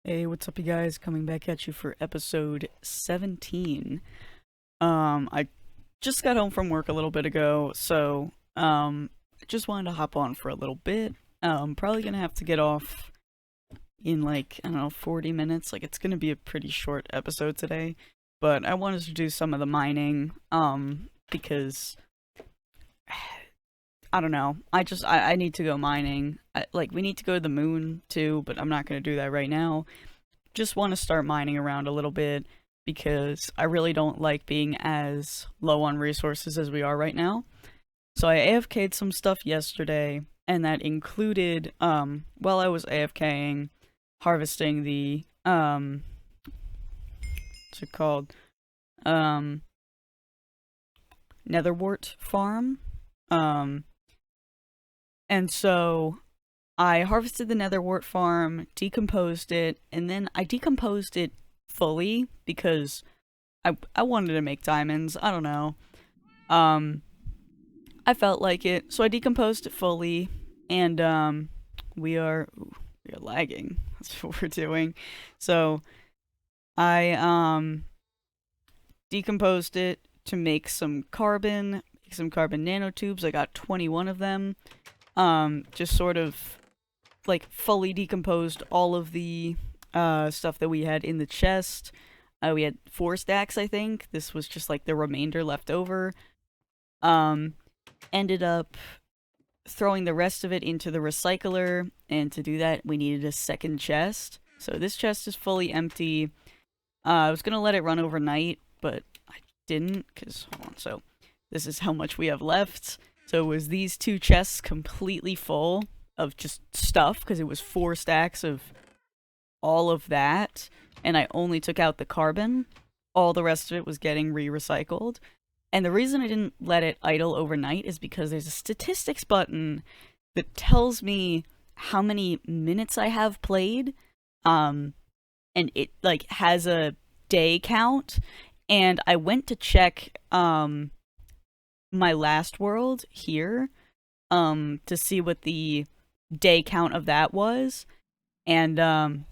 Hey, what's up, you guys? Coming back at you for episode 17. I just got home from work a little bit ago, so I just wanted to hop on for a little bit. Probably gonna have to get off in like, I don't know, 40 minutes. Like, it's gonna be a pretty short episode today, but I wanted to do some of the mining, because I don't know. I need to go mining. Like, we need to go to the moon too, but I'm not gonna do that right now. Just want to start mining around a little bit because I really don't like being as low on resources as we are right now. So I AFK'd some stuff yesterday, and that included, while I was AFKing, harvesting the, what's it called? Um, Netherwort farm. And so I harvested the netherwort farm, decomposed it, and then I decomposed it fully because I wanted to make diamonds. I don't know. I felt like it, so I decomposed it fully, and we are lagging. That's what we're doing. So I decomposed it to make some carbon nanotubes. I got 21 of them. Just sort of like fully decomposed all of the stuff that we had in the chest. We had 4 stacks, I think. This was just like the remainder left over. Um, Ended up throwing the rest of it into the recycler, and to do that, we needed a second chest. So this chest is fully empty. I was gonna let it run overnight, but I didn't, because, hold on, so this is how much we have left. So it was these 2 chests completely full of just stuff, because it was 4 stacks of all of that, and I only took out the carbon. All the rest of it was getting re-recycled. And the reason I didn't let it idle overnight is because there's a statistics button that tells me how many minutes I have played, and it like has a day count. And I went to check my last world here to see what the day count of that was, and and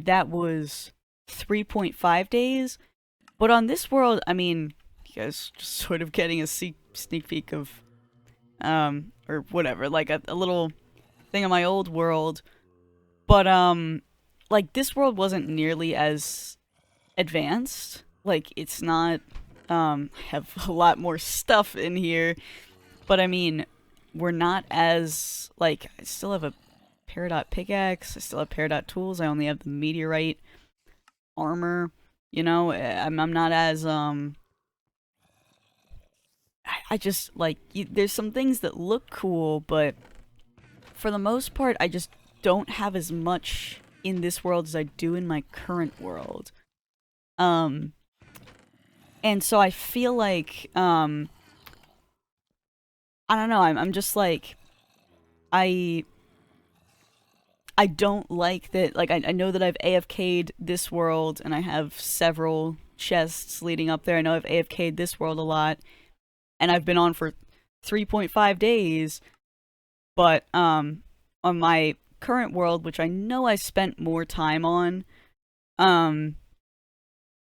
that was 3.5 days. But on this world, I mean, you guys just sort of getting a sneak peek of or whatever, like a little thing on my old world. But like, this world wasn't nearly as advanced. Like, it's not have a lot more stuff in here, but I mean, we're not as, like, I still have a Peridot pickaxe, I still have Peridot tools, I only have the meteorite armor, you know. I'm not as I just like, there's some things that look cool, but for the most part I just don't have as much in this world as I do in my current world. Um and so I feel like I don't know, I'm just like, I I don't like that. Like, I know that I've AFK'd this world, and I have several chests leading up there. I know I've AFK'd this world a lot, and I've been on for 3.5 days. But on my current world, which I know I spent more time on, um,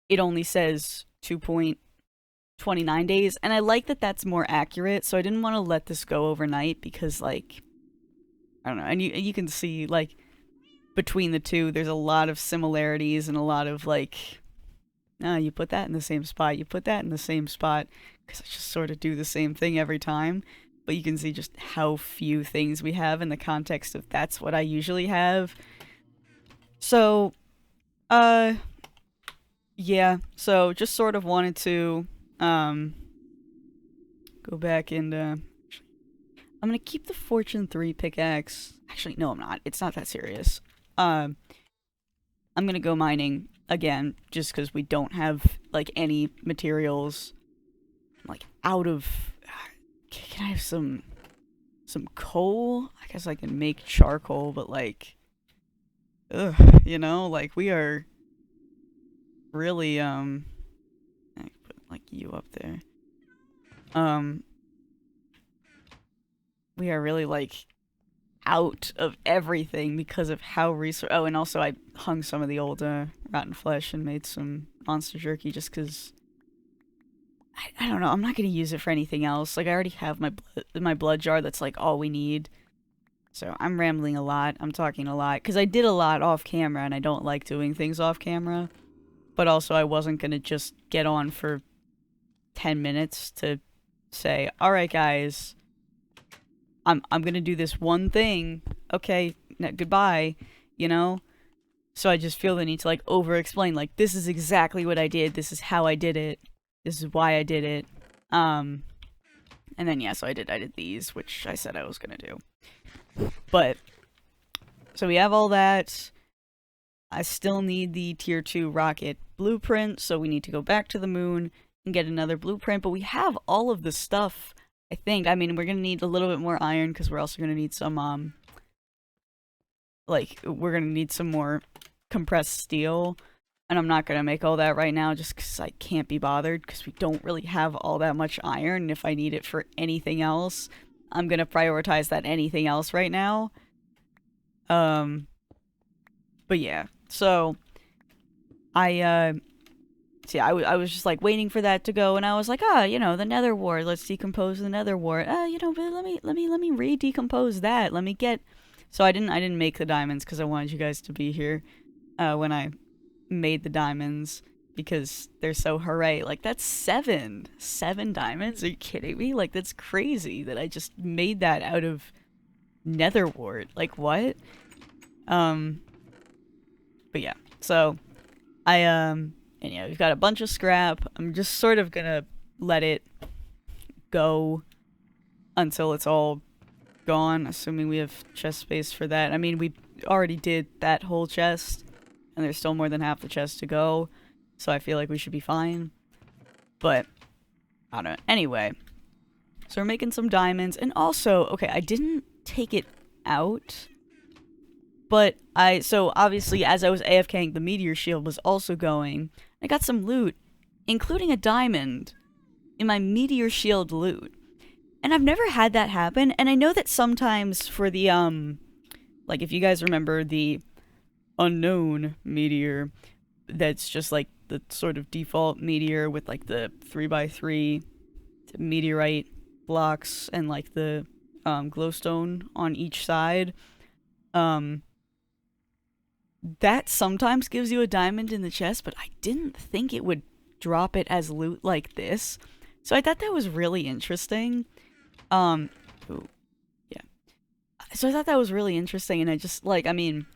it only says 2.29 days, and I like that that's more accurate. So I didn't want to let this go overnight because, like, I don't know, and you can see, like, between the two, there's a lot of similarities and a lot of, like, you put that in the same spot, you put that in the same spot, because I just sort of do the same thing every time. But you can see just how few things we have in the context of that's what I usually have. So, yeah, so just sort of wanted to, go back and, I'm gonna keep the Fortune 3 pickaxe. Actually, no, I'm not. It's not that serious. I'm gonna go mining again, just because we don't have, like, any materials, like, out of... Can I have some coal? I guess I can make charcoal, but, like... Ugh, you know? Like, we are really, I can put, like, you up there. We are really, like, out of everything because of how resource. Oh, and also I hung some of the old rotten flesh and made some monster jerky just because. I don't know. I'm not gonna use it for anything else. Like I already have my blood jar. That's like all we need. So I'm rambling a lot. I'm talking a lot because I did a lot off camera, and I don't like doing things off camera. But also, I wasn't gonna just get on for 10 minutes to say, "All right, guys, I'm gonna do this one thing. Okay, goodbye." You know. So I just feel the need to like over-explain. Like this is exactly what I did. This is how I did it. This is why I did it. And then yeah, so I did these, which I said I was gonna do. But so we have all that. I still need the tier 2 rocket blueprint, so we need to go back to the moon and get another blueprint, but we have all of the stuff, I think. I mean, we're gonna need a little bit more iron, because we're also gonna need some, we're gonna need some more compressed steel, and I'm not gonna make all that right now, just because I can't be bothered, because we don't really have all that much iron, and if I need it for anything else, I'm gonna prioritize that anything else right now. But yeah, so I was just like waiting for that to go, and I was like, you know, the Nether Wart. Let's decompose the Nether Wart. You know, but let me re-decompose that. Let me get. So I didn't make the diamonds because I wanted you guys to be here when I made the diamonds because they're so hooray. Like that's seven diamonds. Are you kidding me? Like that's crazy that I just made that out of Nether Wart. Like what? But yeah, so and yeah, we've got a bunch of scrap. I'm just sort of gonna let it go until it's all gone, assuming we have chest space for that. I mean, we already did that whole chest, and there's still more than half the chest to go, so I feel like we should be fine. But, I don't know. Anyway, so we're making some diamonds, and also, okay, I didn't take it out, but so obviously as I was AFKing, the meteor shield was also going. I got some loot, including a diamond, in my meteor shield loot. And I've never had that happen, and I know that sometimes for the, like if you guys remember the unknown meteor, that's just like the sort of default meteor with like the 3x3 meteorite blocks and like the glowstone on each side. That sometimes gives you a diamond in the chest, but I didn't think it would drop it as loot like this. So I thought that was really interesting. Ooh, yeah. So I thought that was really interesting, and I just, like, I mean,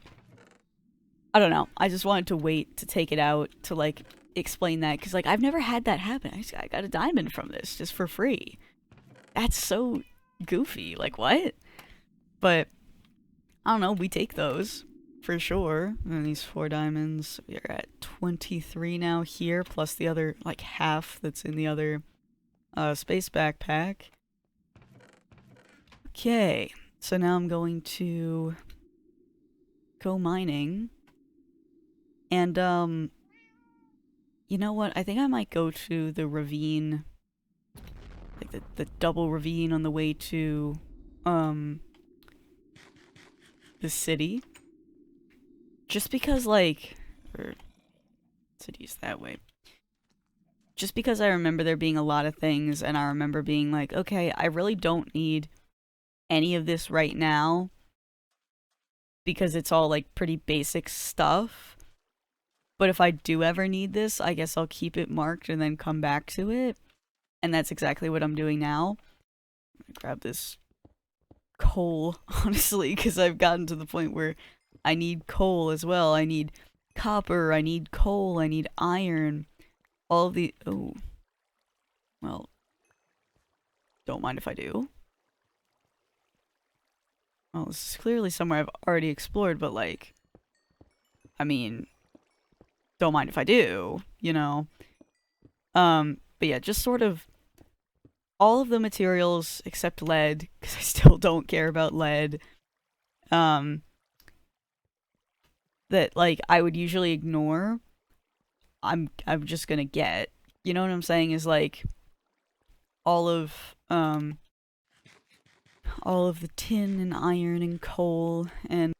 I don't know. I just wanted to wait to take it out to, like, explain that, because, like, I've never had that happen. I got a diamond from this, just for free. That's so goofy. Like, what? But, I don't know, we take those. For sure. And these 4 diamonds. We're at 23 now here, plus the other, like, half that's in the other space backpack. Okay. So now I'm going to go mining. And, you know what? I think I might go to the ravine. Like, the double ravine on the way to, the city. Just because, like, or cities that way. Just because I remember there being a lot of things, and I remember being like, okay, I really don't need any of this right now, because it's all, like, pretty basic stuff. But if I do ever need this, I guess I'll keep it marked and then come back to it. And that's exactly what I'm doing now. I'm gonna grab this coal, honestly, because I've gotten to the point where I need coal as well. I need copper, I need coal, I need iron. All of the... Oh. Well. Don't mind if I do. Well, this is clearly somewhere I've already explored, but like... I mean... Don't mind if I do, you know? But yeah, just sort of... All of the materials except lead, because I still don't care about lead. That, like, I would usually ignore, I'm just gonna get. You know what I'm saying? Is, like, all of, all of the tin and iron and coal and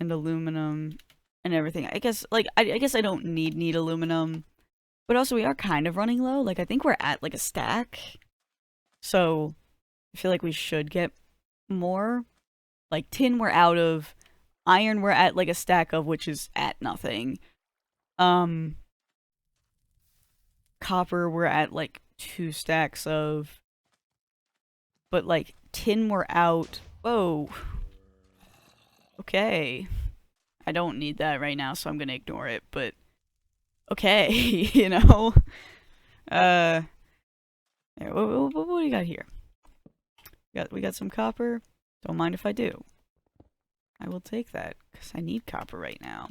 aluminum and everything. I guess like I guess I don't need aluminum, but also we are kind of running low. Like I think we're at like a stack, so I feel like we should get more. Like tin we're out of, iron we're at like a stack of, which is at nothing. Um, copper we're at like 2 stacks of, but like tin we're out. Whoa. Okay. I don't need that right now, so I'm gonna ignore it, but okay, you know? Uh, yeah, what do we got here? We got some copper. Don't mind if I do. I will take that, because I need copper right now.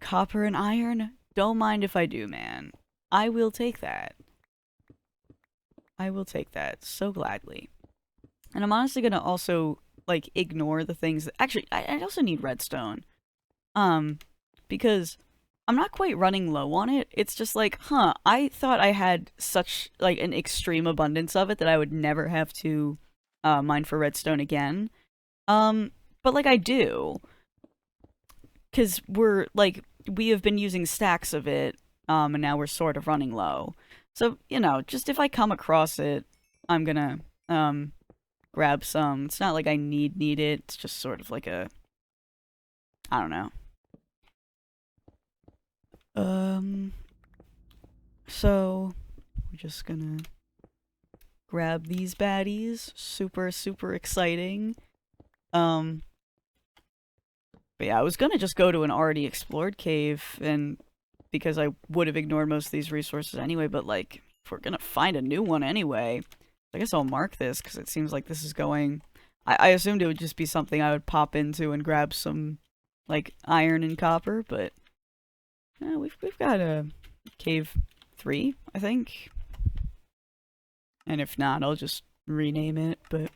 Copper and iron? Don't mind if I do, man. I will take that. I will take that so gladly. And I'm honestly gonna also, like, ignore the things that... Actually, I also need redstone. Because I'm not quite running low on it. It's just like, I thought I had such, like, an extreme abundance of it that I would never have to mine for redstone again. But, like, I do. Because we're, like, we have been using stacks of it, and now we're sort of running low. So, you know, just if I come across it, I'm gonna, grab some. It's not like I need it. It's just sort of like a... I don't know. So, we're just gonna grab these baddies. Super, super exciting. But yeah, I was gonna just go to an already explored cave, and because I would have ignored most of these resources anyway, but like, if we're gonna find a new one anyway, I guess I'll mark this, because it seems like this is going... I assumed it would just be something I would pop into and grab some, like, iron and copper, but... Yeah, we've got a cave 3, I think. And if not, I'll just rename it, but...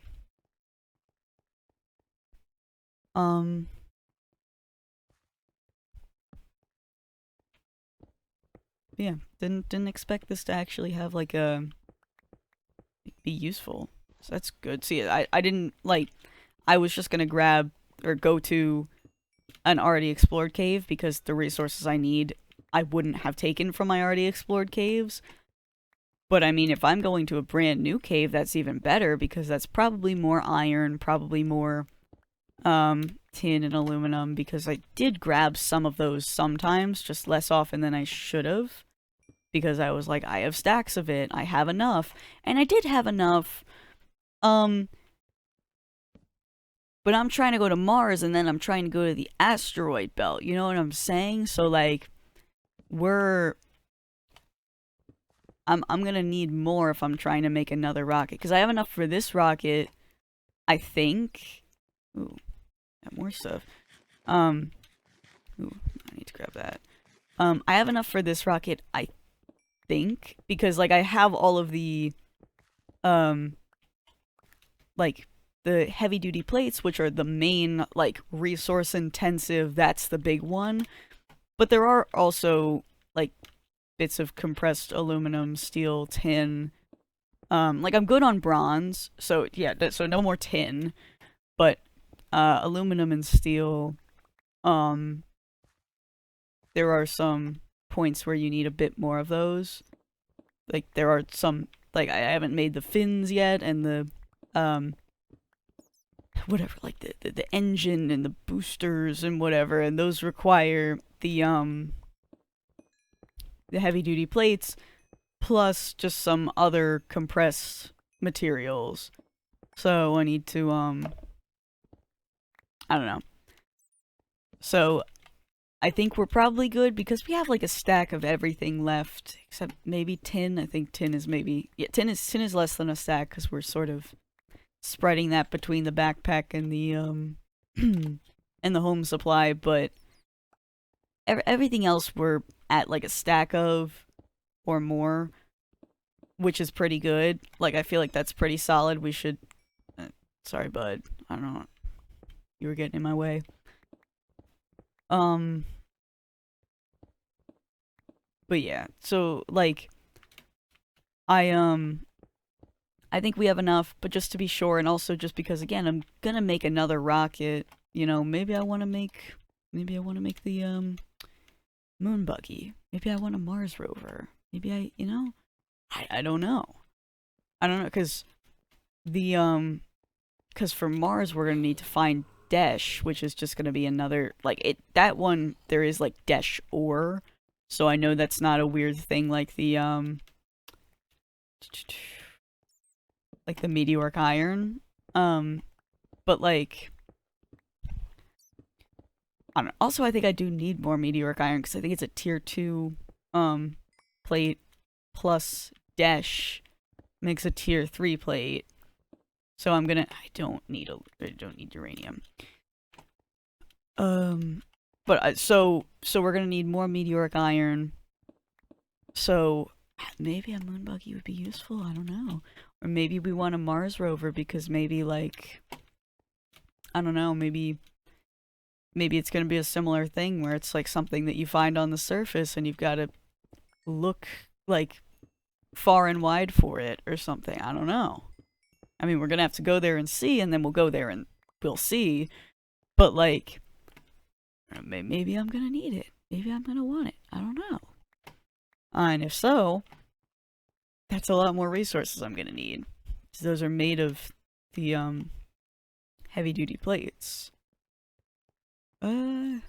Yeah, didn't expect this to actually have, like, a... be useful. So that's good. See, I didn't, like... I was just gonna grab, or go to an already explored cave, because the resources I need, I wouldn't have taken from my already explored caves. But I mean, if I'm going to a brand new cave, that's even better, because that's probably more iron, probably more, tin and aluminum, because I did grab some of those sometimes, just less often than I should have. Because I was like, I have stacks of it, I have enough. And I did have enough, but I'm trying to go to Mars, and then I'm trying to go to the asteroid belt, you know what I'm saying? So, like, I'm gonna need more if I'm trying to make another rocket, because I have enough for this rocket, I think. Ooh, got more stuff. Ooh, I need to grab that. I have enough for this rocket, I think, because, like, I have all of the, like, the heavy-duty plates, which are the main, like, resource-intensive, that's the big one. But there are also, like, bits of compressed aluminum, steel, tin. Like, I'm good on bronze, so, yeah, so no more tin. But, aluminum and steel, there are some points where you need a bit more of those. Like, there are some, like, I haven't made the fins yet, and the, whatever, like, the engine and the boosters and whatever, and those require the heavy-duty plates, plus just some other compressed materials. So I need to, I don't know. So I think we're probably good, because we have, like, a stack of everything left, except maybe tin. I think tin is maybe... Yeah, tin is less than a stack, because we're sort of spreading that between the backpack and the, and the home supply, but everything else we're at, like, a stack of, or more, which is pretty good. Like, I feel like that's pretty solid. We should... sorry, bud. I don't know. You were getting in my way. But yeah, so, like, I I think we have enough, but just to be sure, and also just because again, I'm gonna make another rocket. You know, maybe I want to make the moon buggy. Maybe I want a Mars rover. Maybe I don't know. I don't know the because for Mars we're gonna need to find Desh, which is just gonna be another like it that one there is like Desh ore, so I know that's not a weird thing like the meteoric iron. But like I don't know. Also, I think I do need more meteoric iron because I think it's a tier 2 plate plus Desh makes a tier 3 plate. So I don't need uranium. But so we're gonna need more meteoric iron. So maybe a moon buggy would be useful. I don't know. Or maybe we want a Mars rover because maybe like I don't know. Maybe it's gonna be a similar thing where it's like something that you find on the surface and you've got to look like far and wide for it or something. I don't know. I mean, we're gonna have to go there and see, and then we'll go there and we'll see. But like, maybe I'm gonna need it. Maybe I'm gonna want it. I don't know. And if so, that's a lot more resources I'm gonna need. Those are made of the heavy duty plates. Go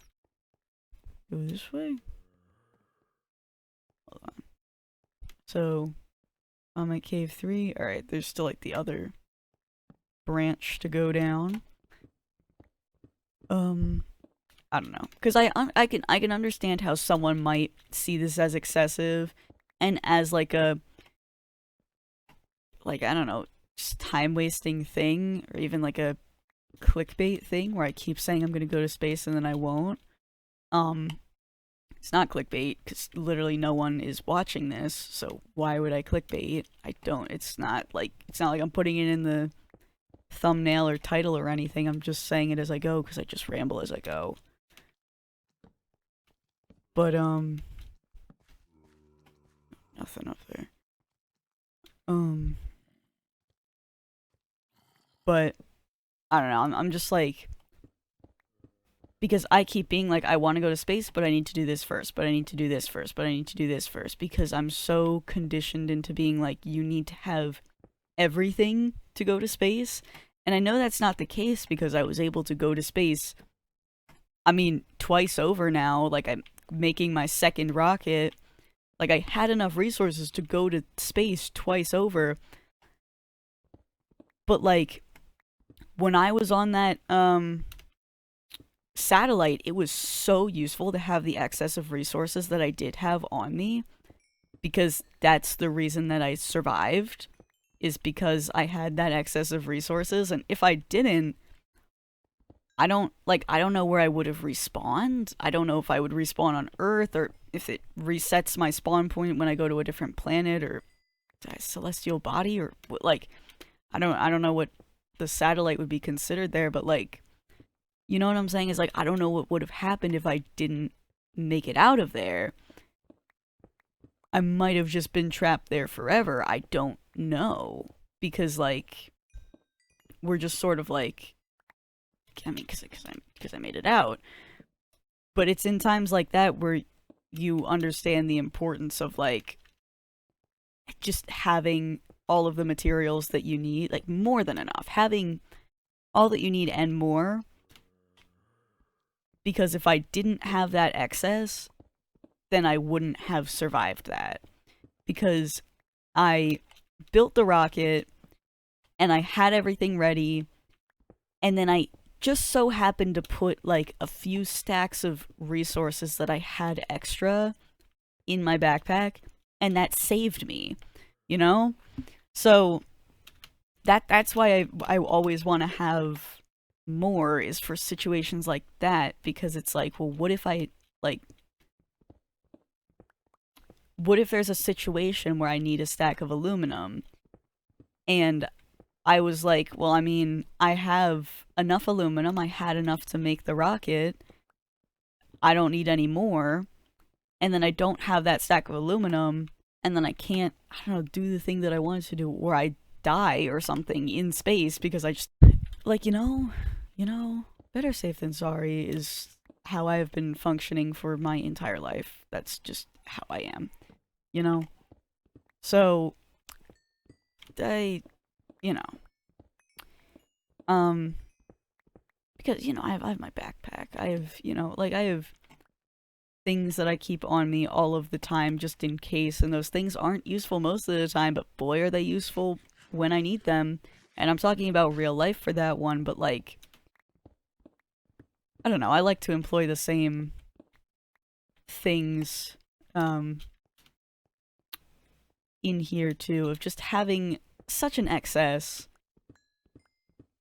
this way. Hold on. So I'm at cave 3. All right, there's still like the other branch to go down. I don't know, because I can understand how someone might see this as excessive, and as like a I don't know, just time wasting thing, or even like a clickbait thing where I keep saying I'm gonna go to space and then I won't. It's not clickbait because literally no one is watching this, so why would I clickbait? I don't. It's not like I'm putting it in the thumbnail or title or anything. I'm just saying it as I go because I just ramble as I go. But nothing up there. But I don't know. I'm just like, because I keep being like, I want to go to space, but I need to do this first, but I need to do this first, but I need to do this first, because I'm so conditioned into being like, you need to have everything to go to space. And I know that's not the case because I was able to go to space, I mean, twice over now. Like, I'm making my second rocket. Like, I had enough resources to go to space twice over. But, like, when I was on that, satellite, it was so useful to have the excess of resources that I did have on me, because that's the reason that I survived, is because I had that excess of resources. And if I didn't, I don't know where I would have respawned. I don't know if I would respawn on Earth, or if it resets my spawn point when I go to a different planet or a celestial body, or like I don't know what the satellite would be considered there, but like, you know what I'm saying? Is like, I don't know what would have happened if I didn't make it out of there. I might have just been trapped there forever. I don't know. Because, like, we're just sort of like, I mean, because I made it out. But it's in times like that where you understand the importance of, like, just having all of the materials that you need, like, more than enough. Having all that you need and more. Because if I didn't have that excess, then I wouldn't have survived that. Because I built the rocket, and I had everything ready, and then I just so happened to put, like, a few stacks of resources that I had extra in my backpack, and that saved me, you know? So, that's why I always want to have more, is for situations like that, because it's like, well, what if there's a situation where I need a stack of aluminum, and I was like, well, I mean, I have enough aluminum, I had enough to make the rocket, I don't need any more, and then I don't have that stack of aluminum, and then I can't, I don't know, do the thing that I wanted to do, or I die or something in space because I just, like, better safe than sorry is how I have been functioning for my entire life. That's just how I am, you know? So, I, you know, um, because, I have my backpack. I have, I have things that I keep on me all of the time just in case, and those things aren't useful most of the time, but boy, are they useful when I need them. And I'm talking about real life for that one, but like, I don't know, I like to employ the same things in here too, of just having such an excess,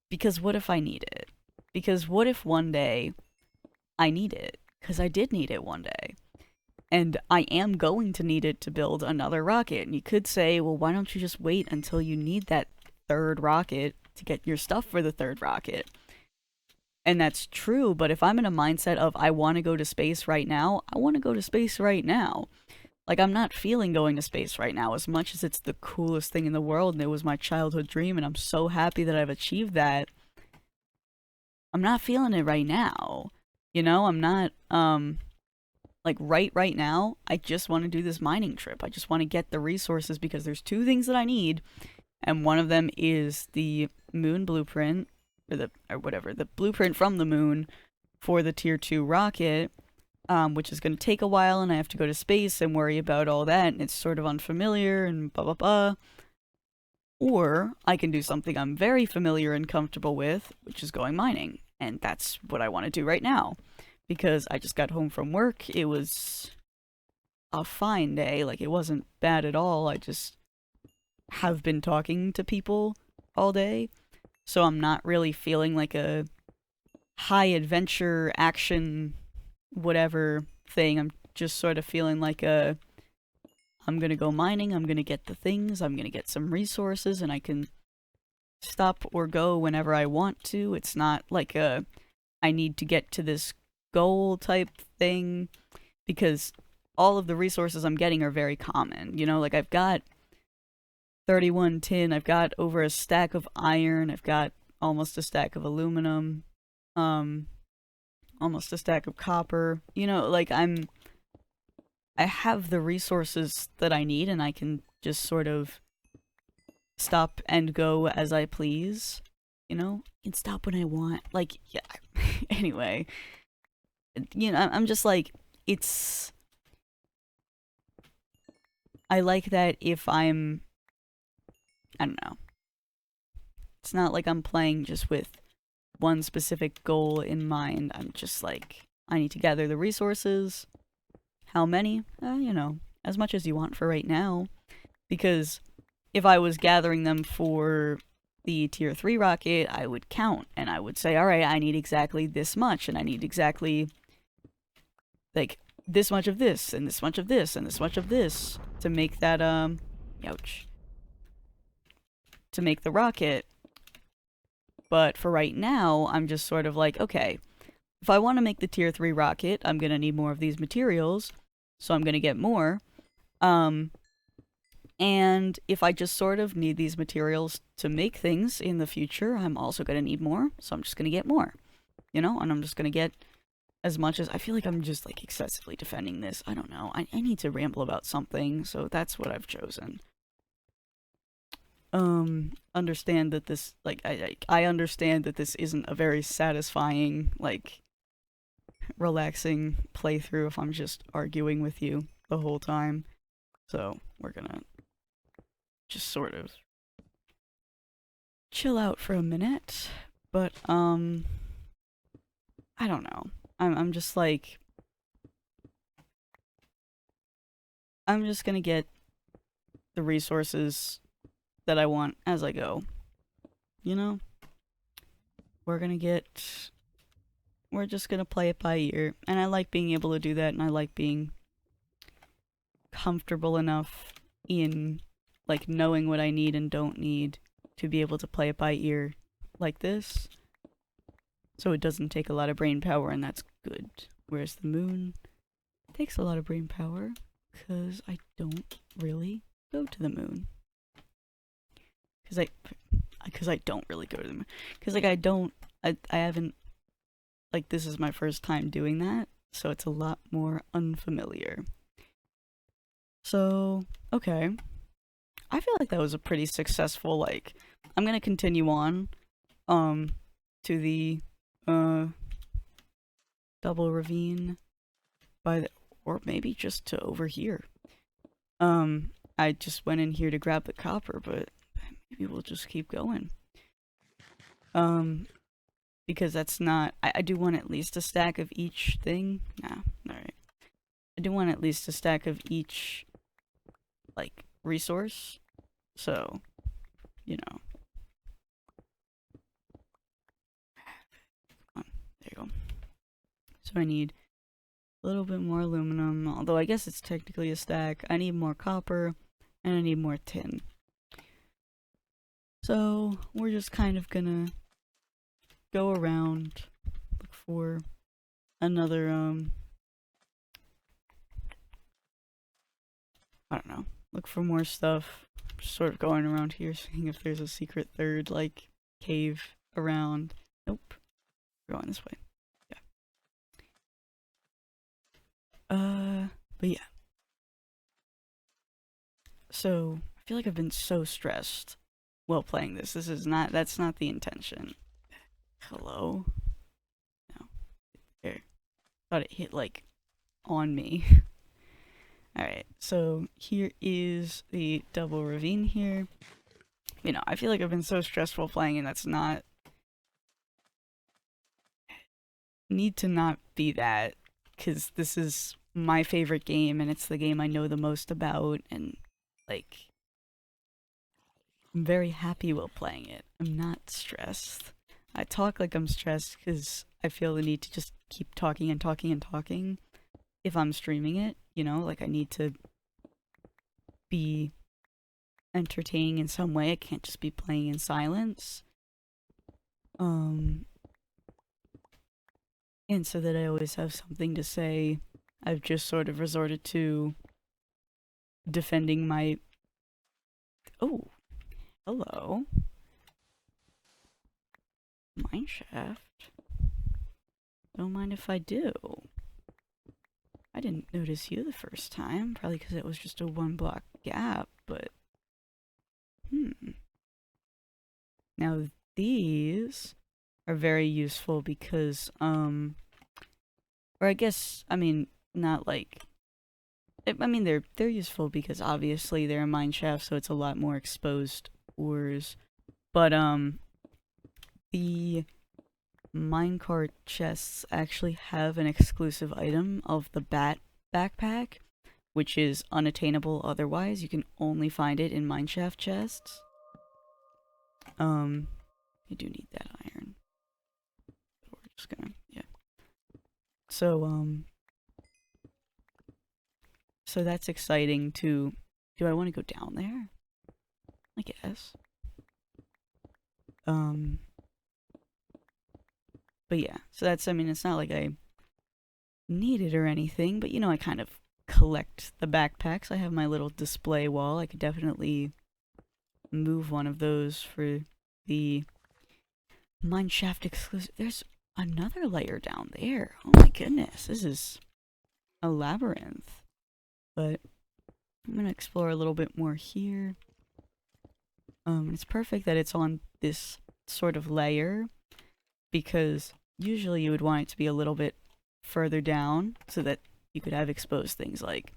because what if I need it? Because what if one day I need it? Because I did need it one day. And I am going to need it to build another rocket. And you could say, well, why don't you just wait until you need that third rocket to get your stuff for the third rocket? And that's true, but if I'm in a mindset of I want to go to space right now, I want to go to space right now. Like, I'm not feeling going to space right now as much as it's the coolest thing in the world and it was my childhood dream and I'm so happy that I've achieved that. I'm not feeling it right now. I'm not, like, right now, I just want to do this mining trip. I just want to get the resources because there's two things that I need, and one of them is the moon blueprint, or whatever, the blueprint from the moon for the tier 2 rocket, which is going to take a while, and I have to go to space and worry about all that, and it's sort of unfamiliar, and blah blah blah. Or I can do something I'm very familiar and comfortable with, which is going mining, and that's what I want to do right now. Because I just got home from work, it was a fine day, like it wasn't bad at all, I just have been talking to people all day, so I'm not really feeling like a high adventure action whatever thing. I'm just sort of feeling like I'm gonna go mining, I'm gonna get the things, I'm gonna get some resources, and I can stop or go whenever I want to. It's not like I need to get to this goal type thing, because all of the resources I'm getting are very common. Like I've got 31 tin, I've got over a stack of iron, I've got almost a stack of aluminum, almost a stack of copper. Like I have the resources that I need, and I can just sort of stop and go as I please. I can stop when I want. Like, yeah. Anyway, I'm just like, I like that if I don't know. It's not like I'm playing just with one specific goal in mind. I'm just like, I need to gather the resources. How many? As much as you want for right now. Because if I was gathering them for the tier 3 rocket, I would count, and I would say, alright, I need exactly this much, and I need exactly, like, this much of this, and this much of this, and this much of this, to make that, ouch. To make the rocket. But for right now, I'm just sort of like, okay, if I want to make the tier 3 rocket, I'm gonna need more of these materials, so I'm gonna get more. And if I just sort of need these materials to make things in the future, I'm also gonna need more, so I'm just gonna get more. And I'm just gonna get as much as... I feel like I'm just, like, excessively defending this. I don't know. I need to ramble about something, so that's what I've chosen. Understand that this, like, I understand that this isn't a very satisfying, like, relaxing playthrough if I'm just arguing with you the whole time. So, we're gonna just sort of chill out for a minute. But, I don't know. I'm just like... I'm just gonna get the resources that I want as I go. We're just gonna play it by ear. And I like being able to do that, and I like being comfortable enough in, like, knowing what I need and don't need to be able to play it by ear like this. So it doesn't take a lot of brain power, and that's good. Whereas the moon takes a lot of brain power, Because I don't really go to the moon. Because I don't really go to the moon. Because, like, I haven't, like, this is my first time doing that, so it's a lot more unfamiliar. So, okay. I feel like that was a pretty successful, like, I'm gonna continue on, to the, double ravine by the, or maybe just to over here. I just went in here to grab the copper, but maybe we'll just keep going. Because that's not, I do want at least a stack of each thing. Nah, alright. I do want at least a stack of each, like, resource. So, you know. There you go. So I need a little bit more aluminum, although I guess it's technically a stack. I need more copper, and I need more tin. So, we're just kind of gonna go around, look for another, I don't know, look for more stuff. Just sort of going around here, seeing if there's a secret third, like, cave around. Nope. We're going this way. Yeah. But yeah. So, I feel like I've been so stressed while playing this. That's not the intention. Hello? No. There. Thought it hit, like, on me. Alright, so here is the double ravine here. You know, I feel like I've been so stressful playing, and that's not... Need to not be that, because this is my favorite game, and it's the game I know the most about, and, like... I'm very happy while playing it. I'm not stressed. I talk like I'm stressed because I feel the need to just keep talking and talking and talking if I'm streaming it, you know? Like, I need to be entertaining in some way. I can't just be playing in silence. And so that I always have something to say, I've just sort of resorted to defending my... Oh, hello. Mineshaft. Don't mind if I do. I didn't notice you the first time, probably because it was just a 1 block gap, but... Now these are very useful because, or I guess, I mean, not like... I mean, they're useful because obviously they're a mine shaft, so it's a lot more exposed ores. But, the minecart chests actually have an exclusive item of the bat backpack, which is unattainable otherwise. You can only find it in mineshaft chests. You do need that iron. We're just gonna, yeah. So, so that's exciting to... Do I want to go down there? I guess. But yeah, so that's, I mean, it's not like I need it or anything, but you know, I kind of collect the backpacks. I have my little display wall. I could definitely move one of those for the mineshaft exclusive. There's another layer down there. Oh my goodness, this is a labyrinth. But I'm gonna explore a little bit more here. It's perfect that it's on this sort of layer, because usually you would want it to be a little bit further down so that you could have exposed things like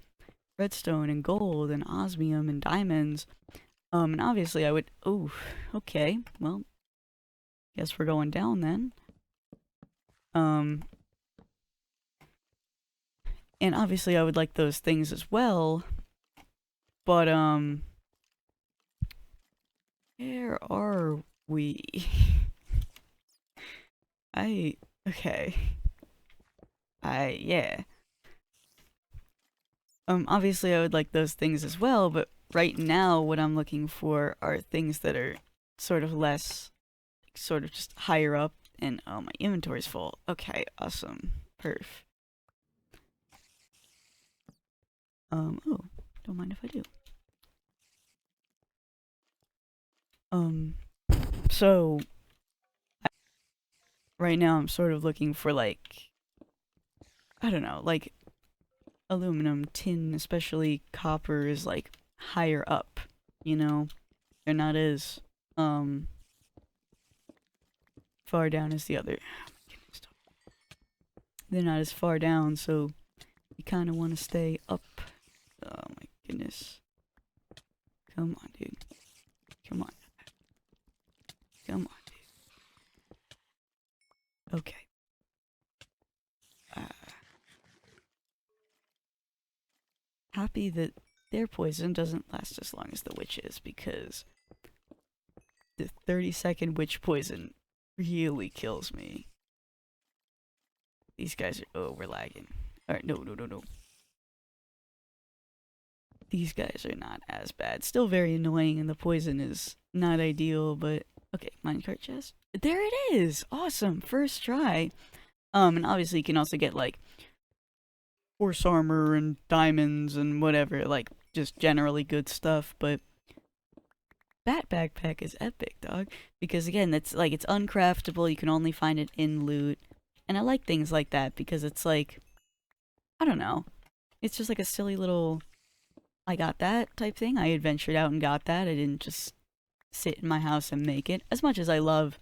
redstone and gold and osmium and diamonds. And obviously I would... Oh, okay, well, guess we're going down then. And obviously I would like those things as well, but, where are we? Okay. Yeah. Obviously I would like those things as well, but right now what I'm looking for are things that are sort of less, sort of just higher up, and, oh, my inventory's full. Okay, awesome. Perf. Oh, don't mind if I do. Um, so right now I'm sort of looking for like, I don't know, like aluminum, tin, especially copper is like higher up, you know? They're not as um far down as the other. They're not as far down, so you kind of want to stay up. Oh my goodness. Come on, dude. Come on. Come on, dude. Okay. Uh, Happy that their poison doesn't last as long as the witch's, because the 30-second witch poison really kills me. These guys are... Oh, we're lagging. Alright, no, no, no, no. These guys are not as bad. Still very annoying, and the poison is not ideal, but... Okay, minecart chest. There it is! Awesome! First try. And obviously you can also get, like, horse armor and diamonds and whatever, like, just generally good stuff, but... That backpack is epic, dog. Because, again, it's, like, it's uncraftable, you can only find it in loot. And I like things like that, because it's, like... I don't know. It's just like a silly little... I got that type thing. I adventured out and got that. I didn't just sit in my house and make it. As much as I love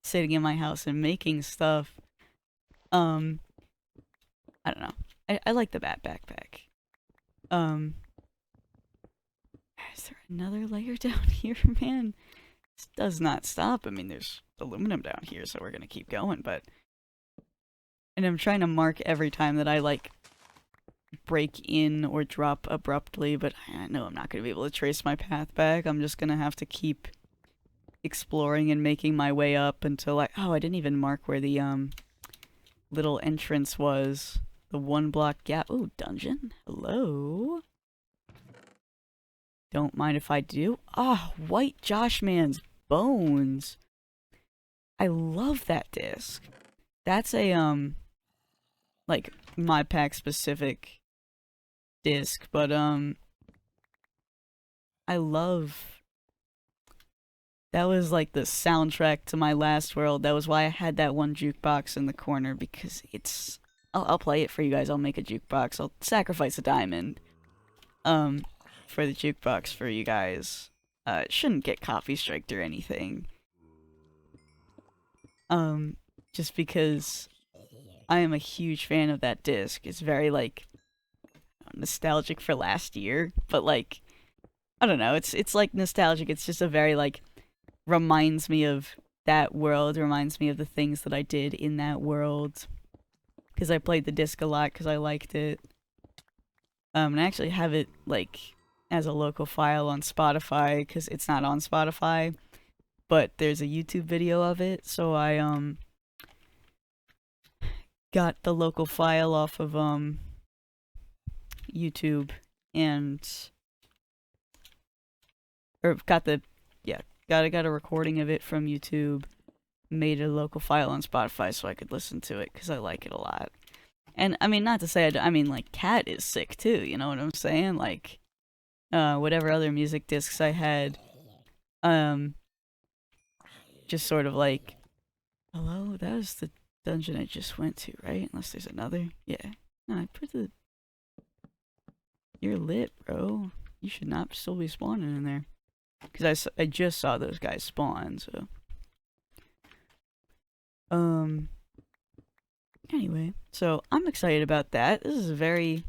sitting in my house and making stuff, I don't know. I like the bat backpack. Is there another layer down here, man? This does not stop. I mean, there's aluminum down here, so we're gonna keep going, but... And I'm trying to mark every time that I, like, break in or drop abruptly, but I know I'm not going to be able to trace my path back. I'm just going to have to keep exploring and making my way up until I... Oh, I didn't even mark where the little entrance was. The 1 block gap. Oh, dungeon. Hello? Don't mind if I do. Ah, oh, White Josh Man's bones. I love that disc. That's a, like, my pack specific disc, but, I love... That was, like, the soundtrack to my last world. That was why I had that one jukebox in the corner, because it's... I'll play it for you guys. I'll make a jukebox. I'll sacrifice a diamond, for the jukebox for you guys. It shouldn't get copy striked or anything. Just because I am a huge fan of that disc. It's very, like, nostalgic for last year, but, like, I don't know, it's like nostalgic. It's just a very, like, reminds me of that world, reminds me of the things that I did in that world. Because I played the disc a lot because I liked it. And I actually have it, like, as a local file on Spotify, because it's not on Spotify, but there's a YouTube video of it, so I, got the local file off of, YouTube, and... Or got the... Yeah, got a recording of it from YouTube, made a local file on Spotify so I could listen to it, because I like it a lot. And, I mean, not to say I mean, like, Cat is sick, too, you know what I'm saying? Like, whatever other music discs I had, just sort of like, hello, that was the dungeon I just went to, right? Unless there's another. Yeah. No, I put the... You're lit, bro. You should not still be spawning in there. Because I just saw those guys spawn, so... Anyway, so I'm excited about that. This is a very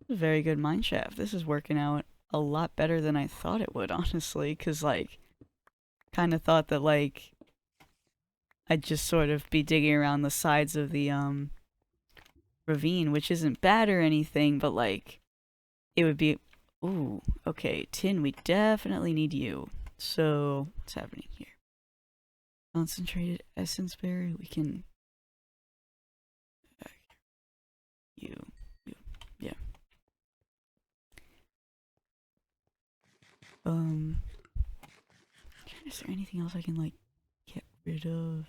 good mineshaft. This is working out a lot better than I thought it would, honestly, because, like, kind of thought that, like, I'd just sort of be digging around the sides of the, ravine, which isn't bad or anything, but, like, it would be... Ooh, okay, tin, we definitely need you. So, what's happening here? Concentrated essence berry, we can... You, yeah. Is there anything else I can, like, get rid of?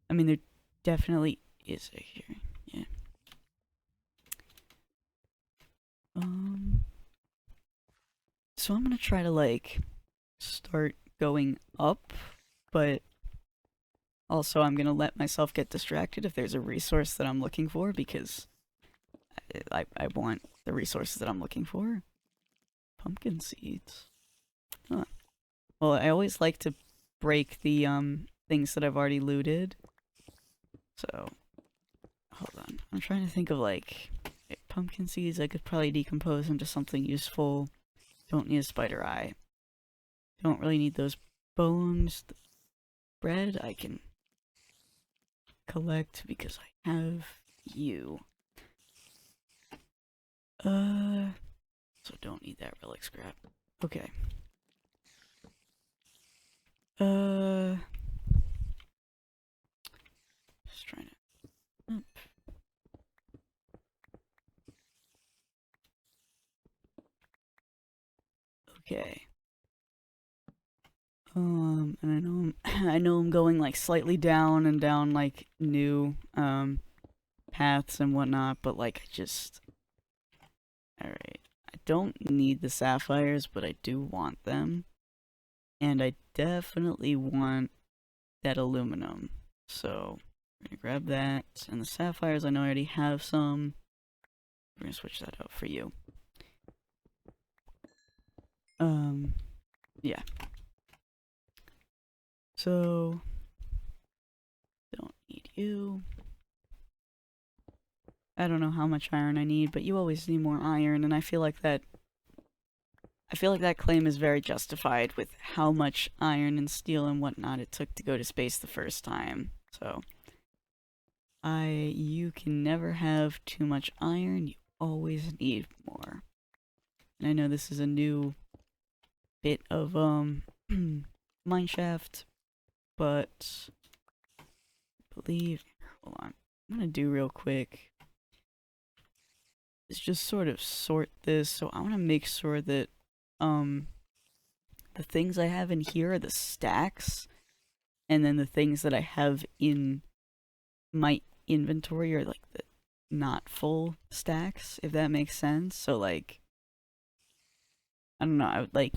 I mean, there definitely is a here, yeah. So I'm gonna try to, like, start going up, but also I'm gonna let myself get distracted if there's a resource that I'm looking for, because I want the resources that I'm looking for. Pumpkin seeds. Huh. Well, I always like to break the things that I've already looted. So, hold on. I'm trying to think of, like, pumpkin seeds I could probably decompose into something useful. Don't need a spider eye. Don't really need those bones. The bread I can collect because I have you. So don't need that relic scrap. Okay. Just trying to... Up. Okay. And I know I'm going, like, slightly down and down, like, new, paths and whatnot, but, like, alright. I don't need the sapphires, but I do want them. And I definitely want that aluminum. So, we're gonna grab that. And the sapphires, I know I already have some. We're gonna switch that out for you. Yeah. So, don't need you. I don't know how much iron I need, but you always need more iron, and I feel like that claim is very justified with how much iron and steel and whatnot it took to go to space the first time. So, you can never have too much iron, you always need more. And I know this is a new bit of, mineshaft, but I believe, hold on, I'm gonna do real quick is just sort of sort this, so I want to make sure that, the things I have in here are the stacks, and then the things that I have in my inventory are, like, the not full stacks, if that makes sense. So, like, I don't know, I would, like,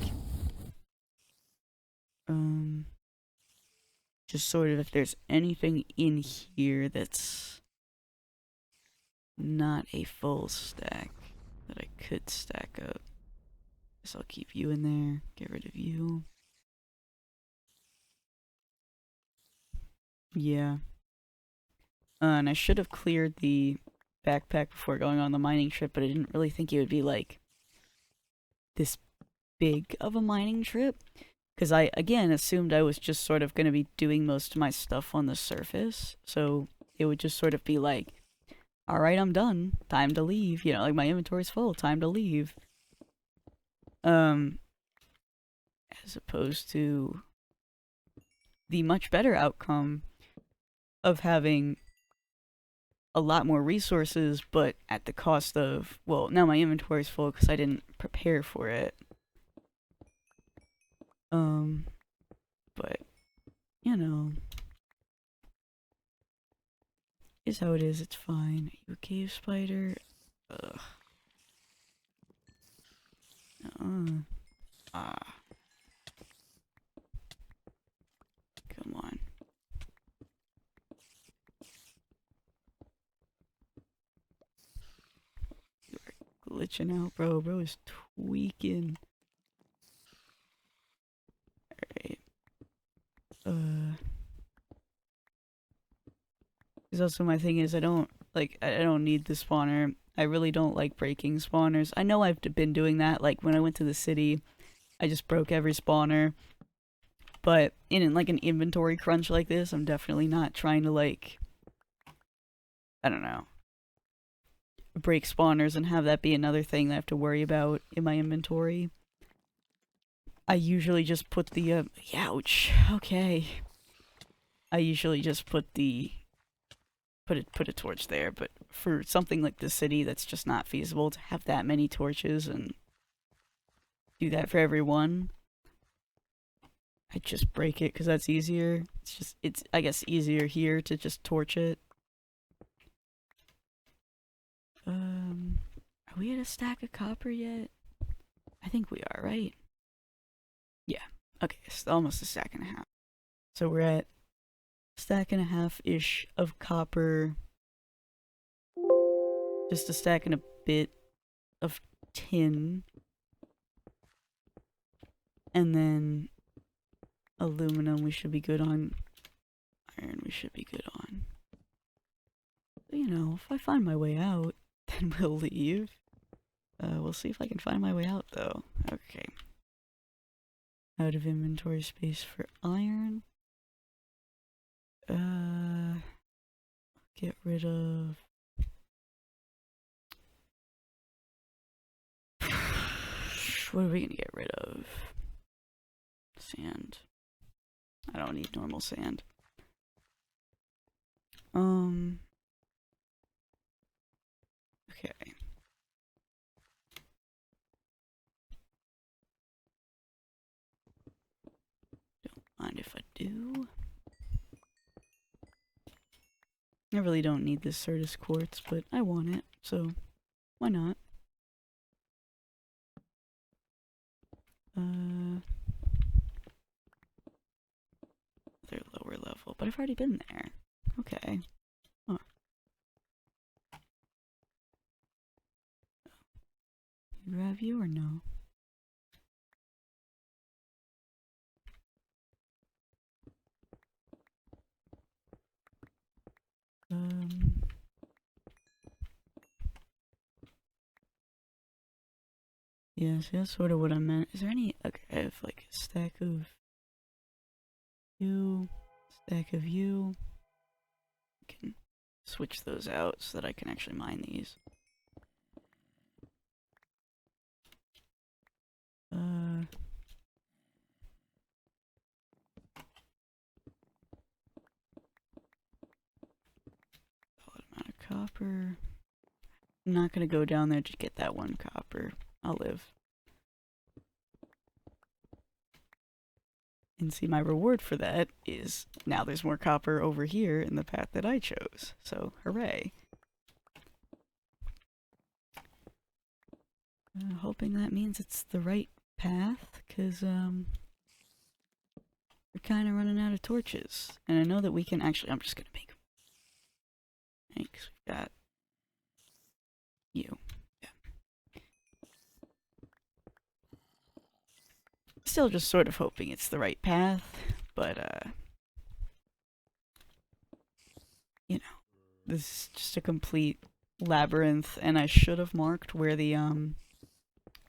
just sort of, if there's anything in here that's not a full stack that I could stack up. Guess I'll keep you in there, get rid of you. Yeah. And I should have cleared the backpack before going on the mining trip, but I didn't really think it would be, like, this big of a mining trip. Because I, again, assumed I was just sort of going to be doing most of my stuff on the surface. So it would just sort of be like, alright, I'm done. Time to leave. You know, like, my inventory's full. Time to leave. As opposed to the much better outcome of having a lot more resources, but at the cost of, well, now my inventory's full because I didn't prepare for it. But, you know, is how it is, it's fine. Are you a cave spider? Ugh. Come on. You are glitching out, bro. Bro is tweaking. Alright. Because also my thing is I don't need the spawner. I really don't like breaking spawners. I know I've been doing that, like, when I went to the city, I just broke every spawner. But in, like, an inventory crunch like this, I'm definitely not trying to, like, I don't know, break spawners and have that be another thing that I have to worry about in my inventory. I usually just put the, ouch, okay. I usually just put a torch there, but for something like the city, that's just not feasible to have that many torches and do that for everyone. I just break it because that's easier. It's I guess easier here to just torch it. Are we at a stack of copper yet? I think we are, right? Yeah. Okay, it's almost a stack and a half. So we're at stack and a half-ish of copper. Just a stack and a bit of tin. And then aluminum we should be good on. Iron we should be good on. You know, if I find my way out, then we'll leave. We'll see if I can find my way out, though. Okay. Out of inventory space for iron. Get rid of... What are we gonna get rid of? Sand. I don't need normal sand. Okay. Don't mind if I do. I really don't need this Certus quartz, but I want it, so why not? They're lower level, but I've already been there. Okay. Huh. Grab you or no? Yeah, see, that's sort of what I meant. Is there any... Okay, I have like a stack of you, stack of you. I can switch those out so that I can actually mine these. Solid amount of copper. I'm not gonna go down there to get that one copper. I'll live. And see, my reward for that is now there's more copper over here in the path that I chose. So, hooray. Hoping that means it's the right path, because, we're kind of running out of torches. And I know that we can actually, I'm just gonna make them. Thanks, we've got you. Yeah. Still just sort of hoping it's the right path, but, you know, this is just a complete labyrinth, and I should have marked where the,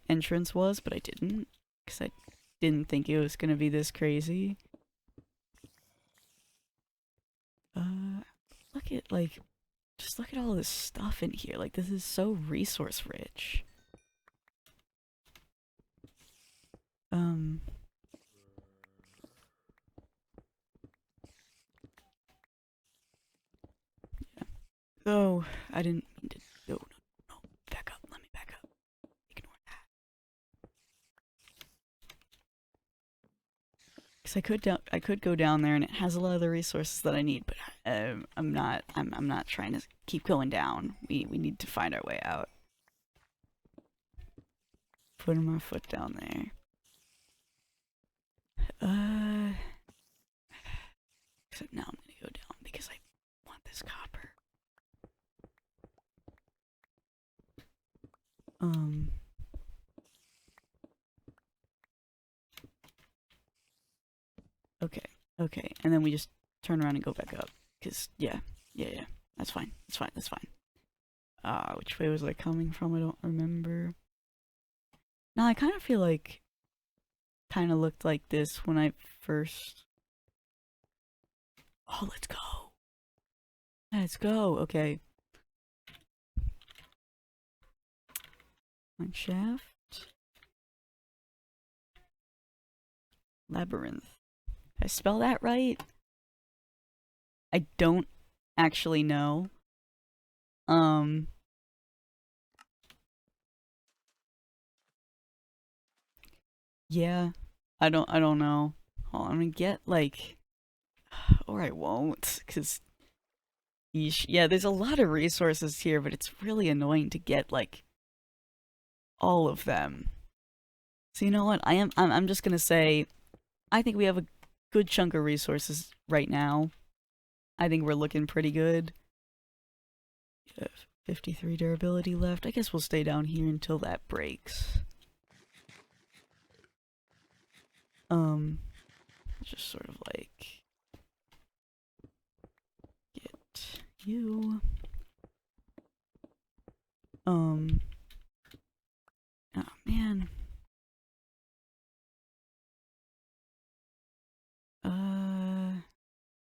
entrance was, but I didn't, because I didn't think it was gonna be this crazy. Look at, like, just look at all this stuff in here. Like, this is so resource rich. Yeah. Oh, I didn't mean to. No, no, no. Back up. Let me back up. Ignore that. Because I could go down there and it has a lot of the resources that I need, but I'm not trying to keep going down. We need to find our way out. Putting my foot down there. Except now I'm gonna go down because I want this copper. Okay, and then we just turn around and go back up. Cause, yeah, that's fine, that's fine. Which way was I coming from? I don't remember. Now, I kind of feel like kind of looked like this when I first... Oh, let's go. Let's go, okay. Mine shaft. Labyrinth. Did I spell that right? I don't actually know. Yeah, I don't know. Hold on, I'm gonna get like, or I won't, cause yeesh. Yeah, there's a lot of resources here, but it's really annoying to get like all of them. So you know what? I'm just gonna say I think we have a good chunk of resources right now. I think we're looking pretty good. 53 durability left. I guess we'll stay down here until that breaks. Just sort of like get you. Oh man.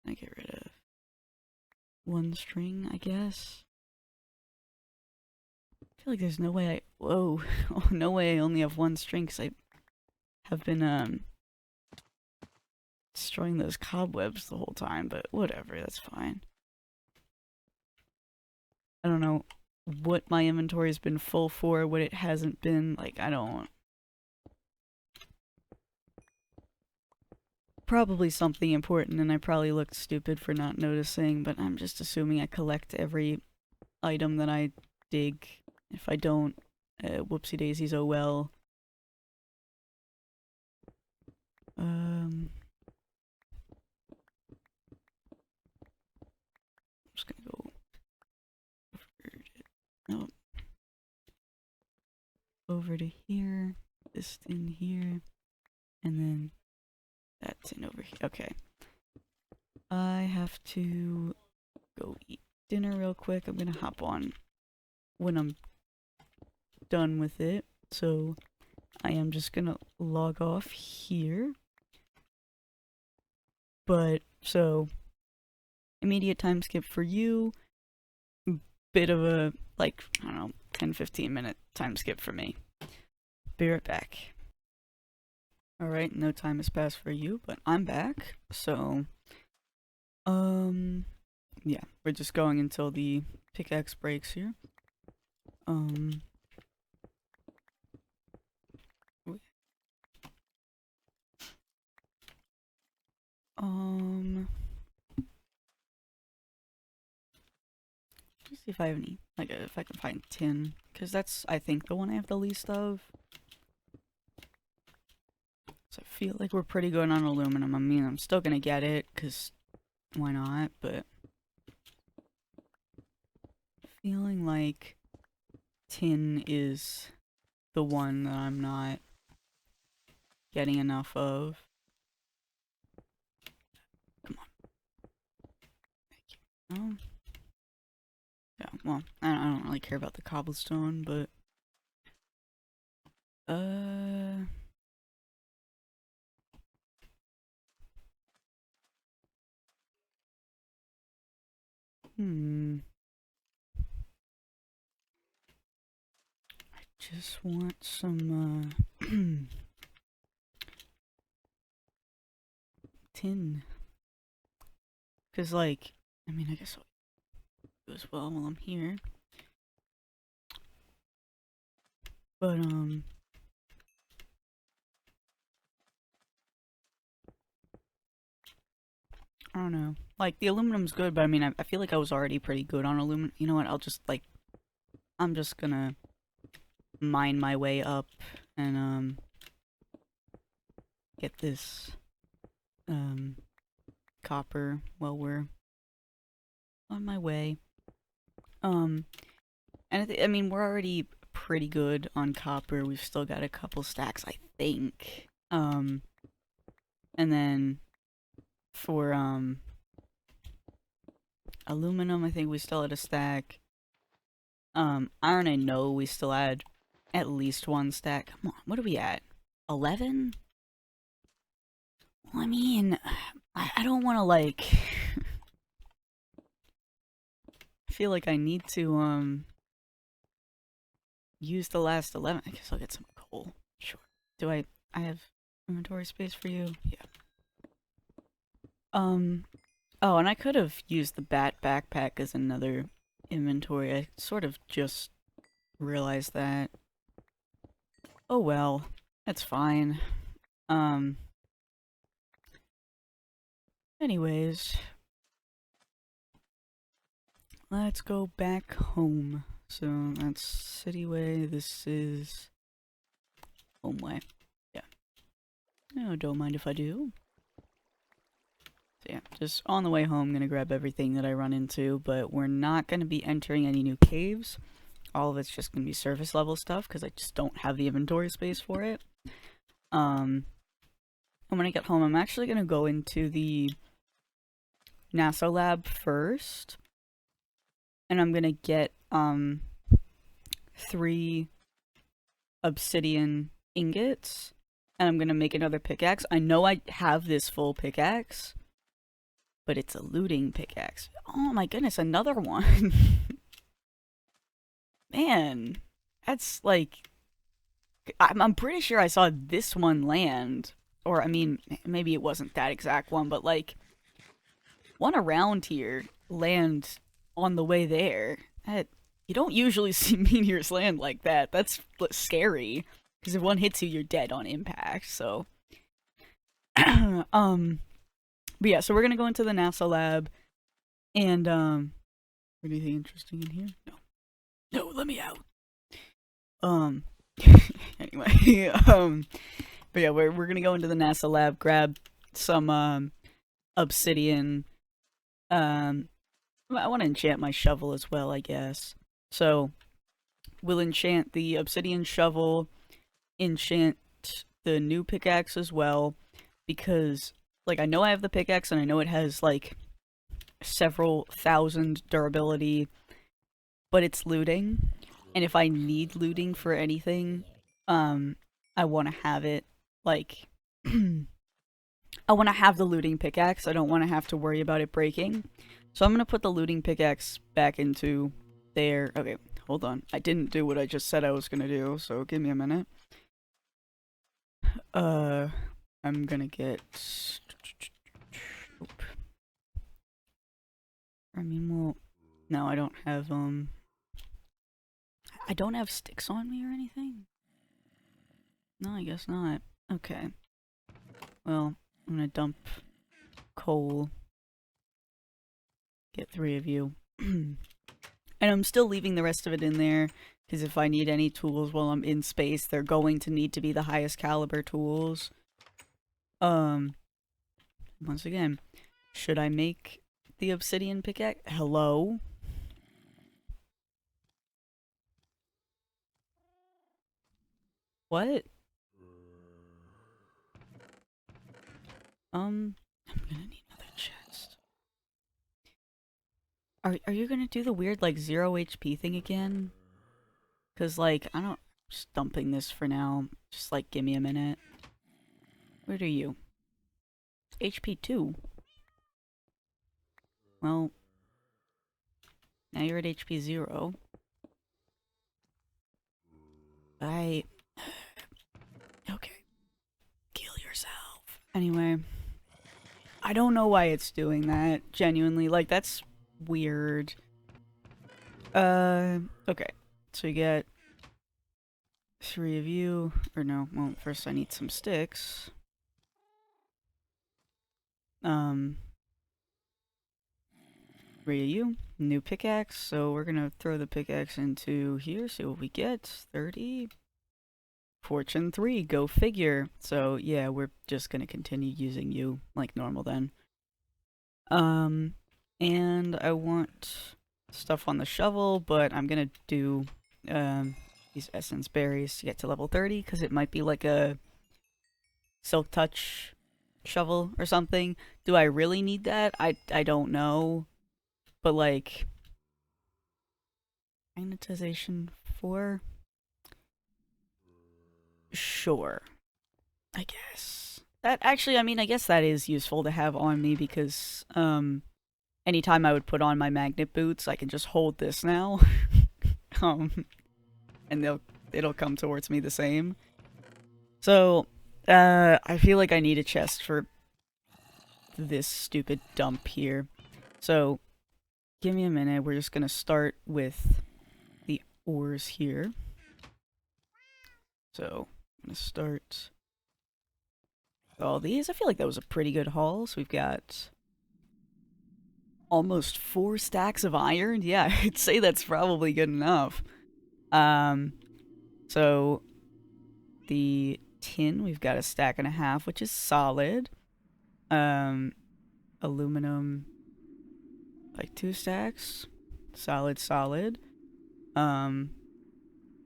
I get rid of one string, I guess. I feel like there's no way whoa, oh, no way I only have one string because I have been, destroying those cobwebs the whole time, but whatever, that's fine. I don't know what my inventory has been full for, what it hasn't been, like, I don't... Probably something important, and I probably looked stupid for not noticing, but I'm just assuming I collect every item that I dig. If I don't, whoopsie daisies, oh well. I'm just gonna go over, over to here, this in here, and then that's in over here. Okay. I have to go eat dinner real quick. I'm gonna hop on when I'm done with it. So I am just gonna log off here. But, so, immediate time skip for you. Bit of a, like, I don't know, 10-15 minute time skip for me. Be right back. Alright, no time has passed for you, but I'm back. So, yeah, we're just going until the pickaxe breaks here. Let's see if I have any, like, if I can find tin, because that's, I think, the one I have the least of. So I feel like we're pretty good on aluminum. I mean, I'm still gonna get it, because why not, but... Feeling like tin is the one that I'm not getting enough of. Come on. Thank you. Yeah, well, I don't really care about the cobblestone, but... I just want some, tin. Because, like, I mean, I guess I'll do as well while I'm here. But, I don't know. Like, the aluminum's good, but I mean, I feel like I was already pretty good on aluminum. You know what, I'll just, like, I'm just gonna mine my way up and, get this, copper while we're on my way. And I mean, we're already pretty good on copper. We've still got a couple stacks, I think. And then for, aluminum, I think we still had a stack. Iron, I know we still had at least one stack. Come on, what are we at? 11? Well, I mean, I don't want to, like... I feel like I need to, use the last 11. I guess I'll get some coal. Sure. Do I have inventory space for you? Yeah. Oh, and I could have used the bat backpack as another inventory. I sort of just realized that. Oh well, that's fine. Anyways, let's go back home. So that's City Way, this is Home Way. No, don't mind if I do. So yeah, just on the way home, gonna grab everything that I run into, but we're not gonna be entering any new caves. All of it's just gonna be surface level stuff, because I just don't have the inventory space for it. And when I get home, I'm actually gonna go into the NASA lab first. And I'm gonna get, 3 obsidian ingots. And I'm gonna make another pickaxe. I know I have this full pickaxe, but it's a looting pickaxe. Oh my goodness, another one. Man, that's like... I'm pretty sure I saw this one land. Or, I mean, maybe it wasn't that exact one, but like... one around here land on the way there. You don't usually see meteors land like that. That's scary. Because if one hits you, you're dead on impact, so... but yeah, so we're gonna go into the NASA lab, and, anything interesting in here? No. No, let me out. Anyway, but yeah, we're gonna go into the NASA lab, grab some, obsidian, I want to enchant my shovel as well, I guess. So, we'll enchant the obsidian shovel, enchant the new pickaxe as well, because, like, I know I have the pickaxe, and I know it has, like, several thousand durability, but it's looting, and if I need looting for anything, I want to have it, like, I want to have the looting pickaxe. I don't want to have to worry about it breaking. So I'm going to put the looting pickaxe back into there. Okay, hold on. I didn't do what I just said I was going to do, so give me a minute. I'm going to get... Oop. I mean, well... No, I don't have, I don't have sticks on me or anything? No, I guess not. Okay. Well, I'm gonna dump coal. Get 3 of you. And I'm still leaving the rest of it in there, because if I need any tools while I'm in space, they're going to need to be the highest caliber tools. Once again, should I make the obsidian pickaxe? Hello? What? I'm gonna need another chest. Are you gonna do the weird, like, 0 HP thing again? Cause, like, I don't... Just dumping this for now. Just, like, give me a minute. Where are you? HP 2. Well... Now you're at HP 0. Okay. Kill yourself. Anyway. I don't know why it's doing that, genuinely. Like, that's weird. Okay. So you get 3 of you. Or no, well, first I need some sticks. 3 of you. New pickaxe. So we're gonna throw the pickaxe into here, see what we get. 30. Fortune 3, go figure. So yeah, we're just gonna continue using you like normal then. And I want stuff on the shovel, but I'm gonna do these essence berries to get to level 30, because it might be like a silk touch shovel or something. Do I really need that? I don't know. But like magnetization 4? Sure. I guess. That actually, I mean, I guess that is useful to have on me, because anytime I would put on my magnet boots, I can just hold this now. And it'll come towards me the same. So, I feel like I need a chest for this stupid dump here. So, give me a minute. We're just gonna start with the ores here. So, I'm gonna start all these. I feel like that was a pretty good haul. So we've got almost 4 stacks of iron. Yeah, I'd say that's probably good enough. So the tin, we've got a stack and a half, which is solid. Aluminum, like 2 stacks. Solid, solid. And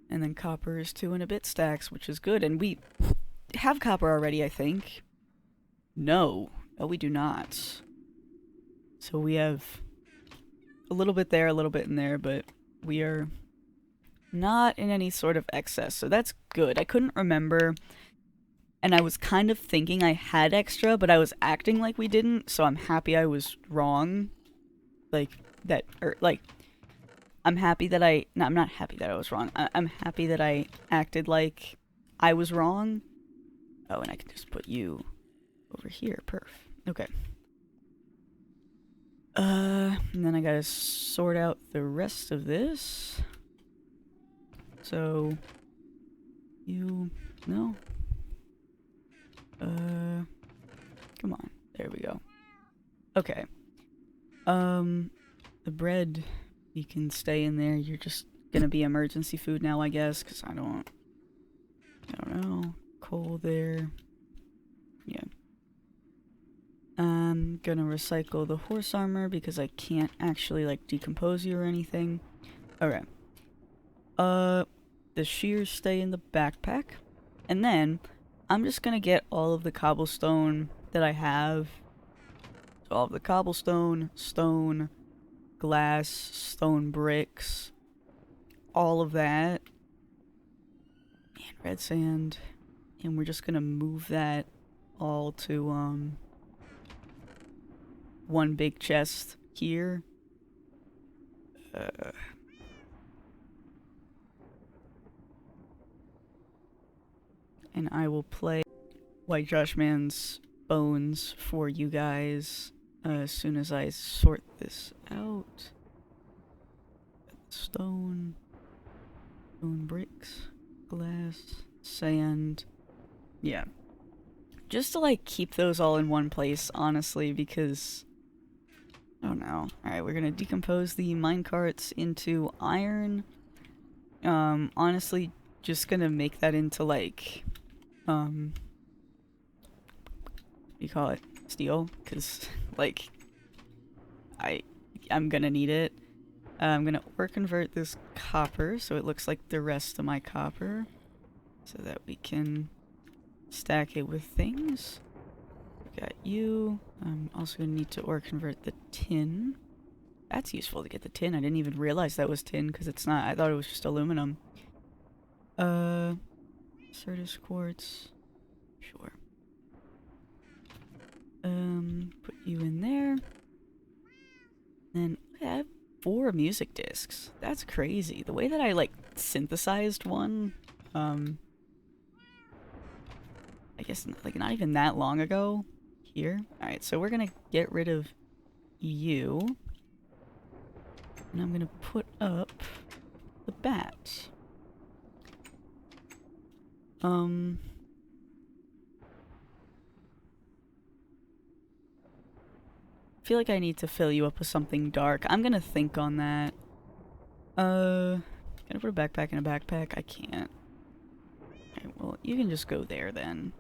then copper is 2 and a bit stacks, which is good. And we have copper already, I think. No, we do not. So we have a little bit there, a little bit in there, but we are not in any sort of excess. So that's good. I couldn't remember, and I was kind of thinking I had extra, but I was acting like we didn't, so I'm happy I was wrong. I'm happy that no, I'm not happy that I was wrong. I'm happy that I acted like I was wrong. Oh, and I can just put you over here. Perf. Okay. And then I gotta sort out the rest of this. So, no. Come on. There we go. Okay. The bread, you can stay in there. You're just gonna be emergency food now, I guess, because I don't know. Coal there. Yeah. I'm gonna recycle the horse armor because I can't actually, like, decompose you or anything. Okay. The shears stay in the backpack. And then, I'm just gonna get all of the cobblestone that I have. So all of the cobblestone, stone, glass, stone bricks, all of that. And red sand. And we're just gonna move that all to, one big chest here. And I will play White Josh Man's bones for you guys as soon as I sort this out. Stone bricks, glass, sand. Yeah. Just to, like, keep those all in one place, honestly, because oh no. Alright, we're gonna decompose the minecarts into iron. Honestly, just gonna make that into, like, what do you call it? Steel? Because, like, I'm gonna need it. I'm gonna ore convert this copper so it looks like the rest of my copper, so that we can stack it with things. Got you. I'm also gonna need to ore convert the tin. That's useful to get the tin. I didn't even realize that was tin because it's not. I thought it was just aluminum. Certus quartz. Sure. Put you in there. Then I have 4 music discs. That's crazy. The way that I, like, synthesized one, I guess, like, not even that long ago. Here. Alright, so we're gonna get rid of you. And I'm gonna put up the bat. I feel like I need to fill you up with something dark. I'm gonna think on that. Can I put a backpack in a backpack? I can't. Okay, well, you can just go there then.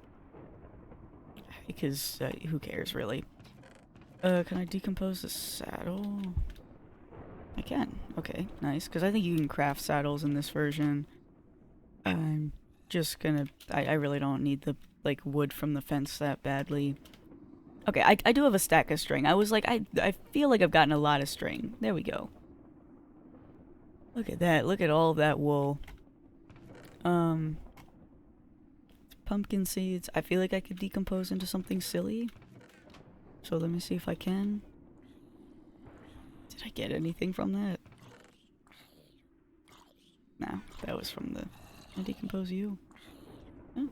Because, who cares, really? Can I decompose the saddle? I can. Okay, nice. Because I think you can craft saddles in this version. I'm just gonna... I really don't need the, like, wood from the fence that badly. Okay, I do have a stack of string. I was like, I feel like I've gotten a lot of string. There we go. Look at that. Look at all that wool. Pumpkin seeds. I feel like I could decompose into something silly. So let me see if I can. Did I get anything from that? No, that was from the... Can I decompose you? Oh.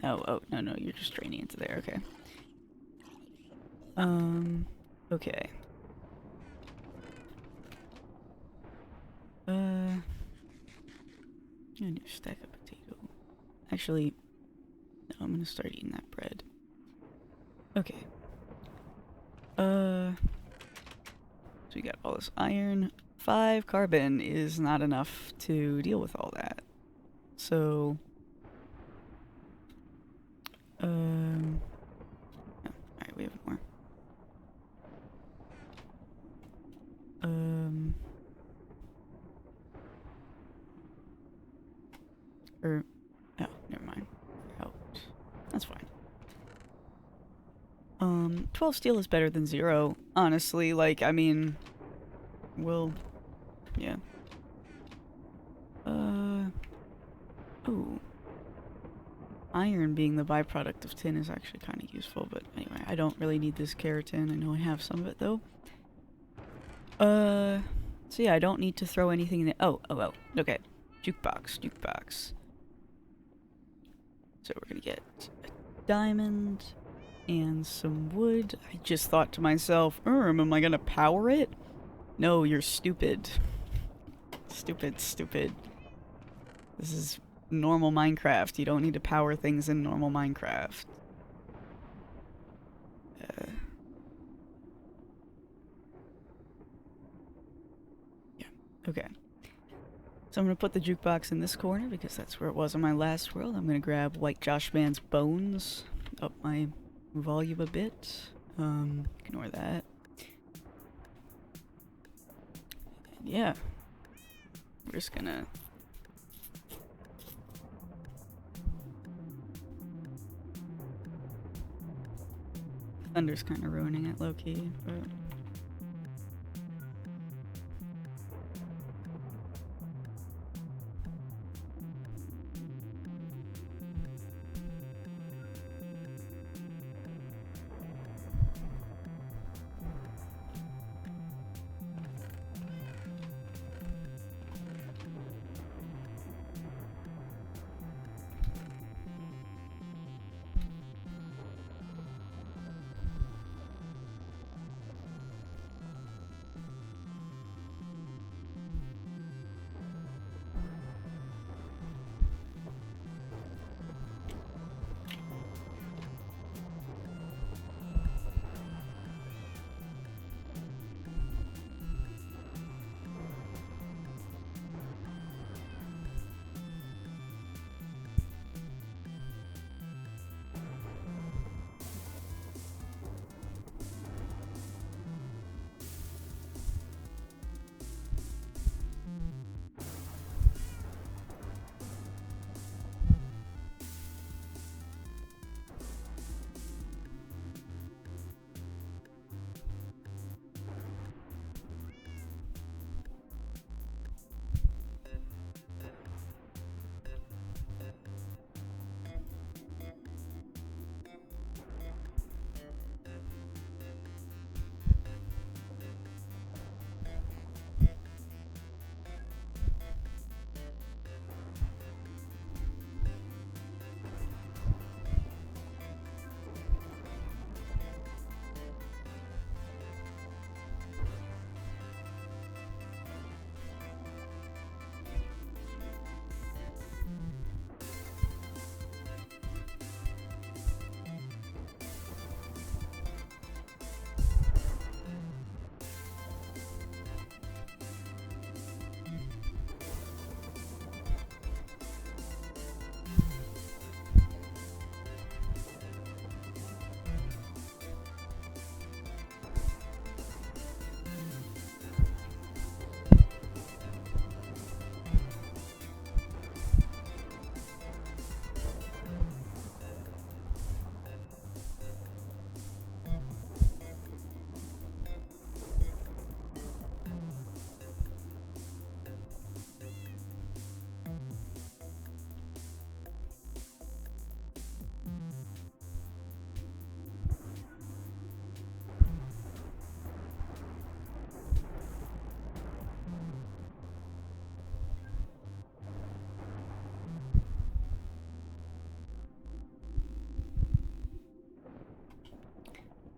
Oh, no, you're just draining into there, okay. Okay. I'm gonna stack a potato. Actually, no, I'm gonna start eating that bread. Okay. So we got all this iron. 5 carbon is not enough to deal with all that. So 12 steel is better than 0, honestly. Like, I mean, well, yeah. Ooh. Iron being the byproduct of tin is actually kind of useful, but anyway, I don't really need this keratin. I know I have some of it, though. So yeah, I don't need to throw anything in the— oh, okay. Jukebox. So we're gonna get a diamond and some wood. I just thought to myself, am I gonna power it? No, you're stupid. Stupid. This is normal Minecraft. You don't need to power things in normal Minecraft. Yeah, okay. So I'm gonna put the jukebox in this corner because that's where it was on my last world. I'm gonna grab White Josh Man's bones, up my volume a bit. Ignore that. And yeah. We're just gonna— Thunder's kind of ruining it low-key, but—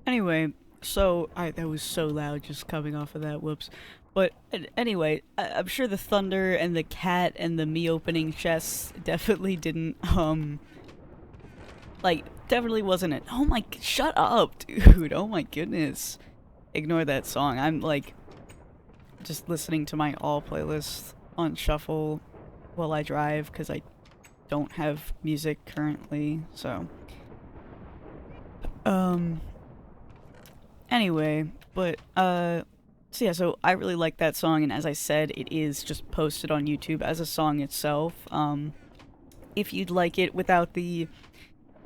Anyway, so— that was so loud just coming off of that, whoops. But anyway, I'm sure the thunder and the cat and the me opening chests definitely didn't, like, definitely wasn't it. Oh my— shut up, dude. Oh my goodness. Ignore that song. I'm, like, just listening to my all playlist on shuffle while I drive, because I don't have music currently, so. Anyway, but, so yeah, so I really like that song, and as I said, it is just posted on YouTube as a song itself. If you'd like it without the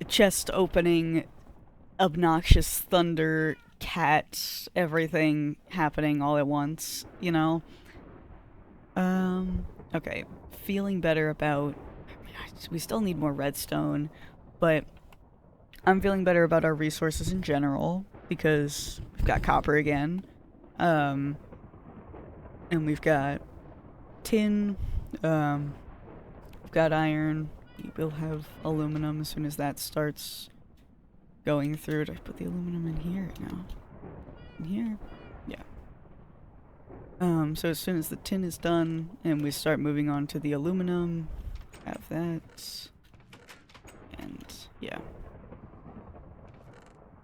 chest opening obnoxious thunder, cats, everything happening all at once, you know? Okay. Feeling better about... We still need more redstone, but I'm feeling better about our resources in general, because we've got copper again. And we've got tin, we've got iron, we will have aluminum as soon as that starts going through. Did I put the aluminum in here? No. In here? Yeah. So as soon as the tin is done and we start moving on to the aluminum, have that. And yeah.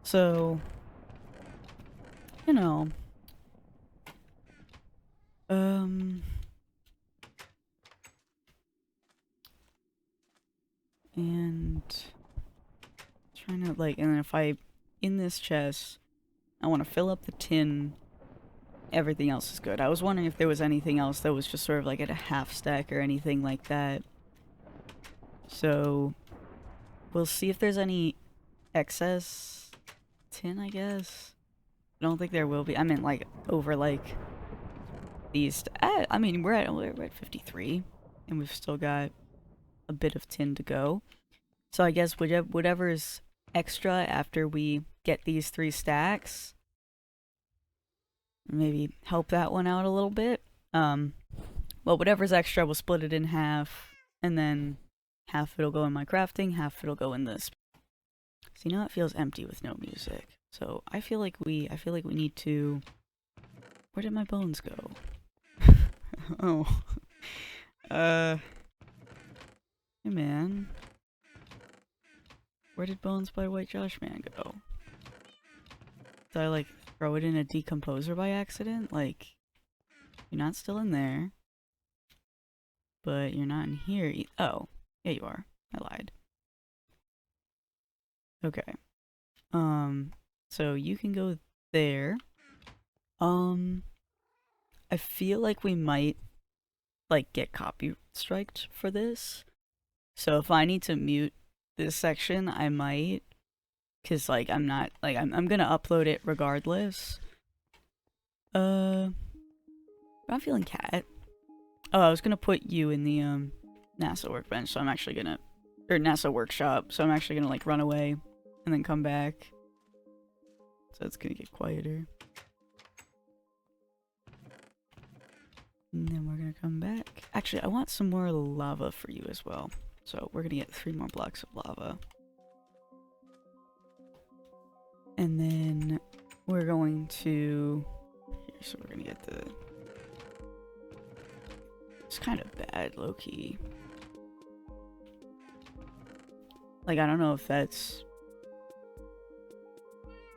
So, you know, and trying to like, and then if I, in this chest, I want to fill up the tin, everything else is good. I was wondering if there was anything else that was just sort of like at a half stack or anything like that. So, we'll see if there's any excess tin, I guess. I don't think there will be. I mean, like, over, like, these... I mean, we're at 53, and we've still got a bit of tin to go. So I guess whatever is extra after we get these 3 stacks, maybe help that one out a little bit. Well, whatever's extra, we'll split it in half, and then half it'll go in my crafting, half it'll go in this. See, now it feels empty with no music. So I feel like we need to... Where did my bones go? Oh. Hey man. Where did Bones by White Josh Man go? Did I like throw it in a decomposer by accident? Like, you're not still in there. But you're not in here oh. Yeah, you are. I lied. Okay. So you can go there. I feel like we might, like, get copy striked for this. So if I need to mute this section, I might. Cause, like, I'm not, like, I'm gonna upload it regardless. I'm feeling cat. Oh, I was gonna put you in the, NASA workbench, so I'm actually gonna, or NASA workshop, so I'm actually gonna, like, run away and then come back. So it's gonna get quieter. And then we're gonna come back. Actually, I want some more lava for you as well. So we're gonna get 3 more blocks of lava. And then we're going to... Here, so we're gonna get the... It's kind of bad, low-key. Like, I don't know if that's...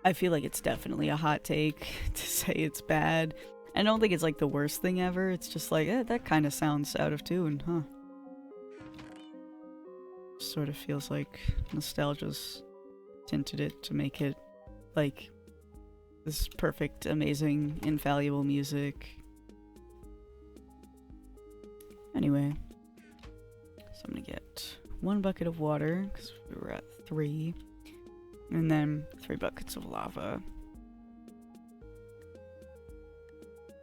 I feel like it's definitely a hot take to say it's bad. I don't think it's like the worst thing ever. It's just like, that kind of sounds out of tune, huh? Sort of feels like nostalgia's tinted it to make it like this perfect, amazing, infallible music. Anyway, so I'm gonna get 1 bucket of water because we were at 3. And then 3 buckets of lava.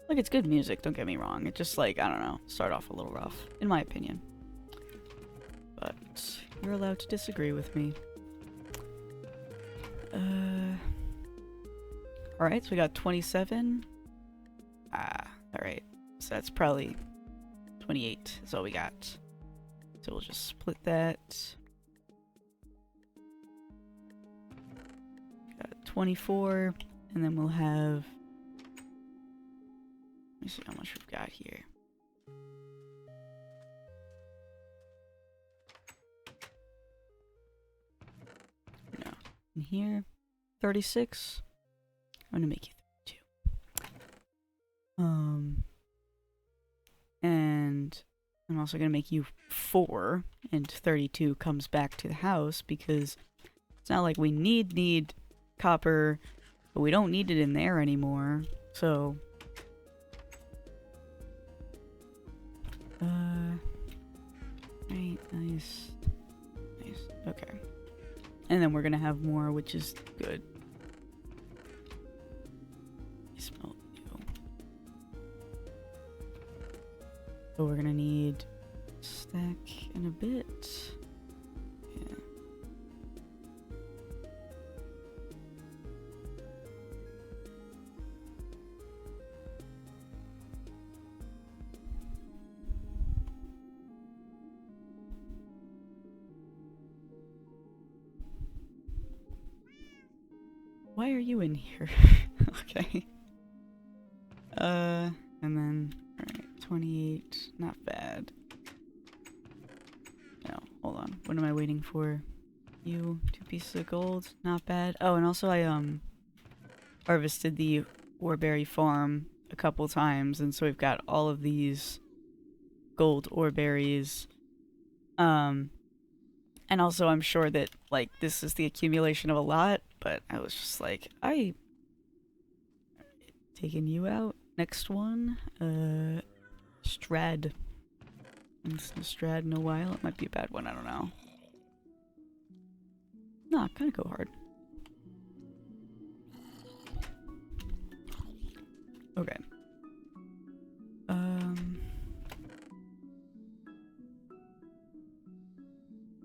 Like, it's good music, don't get me wrong. It just, like, I don't know, start off a little rough, in my opinion. But you're allowed to disagree with me. Alright, so we got 27. Alright. So that's probably 28 is all we got. So we'll just split that. 24, and then we'll have... Let me see how much we've got here. No. In here, 36. I'm gonna make you 32. And I'm also gonna make you 4, and 32 comes back to the house because it's not like we need copper, but we don't need it in there anymore, so... Right, nice. Nice, okay. And then we're gonna have more, which is good. Smelt you. So we're gonna need a stack in a bit. Yeah. Why are you in here? Okay. And then, alright, 28, not bad. No, hold on. What am I waiting for? You, 2 pieces of gold, not bad. Oh, and also I, harvested the oreberry farm a couple times, and so we've got all of these gold oreberries. And also I'm sure that, like, this is the accumulation of a lot, but I was just like, taking you out. Next one, Strad. Strad in a while. It might be a bad one, I don't know. Nah, kinda go hard. Okay. I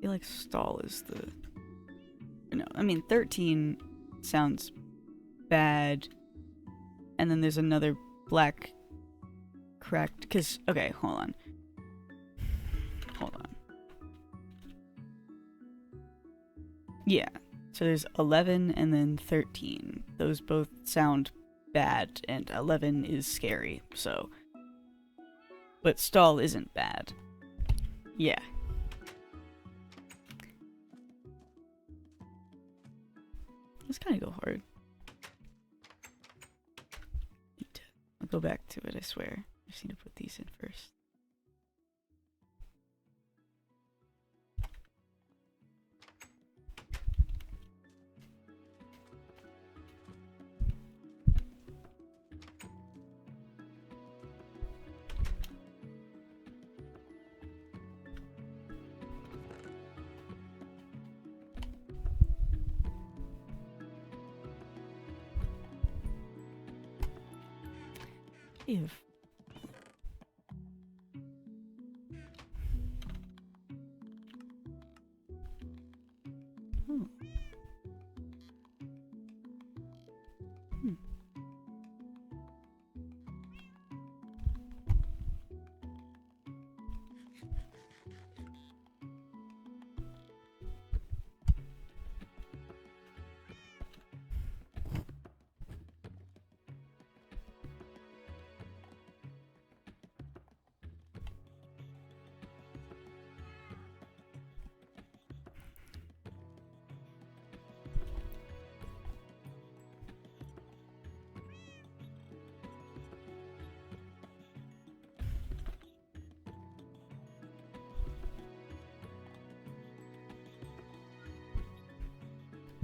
feel like stall is the... No, I mean, 13 sounds bad. And then there's another black cracked... Because, okay, hold on. Hold on. Yeah. So there's 11 and then 13. Those both sound bad, and 11 is scary, so... But stall isn't bad. Yeah. Let's kind of go hard. I'll go back to it, I swear. I just need to put these in first. If oh.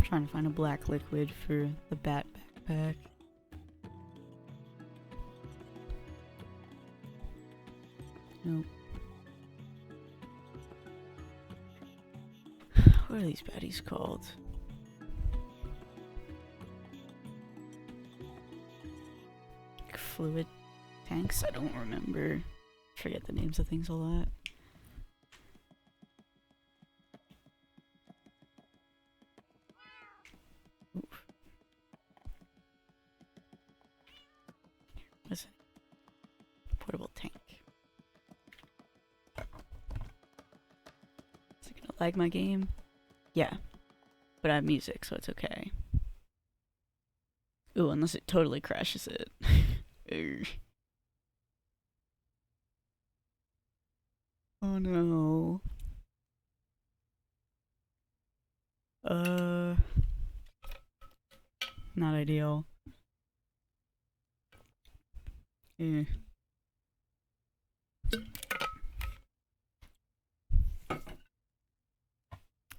Trying to find a black liquid for the bat backpack. Nope. What are these baddies called? Fluid tanks? I don't remember. Forget the names of things a lot. Listen. Portable tank. Is it gonna lag my game? Yeah. But I have music, so it's okay. Ooh, unless it totally crashes it. Oh no. Not ideal. Eh.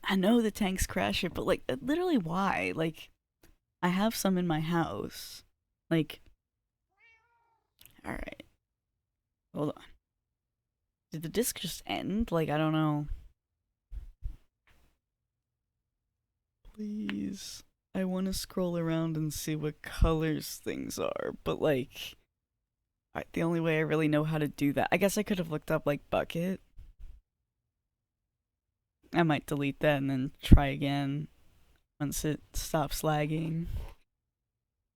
I know the tanks crash it, but like, literally why? Like, I have some in my house. Like, alright. Hold on. Did the disc just end? Like, I don't know. Please. I want to scroll around and see what colors things are, but like, the only way I really know how to do that, I guess I could have looked up like bucket. I might delete that and then try again once it stops lagging.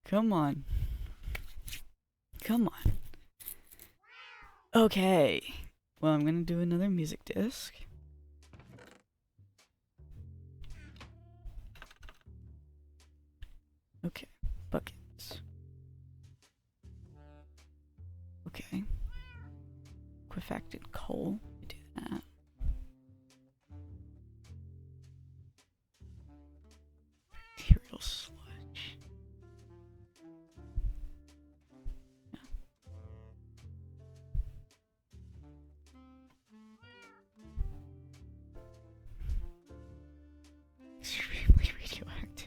Come on. Come on. Okay. Well, I'm gonna do another music disc. Okay. Buckets. Okay. Liquefacted coal. Do that. Material sludge. Yeah. Extremely radioactive.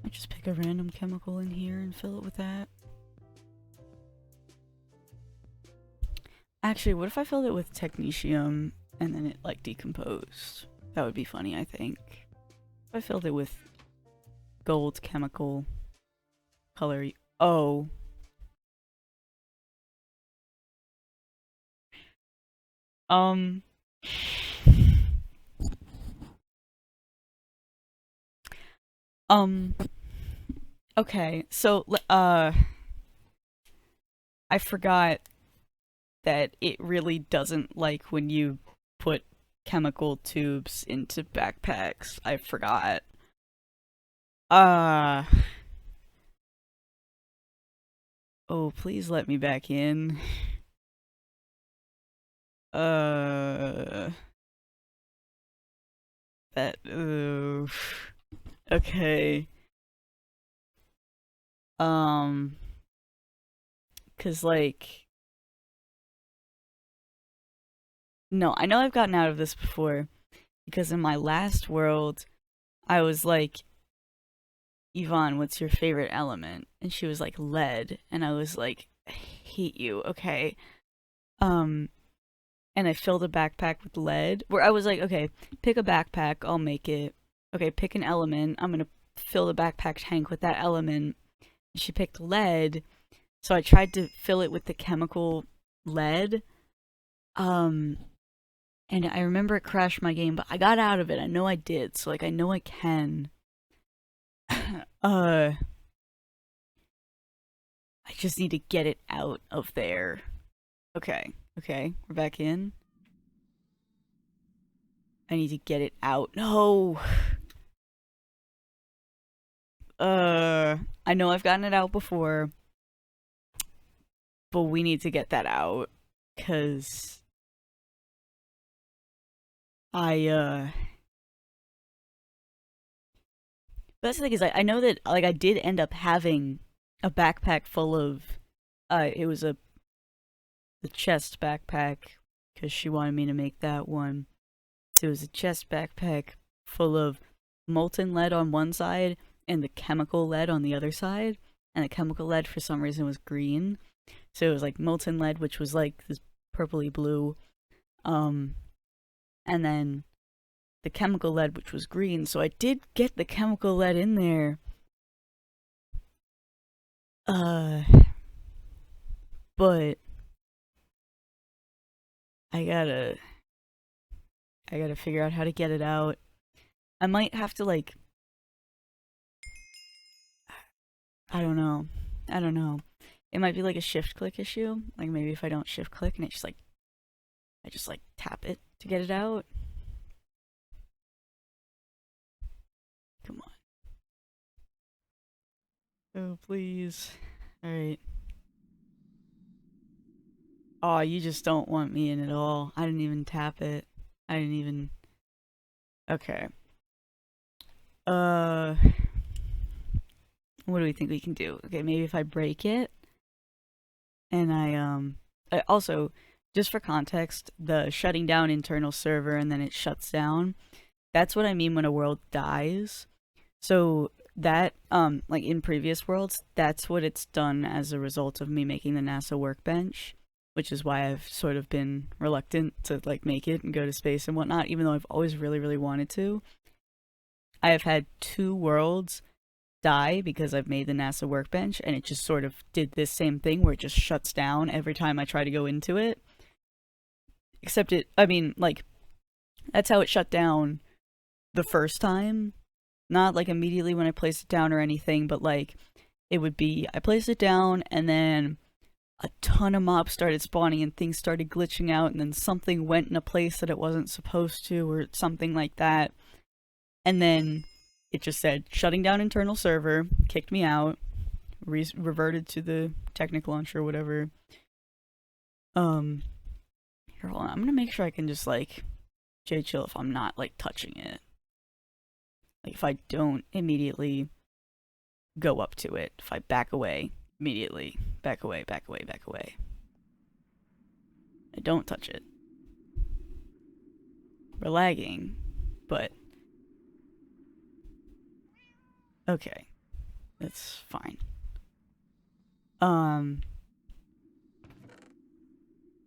I just pick a random chemical in here and fill it with that. Actually, what if I filled it with technetium and then it like decomposed? That would be funny, I think. If I filled it with gold chemical color. Oh. Um. Um. Okay, so, I forgot that it really doesn't like when you put chemical tubes into backpacks. I forgot. Oh, please let me back in. That, okay. 'Cause like, no, I know I've gotten out of this before, because in my last world, I was like, Yvonne, what's your favorite element? And she was like, lead. And I was like, I hate you, okay. And I filled a backpack with lead, where I was like, okay, pick a backpack, I'll make it. Okay, pick an element, I'm gonna fill the backpack tank with that element. And she picked lead, so I tried to fill it with the chemical lead. And I remember it crashed my game, but I got out of it. I know I did, so like I know I can. I just need to get it out of there. Okay, okay, we're back in. I need to get it out. No! I know I've gotten it out before, but we need to get that out, cause but that's the thing is, I know that, like, I did end up having a backpack full of, it was the chest backpack, because she wanted me to make that one. So it was a chest backpack full of molten lead on one side and the chemical lead on the other side. And the chemical lead, for some reason, was green. So it was like molten lead, which was like this purpley blue. And then the chemical lead, which was green. So I did get the chemical lead in there. But I gotta figure out how to get it out. I might have to, like, I don't know. It might be like a shift click issue. Like maybe if I don't shift click and it's just like, I just like tap it to get it out. Come on. Oh, please. Alright. Oh, you just don't want me in at all. I didn't even tap it. I didn't even... Okay. What do we think we can do? Okay, maybe if I break it. And I also, just for context, the shutting down internal server and then it shuts down, that's what I mean when a world dies. So that, like in previous worlds, that's what it's done as a result of me making the NASA workbench, which is why I've sort of been reluctant to like make it and go to space and whatnot, even though I've always really, really wanted to. I have had 2 worlds die because I've made the NASA workbench, and it just sort of did this same thing where it just shuts down every time I try to go into it. Except I mean, like, that's how it shut down the first time. Not like immediately when I placed it down or anything, but like, it would be, I placed it down, and then a ton of mobs started spawning and things started glitching out, and then something went in a place that it wasn't supposed to, or something like that. And then it just said shutting down internal server, kicked me out, reverted to the Technic launcher or whatever. Here, hold on. I'm gonna make sure I can just like chill if I'm not like touching it. Like if I don't immediately go up to it, if I back away immediately, back away, back away, back away. I don't touch it. We're lagging, but okay, that's fine.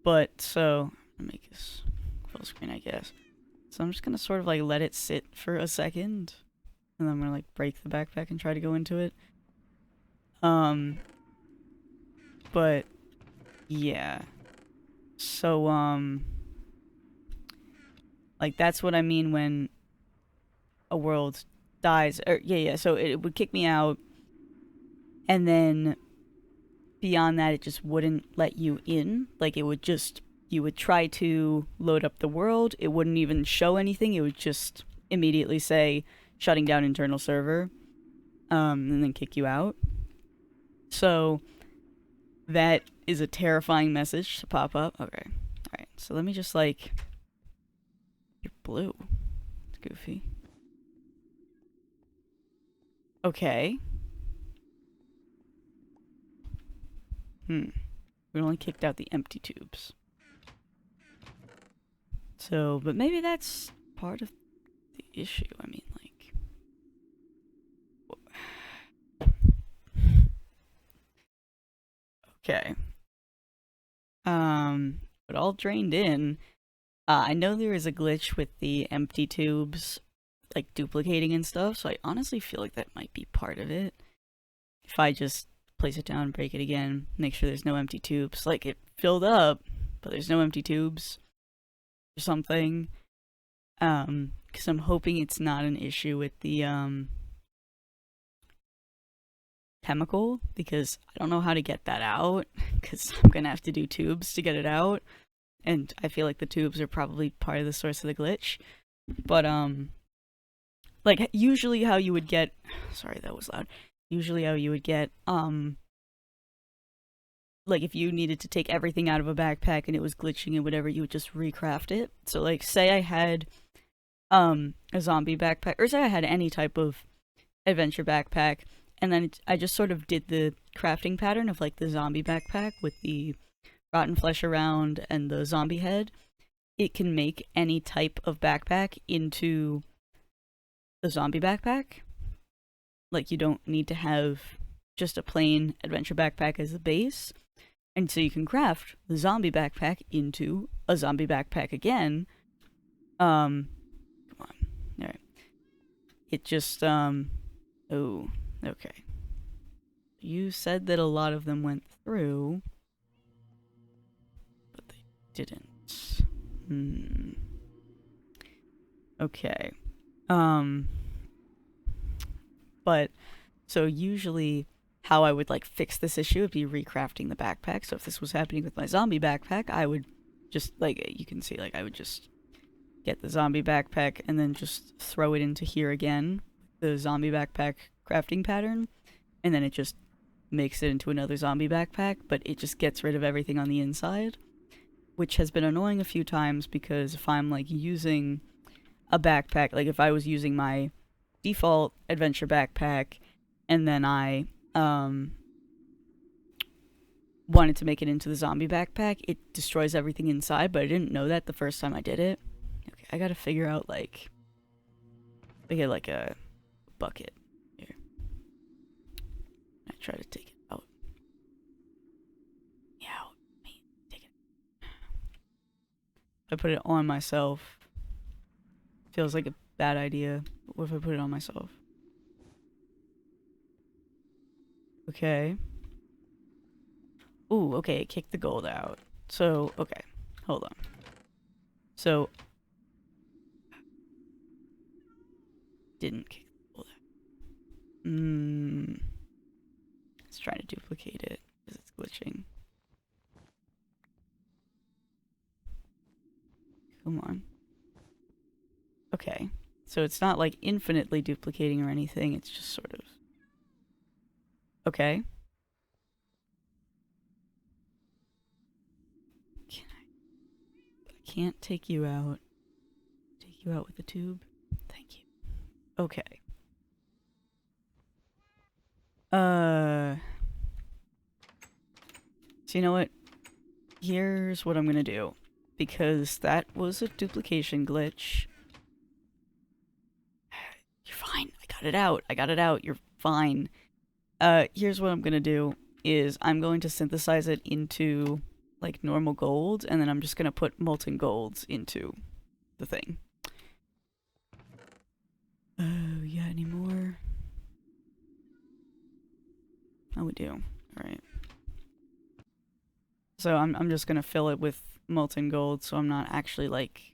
But so I'll make this full screen, I guess. So I'm just gonna sort of like let it sit for a second, and then I'm gonna like break the backpack and try to go into it. But yeah. So like that's what I mean when a world dies. Or yeah. So it would kick me out, and then beyond that, it just wouldn't let you in. Like it would just, you would try to load up the world, it wouldn't even show anything. It would just immediately say shutting down internal server, and then kick you out. So that is a terrifying message to pop up. Okay, all right. So let me just like, you're blue. It's goofy. Okay. We only kicked out the empty tubes. So, but maybe that's part of the issue. I mean, like... Okay. But all drained in. I know there is a glitch with the empty tubes, like, duplicating and stuff, so I honestly feel like that might be part of it. If I just place it down, break it again, make sure there's no empty tubes. Like, it filled up, but there's no empty tubes or something. Because I'm hoping it's not an issue with the, chemical, because I don't know how to get that out, because I'm gonna have to do tubes to get it out, and I feel like the tubes are probably part of the source of the glitch. But, like, usually how you would get... Sorry, that was loud. Usually how you would get, like, if you needed to take everything out of a backpack and it was glitching and whatever, you would just recraft it. So, like, say I had, a zombie backpack, or say I had any type of adventure backpack, and then I just sort of did the crafting pattern of, like, the zombie backpack with the rotten flesh around and the zombie head. It can make any type of backpack into the zombie backpack. Like, you don't need to have just a plain adventure backpack as the base. And so you can craft the zombie backpack into a zombie backpack again. Come on. Alright. It just, oh, okay. You said that a lot of them went through, but they didn't. Okay. But, so usually how I would, like, fix this issue would be recrafting the backpack. So if this was happening with my zombie backpack, I would just, like, you can see, like, I would just get the zombie backpack and then just throw it into here again, the zombie backpack crafting pattern, and then it just makes it into another zombie backpack, but it just gets rid of everything on the inside, which has been annoying a few times, because if I'm, like, using a backpack, like, if I was using my default adventure backpack, and then I, wanted to make it into the zombie backpack, it destroys everything inside, but I didn't know that the first time I did it. Okay, I gotta figure out, like, I get like a bucket here. I try to take it out. Yeah, take it. If I put it on myself, feels like a bad idea. What if I put it on myself? Okay. Ooh, okay, kick the gold out. So, okay, hold on. So, didn't kick the gold out. Let's try to duplicate it, because it's glitching. Come on. Okay, so it's not like infinitely duplicating or anything, it's just sort of... Okay. I can't take you out. Take you out with the tube. Thank you. Okay. So you know what? Here's what I'm gonna do. Because that was a duplication glitch. You're fine. I got it out. I got it out. You're fine. Here's what I'm gonna do. Is I'm going to synthesize it into, like, normal gold, and then I'm just gonna put molten golds into the thing. Oh, yeah, any more? Oh, we do. Alright. So I'm just gonna fill it with molten gold, so I'm not actually, like,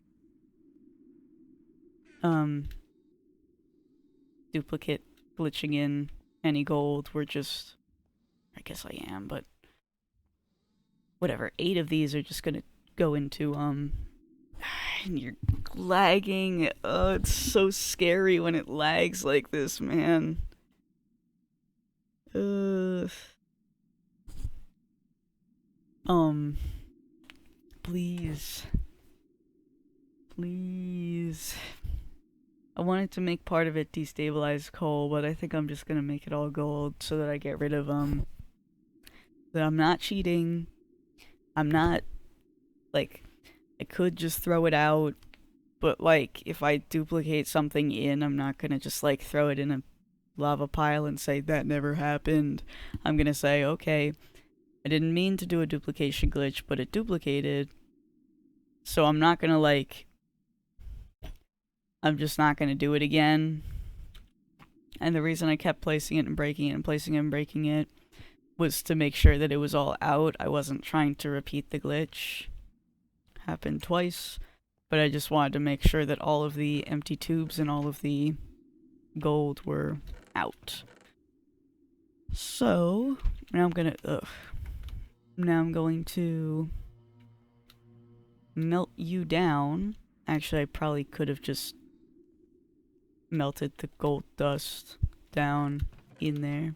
duplicate glitching in any gold. We're just... I guess I am, but... Whatever. 8 of these are just gonna go into, and you're lagging. Oh, it's so scary when it lags like this, man. Please. Please. I wanted to make part of it destabilized coal, but I think I'm just gonna make it all gold so that I get rid of, that I'm not cheating. I'm not, like, I could just throw it out, but, like, if I duplicate something in, I'm not gonna just, like, throw it in a lava pile and say that never happened. I'm gonna say, okay, I didn't mean to do a duplication glitch, but it duplicated, so I'm not gonna, like, I'm just not gonna do it again. And the reason I kept placing it and breaking it and placing it and breaking it was to make sure that it was all out. I wasn't trying to repeat the glitch. Happened twice, but I just wanted to make sure that all of the empty tubes and all of the gold were out. So, now I'm gonna, now I'm going to melt you down. Actually, I probably could have just melted the gold dust down in there.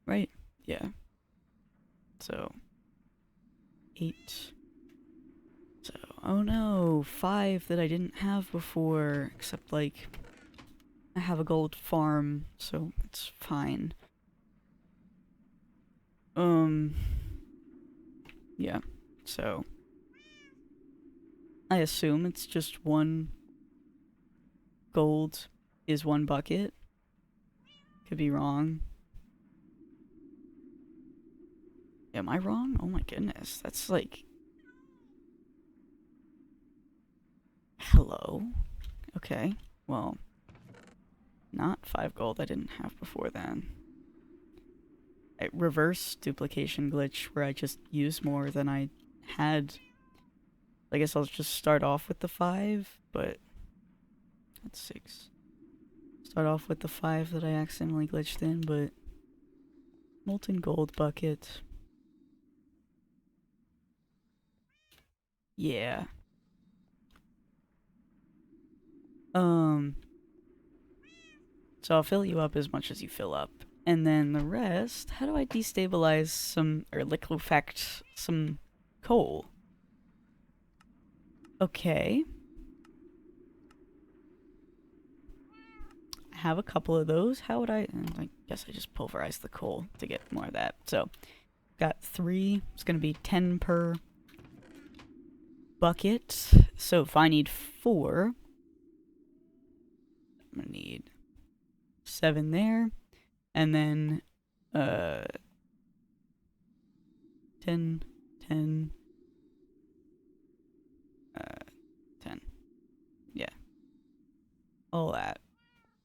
Right? Yeah. So, 8. So, oh no, 5 that I didn't have before, except, like, I have a gold farm, so it's fine. Yeah, so I assume it's just 1 gold is 1 bucket. Could be wrong. Am I wrong? Oh my goodness, that's like... Hello? Okay, well, not 5 gold I didn't have before then. A reverse duplication glitch where I just use more than I had. I guess I'll just start off with the 5, but that's 6. Start off with the 5 that I accidentally glitched in, but molten gold bucket. Yeah. So I'll fill you up as much as you fill up. And then the rest, how do I destabilize some, or liquefact some coal? Okay. have a couple of those. How would I guess I just pulverized the coal to get more of that. So, got 3. It's going to be 10 per bucket. So if I need 4, I'm going to need 7 there. And then, 10, 10, 10. Yeah. All that.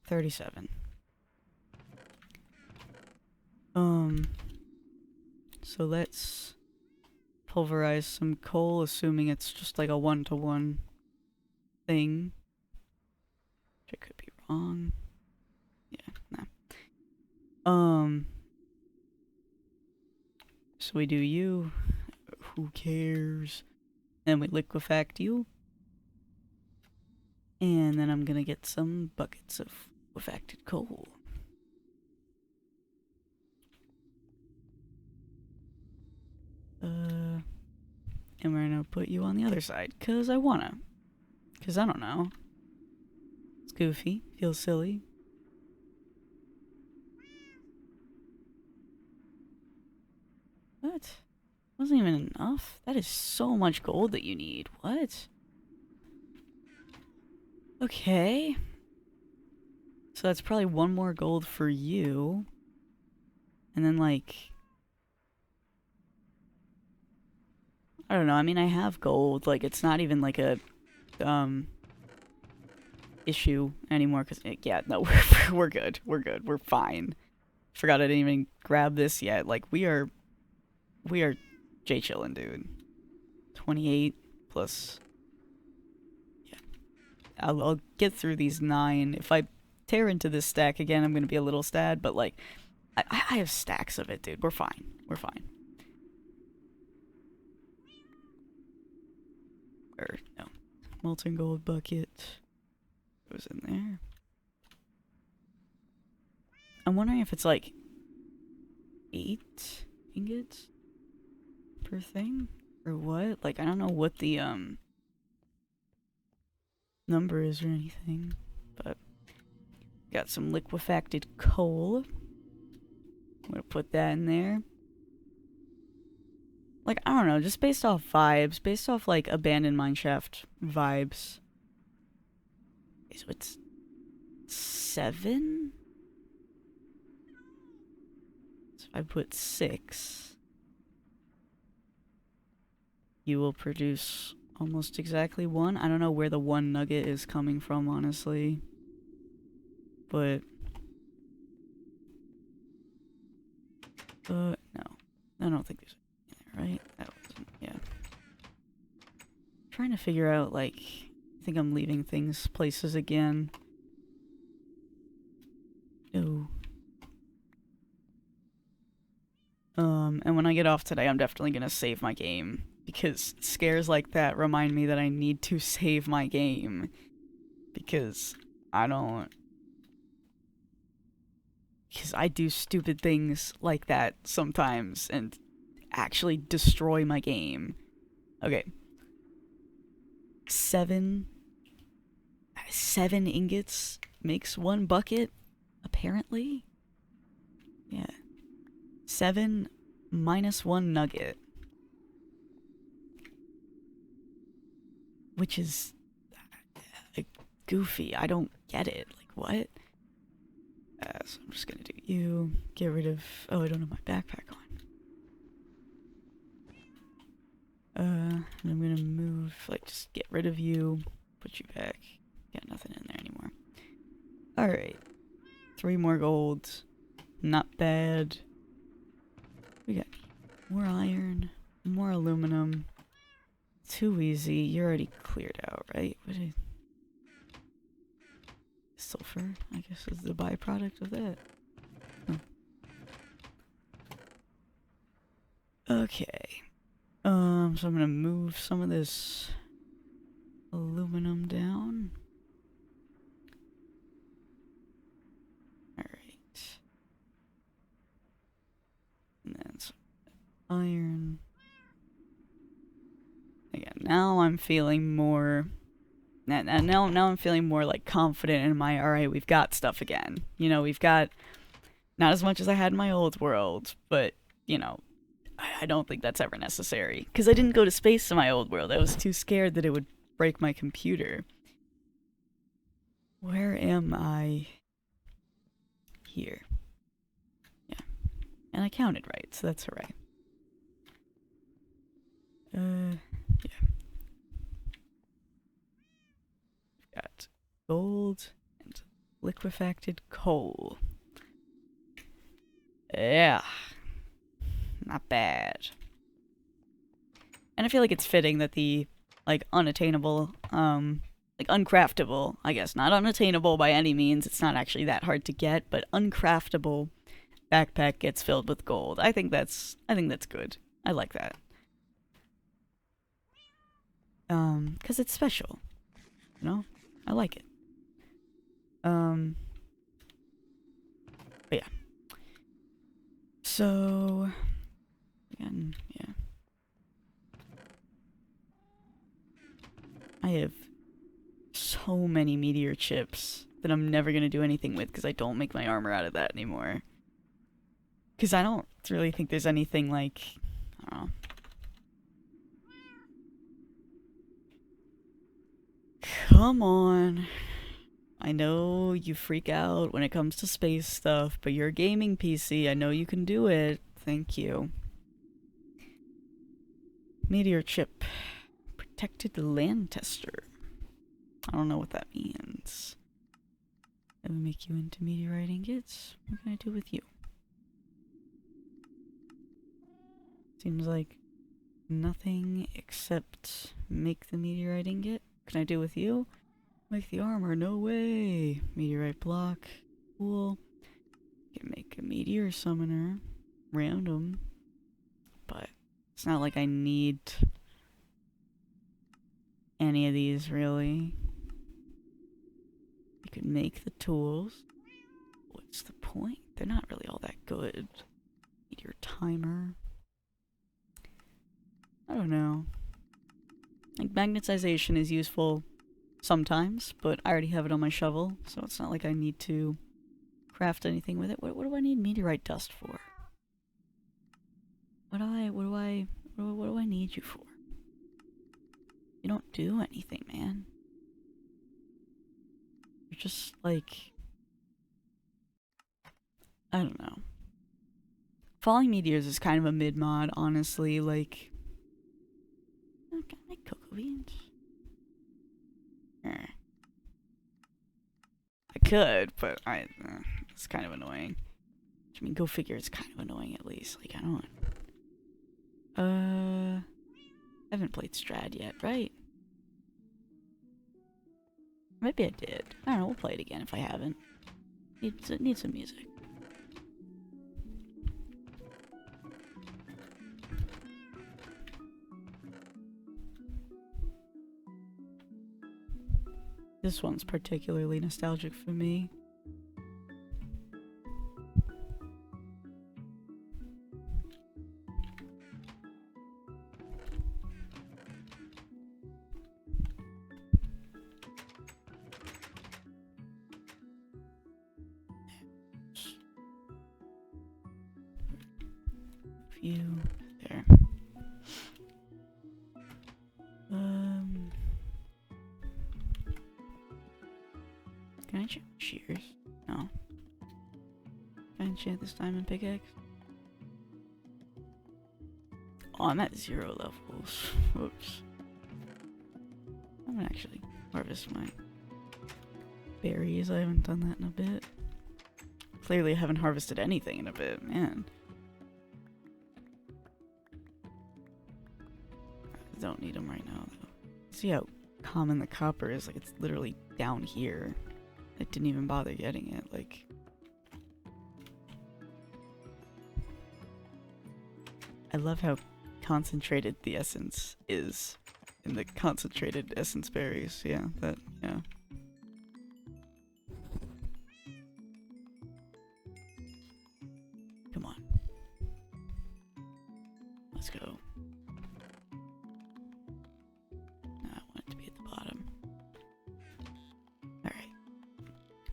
37. So let's pulverize some coal, assuming it's just like a 1-to-1 thing. Which I could be wrong. Yeah, nah. So we do you. Who cares? Then we liquefact you. And then I'm gonna get some buckets of liquefacted coal. And we're gonna put you on the other side, cause I wanna. Cause I don't know. It's goofy. Feels silly. What? Wasn't even enough? That is so much gold that you need. What? Okay. So that's probably 1 more gold for you. And then, like... I don't know, I mean, I have gold. Like, it's not even, like, a, issue anymore, because, yeah, no, we're good. We're good. We're fine. Forgot I didn't even grab this yet. Like, we are J-chillin', dude. 28 plus... Yeah. I'll get through these 9. If I tear into this stack again, I'm gonna be a little sad, but, like, I have stacks of it, dude. We're fine. We're fine. Or, no. Molten gold bucket goes in there. I'm wondering if it's, like, 8 ingots per thing? Or what? Like, I don't know what the, number is or anything. But, got some liquefacted coal. I'm gonna put that in there. Like, I don't know, just based off vibes, based off, like, abandoned mineshaft vibes. Okay, so it's 7? So if I put 6, you will produce almost exactly 1. I don't know where the 1 nugget is coming from, honestly. But... no. I don't think there's anything there, right? That wasn't, yeah. Trying to figure out, like... I think I'm leaving things places again. Oh. And when I get off today, I'm definitely gonna save my game. Because scares like that remind me that I need to save my game. Because I don't... Because I do stupid things like that sometimes and actually destroy my game. Okay. 7 ingots makes 1 bucket, apparently. Yeah. 7 minus 1 nugget. Which is goofy. I don't get it. Like, what? So I'm just gonna do you. Get rid of... Oh, I don't have my backpack on. And I'm gonna move... Like, just get rid of you. Put you back. Got nothing in there anymore. Alright. 3 more golds. Not bad. We got more iron. More aluminum. Too easy. You're already cleared out, right? What is... Sulfur, I guess, is the byproduct of that. Huh. Okay. So I'm gonna move some of this aluminum down. Alright. And then some iron. Again, now I'm feeling more Now I'm feeling more like confident in my, alright, we've got stuff again. You know, we've got not as much as I had in my old world, but, you know, I don't think that's ever necessary. Because I didn't go to space in my old world. I was too scared that it would break my computer. Where am I? Here. Yeah. And I counted right, so that's alright. Yeah. Got gold and liquefacted coal. Yeah. Not bad. And I feel like it's fitting that the, like, unattainable, like, uncraftable, I guess, not unattainable by any means, it's not actually that hard to get, but uncraftable backpack gets filled with gold. I think that's good. I like that. 'Cause it's special. You know? I like it. But yeah. So, again, yeah. I have so many meteor chips that I'm never gonna do anything with because I don't make my armor out of that anymore. Because I don't really think there's anything like, I don't know. Come on. I know you freak out when it comes to space stuff, but you're a gaming PC. I know you can do it. Thank you. Meteor chip. Protected land tester. I don't know what that means. That would make you into meteorite ingots? What can I do with you? Seems like nothing except make the meteorite ingot. What can I do with you? Make the armor, no way. Meteorite block, cool. Can make a meteor summoner, random. But it's not like I need any of these really. You could make the tools. What's the point? They're not really all that good. Meteor timer. I don't know. Like, magnetization is useful sometimes, but I already have it on my shovel, so it's not like I need to craft anything with it. What do I need meteorite dust for? What do I need you for? You don't do anything, man. You're just like, I don't know. Falling meteors is kind of a mid-mod, honestly. Like, can I make cocoa beans? I could, but it's kind of annoying. I mean, go figure, it's kind of annoying at least. Like, I don't... I haven't played Strad yet, right? Maybe I did. I don't know, we'll play it again if I haven't. Need some music. This one's particularly nostalgic for me. Few there. Can I enchant shears? No. Can I enchant this diamond pickaxe? Oh, I'm at 0 levels. Whoops. I'm gonna actually harvest my berries. I haven't done that in a bit. Clearly I haven't harvested anything in a bit, man. I don't need them right now, though. See how common the copper is? Like, it's literally down here. I didn't even bother getting it, like... I love how concentrated the essence is in the concentrated essence berries. Yeah, that, yeah. Come on. Let's go. I want it to be at the bottom.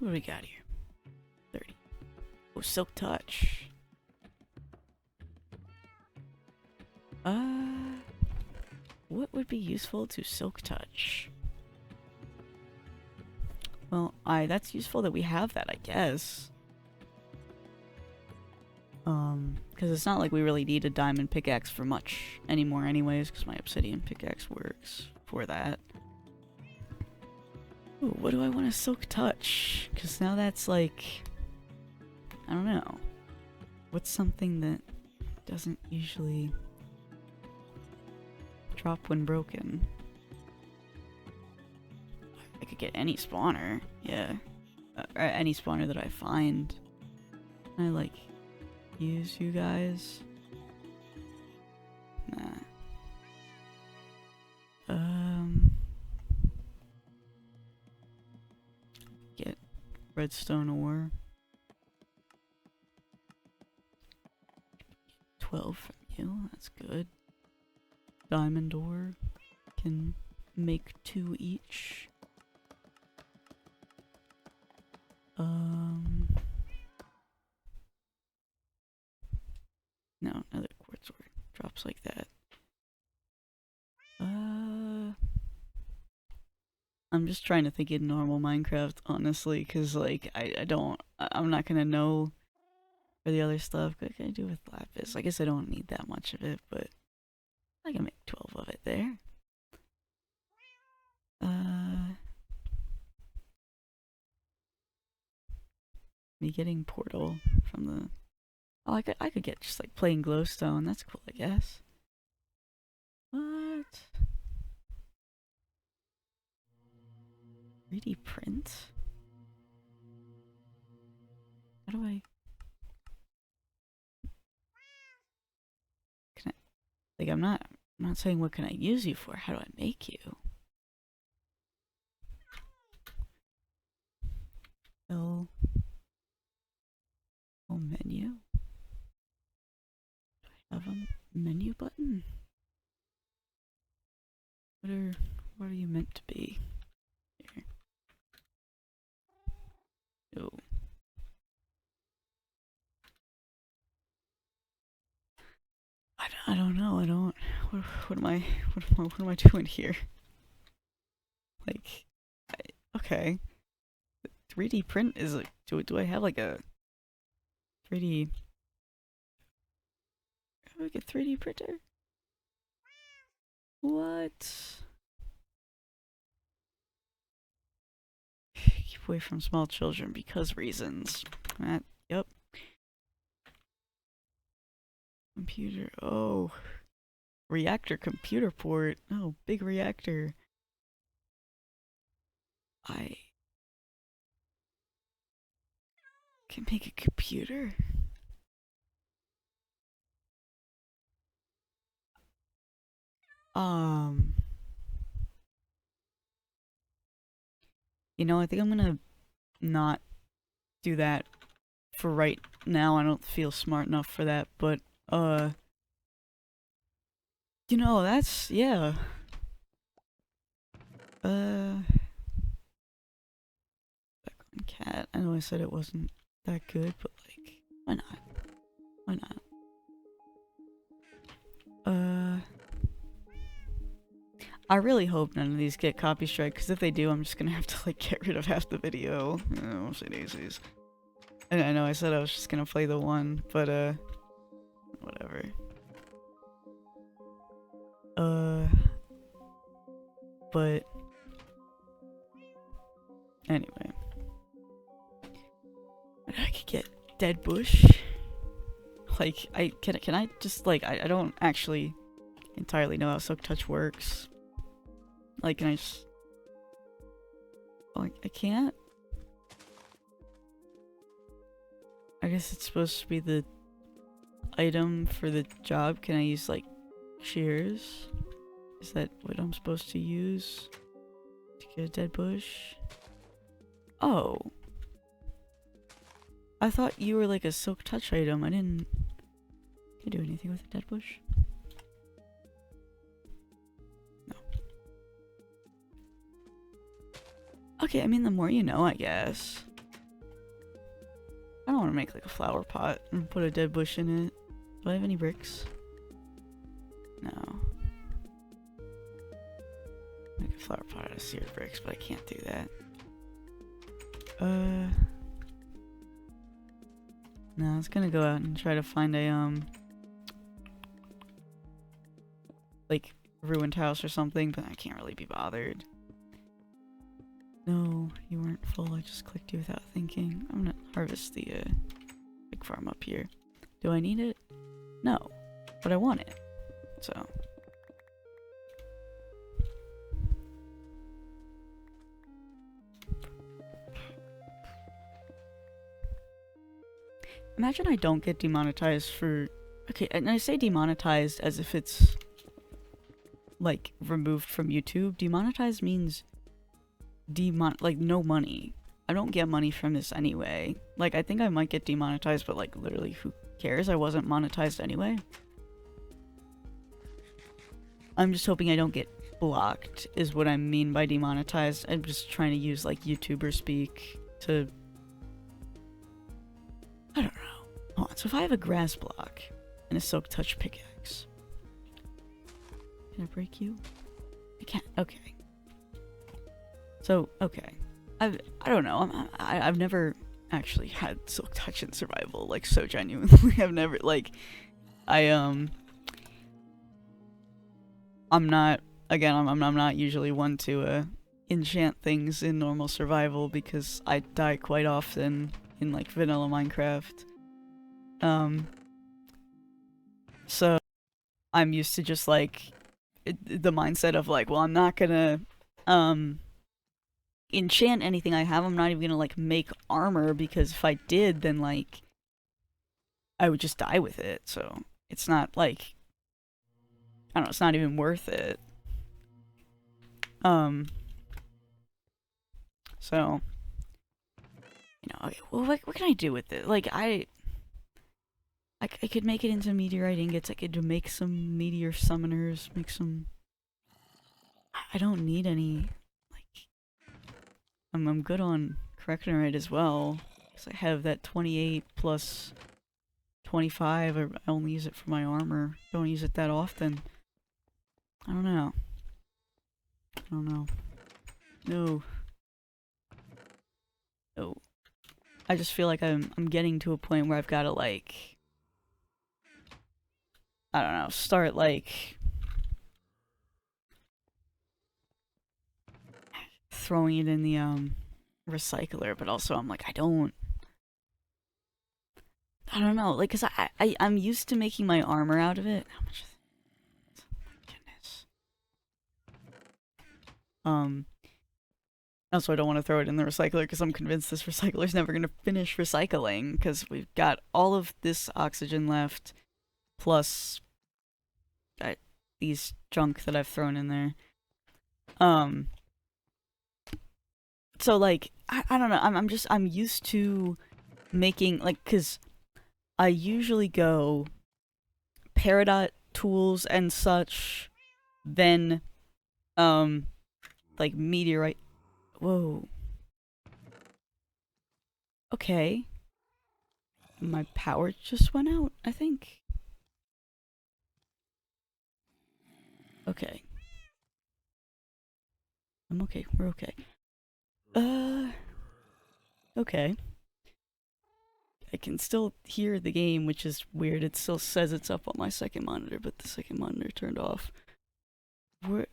What do we got here? 30. Oh, Silk Touch. What would be useful to Silk Touch? Well, that's useful that we have that, I guess. Because it's not like we really need a diamond pickaxe for much anymore anyways, because my obsidian pickaxe works for that. Ooh, what do I want to Silk Touch? Because now that's like... I don't know. What's something that doesn't usually drop when broken? I could get any spawner, yeah. Or any spawner that I find. Can I, like, use you guys? Nah. Get redstone ore. 12 from you, that's good. Diamond ore. Can make 2 each. No, another quartz ore. Drops like that. I'm just trying to think in normal Minecraft, honestly, because, like, I'm not gonna know for the other stuff. What can I do with lapis? I guess I don't need that much of it, but I can make 12 of it there. Me getting portal from the... Oh, I could get just, like, plain glowstone. That's cool, I guess. What? 3D print? How do I... Can I... Like, I'm not saying what can I use you for. How do I make you? Oh, menu? Do I have a menu button? What are you meant to be? Here. Oh. I don't know. What am I doing here? Like, okay. 3D print is like, do I have like a 3D? Like a 3D printer? What? Keep away from small children because reasons. Yep. Computer. Oh. Reactor computer port. Oh, big reactor. I can make a computer? You know, I think I'm gonna not do that for right now. I don't feel smart enough for that, but, you know, that's, yeah. Back on cat. I know I said it wasn't that good, but, like, why not? Why not? I really hope none of these get copy strike, because if they do, I'm just gonna have to, like, get rid of half the video. Oh, daisies. And I know I said I was just gonna play the one, but, whatever. But anyway. I could get dead bush. Like, can I just, like, I don't actually entirely know how Silk Touch works. Like, can I just... Like, I can't? I guess it's supposed to be the item for the job. Can I use, like, shears? Is that what I'm supposed to use to get a dead bush? Oh. I thought you were like a Silk Touch item. I didn't... Can I do anything with a dead bush? No. Okay, I mean, the more you know, I guess. want to make like a flower pot and put a dead bush in it. Do I have any bricks? No. Make a flower pot out of seared bricks, but I can't do that. No, I was gonna go out and try to find a, like, ruined house or something, but I can't really be bothered. No, you weren't full, I just clicked you without thinking. I'm gonna harvest the, big farm up here. Do I need it? No, but I want it, so. Imagine I don't get demonetized for... Okay, and I say demonetized as if it's, like, removed from YouTube. Demonetized means like, no money. I don't get money from this anyway. Like, I think I might get demonetized, but, like, literally, who cares? I wasn't monetized anyway. I'm just hoping I don't get blocked, is what I mean by demonetized. I'm just trying to use, like, YouTuber speak to... I don't know. Hold on, so if I have a grass block and a silk touch pickaxe... Can I break you? I can't. Okay. So, okay. I don't know. I've never actually had silk touch in survival, like, so genuinely. I've never, like... I'm not... Again, I'm not usually one to, enchant things in normal survival because I die quite often in, like, vanilla Minecraft. So I'm used to just, like, the mindset of, like, well, I'm not gonna, enchant anything I have. I'm not even gonna, like, make armor, because if I did, then, like, I would just die with it. So it's not, like, I don't know, it's not even worth it. So, you know, okay, well, what can I do with it? Like, I could make it into meteorite ingots. I could make some meteor summoners, make some... I don't need any, like... I'm good on correctorite as well, because I have that 28 plus 25, or I only use it for my armor. Don't use it that often. I don't know. I don't know. No. No. I just feel like I'm getting to a point where I've got to, like... I don't know, start, like... throwing it in the, recycler, but also I'm like, I don't know, like, cause I'm used to making my armor out of it. How much is it? Goodness. Also, I don't want to throw it in the recycler because I'm convinced this recycler's never gonna finish recycling, because we've got all of this oxygen left, plus these junk that I've thrown in there. So, like, I don't know, I'm used to making, like, cause I usually go Peridot tools and such, then, like, meteorite. Whoa. Okay. My power just went out, I think. Okay. I'm okay, we're okay. Okay. I can still hear the game, which is weird. It still says it's up on my second monitor, but the second monitor turned off.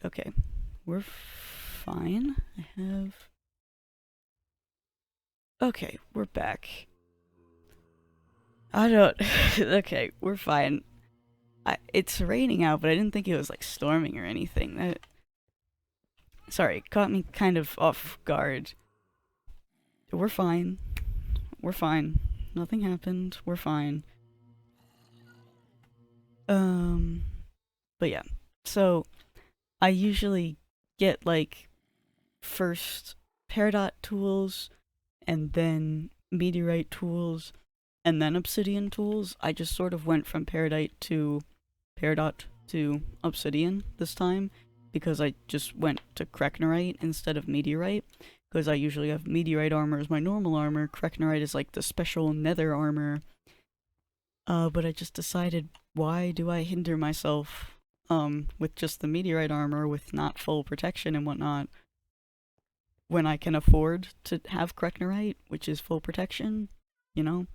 Okay. We're fine. I have... Okay, we're back. I don't... Okay, we're fine. It's raining out, but I didn't think it was, like, storming or anything. Sorry, it caught me kind of off guard. We're fine. We're fine. Nothing happened. We're fine. But yeah. So, I usually get, like, first Peridot tools, and then meteorite tools, and then obsidian tools. I just sort of went from Peridot to obsidian this time, because I just went to Kreknorite instead of meteorite, because I usually have meteorite armor as my normal armor. Kreknorite is like the special nether armor. But I just decided, why do I hinder myself with just the meteorite armor with not full protection and whatnot when I can afford to have Kreknorite, which is full protection, you know?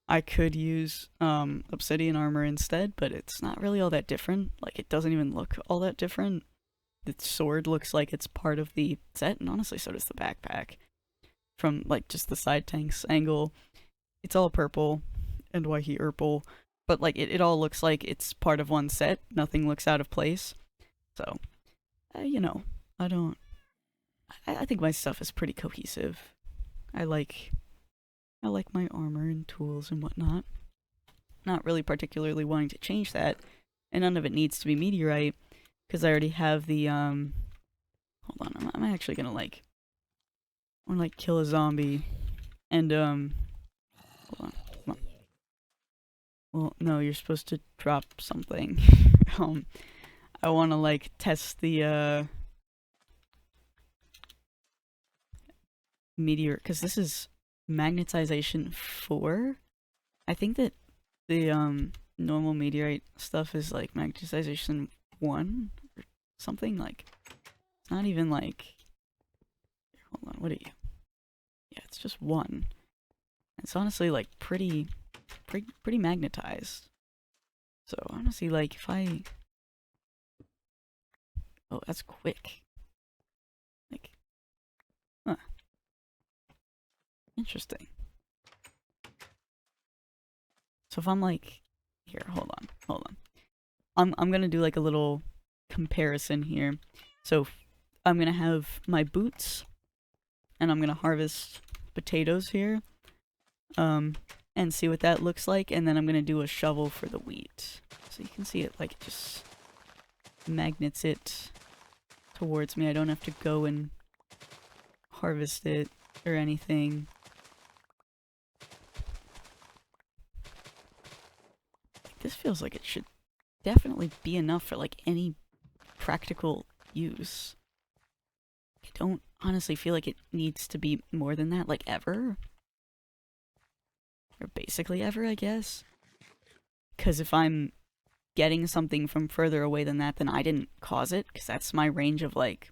I could use obsidian armor instead, but it's not really all that different. Like, it doesn't even look all that different. The sword looks like it's part of the set, and honestly, so does the backpack. From, like, just the side tanks angle, it's all purple and whitey purple, but, like, it all looks like it's part of one set. Nothing looks out of place. So, you know, I don't... I think my stuff is pretty cohesive. I like my armor and tools and whatnot. Not really particularly wanting to change that, and none of it needs to be meteorite, because I already have the, hold on, I'm actually gonna, I wanna, kill a zombie, and, hold on, come on. Well, no, you're supposed to drop something. I wanna, test the, meteor, because this is magnetization 4. I think that the normal meteorite stuff is like magnetization 1 or something. Like, it's not even like, hold on, what are you? Yeah, it's just 1. It's honestly like pretty magnetized. So honestly, like, if I, oh, that's quick. Like, huh. Interesting. So if I'm like, here, hold on. I'm gonna do like a little comparison here. So I'm gonna have my boots, and I'm gonna harvest potatoes here, and see what that looks like, and then I'm gonna do a shovel for the wheat. So you can see it, like, it just magnets it towards me. I don't have to go and harvest it or anything. This feels like it should definitely be enough for, like, any practical use. I don't honestly feel like it needs to be more than that, like, ever. Or basically ever, I guess. Because if I'm getting something from further away than that, then I didn't cause it, because that's my range of, like,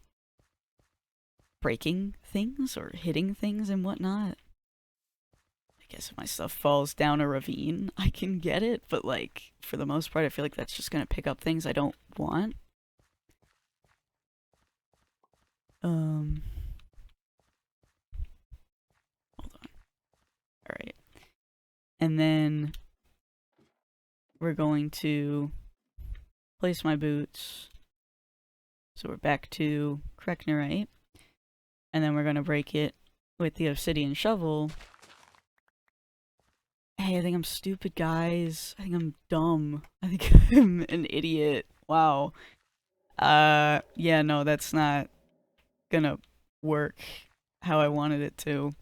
breaking things or hitting things and whatnot. I guess if my stuff falls down a ravine, I can get it, but, like, for the most part, I feel like that's just gonna pick up things I don't want. Hold on. Alright. And then we're going to place my boots. So we're back to Kreknorite. And then we're gonna break it with the obsidian shovel. Hey, I think I'm stupid, guys. I think I'm dumb. I think I'm an idiot. Wow. Yeah, no, that's not gonna work how I wanted it to.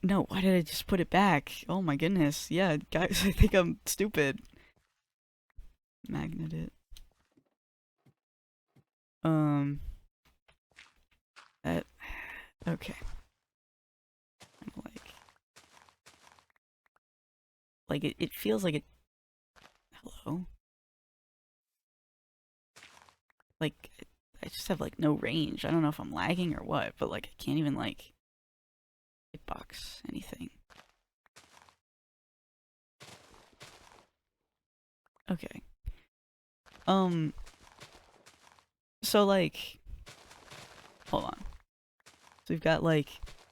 No, why did I just put it back? Oh my goodness. Yeah, guys, I think I'm stupid. Magnet it. That, okay. Like, it feels like it, hello? Like, I just have, like, no range. I don't know if I'm lagging or what, but, like, I can't even, like, hitbox anything. Okay. So, like, hold on. So we've got, like,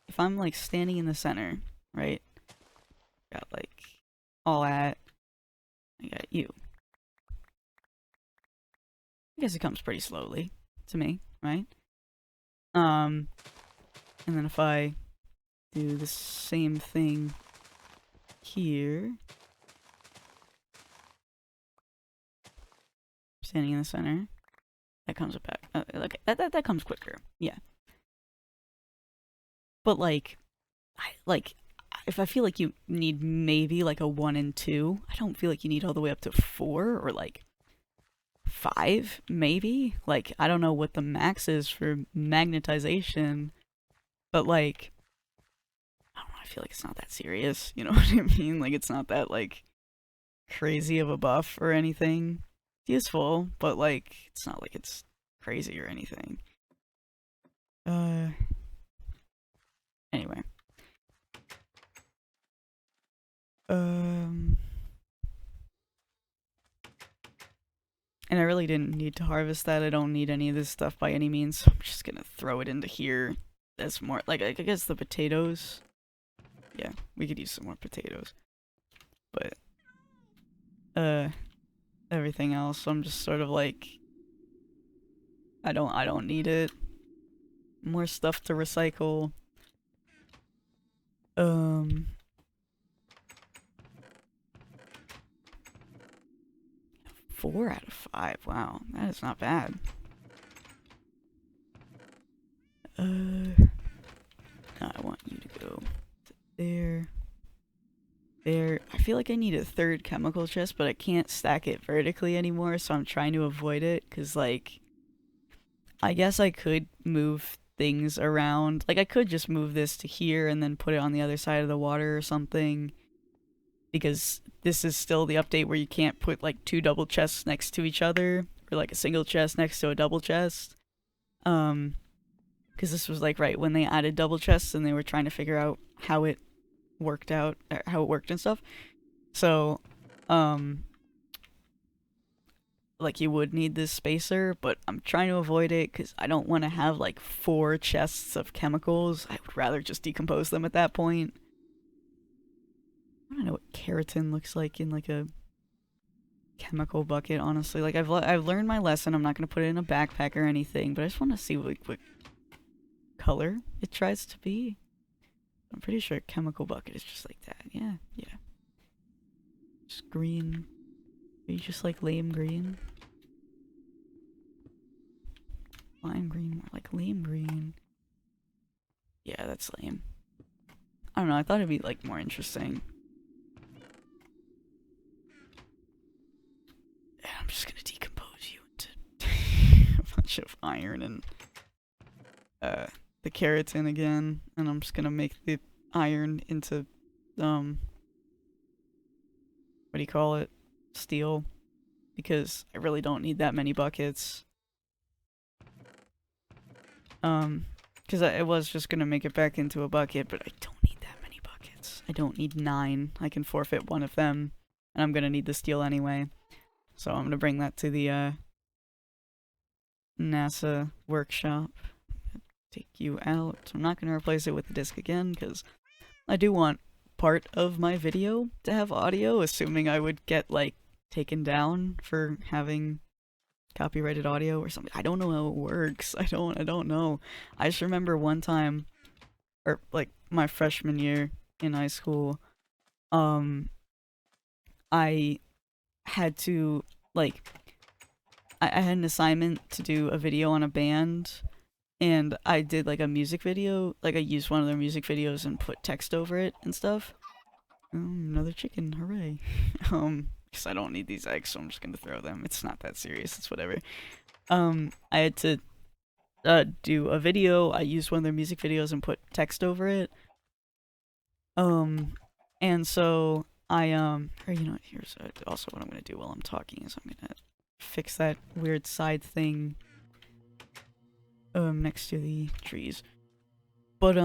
if I'm, like, standing in the center, right? Got, like, all that. I got you. I guess it comes pretty slowly to me, right? And then if I do the same thing here, standing in the center, that comes back. Okay, that comes quicker. Yeah. But, like, if I feel like you need maybe like a 1 and 2, I don't feel like you need all the way up to 4 or like 5, maybe? Like, I don't know what the max is for magnetization, but like, I don't know, I feel like it's not that serious, you know what I mean? Like, it's not that, like, crazy of a buff or anything. It's useful, but like, it's not like it's crazy or anything. Anyway. And I really didn't need to harvest that. I don't need any of this stuff by any means. So I'm just gonna throw it into here. That's more, like, I guess the potatoes. Yeah, we could use some more potatoes. But, everything else, I'm just sort of like, I don't need it. More stuff to recycle. 4 out of 5. Wow, that is not bad. I want you to go there. There. I feel like I need a third chemical chest, but I can't stack it vertically anymore, so I'm trying to avoid it, because, like, I guess I could move things around. Like, I could just move this to here and then put it on the other side of the water or something, because this is still the update where you can't put, like, 2 double chests next to each other, or, like, a single chest next to a double chest. Because this was, like, right when they added double chests and they were trying to figure out how it worked out, how it worked and stuff. So, like, you would need this spacer, but I'm trying to avoid it because I don't want to have, like, 4 chests of chemicals. I would rather just decompose them at that point. I don't know what keratin looks like in, like, a chemical bucket, honestly. Like, I've learned my lesson. I'm not going to put it in a backpack or anything, but I just want to see what color it tries to be. I'm pretty sure a chemical bucket is just like that. Yeah, yeah. Just green. Are you just like lame green? Lime green, more like lame green. Yeah, that's lame. I don't know, I thought it'd be, like, more interesting. And I'm just gonna decompose you into a bunch of iron and the keratin again, and I'm just gonna make the iron into what do you call it? Steel, because I really don't need that many buckets. Because I was just gonna make it back into a bucket, but I don't need that many buckets. I don't need 9. I can forfeit 1 of them, and I'm gonna need the steel anyway. So I'm gonna bring that to the NASA workshop. Take you out. I'm not gonna replace it with the disc again, because I do want part of my video to have audio, assuming I would get, like, taken down for having copyrighted audio or something. I don't know how it works. I don't know. I just remember one time, or, like, my freshman year in high school, I had to, like, I had an assignment to do a video on a band, and I did, like, a music video. Like, I used one of their music videos and put text over it and stuff. Another chicken, hooray. Because I don't need these eggs, so I'm just gonna throw them. It's not that serious, it's whatever. I had to do a video. I used one of their music videos and put text over it. And so I, or, you know, here's also what I'm gonna do while I'm talking is I'm gonna fix that weird side thing next to the trees. But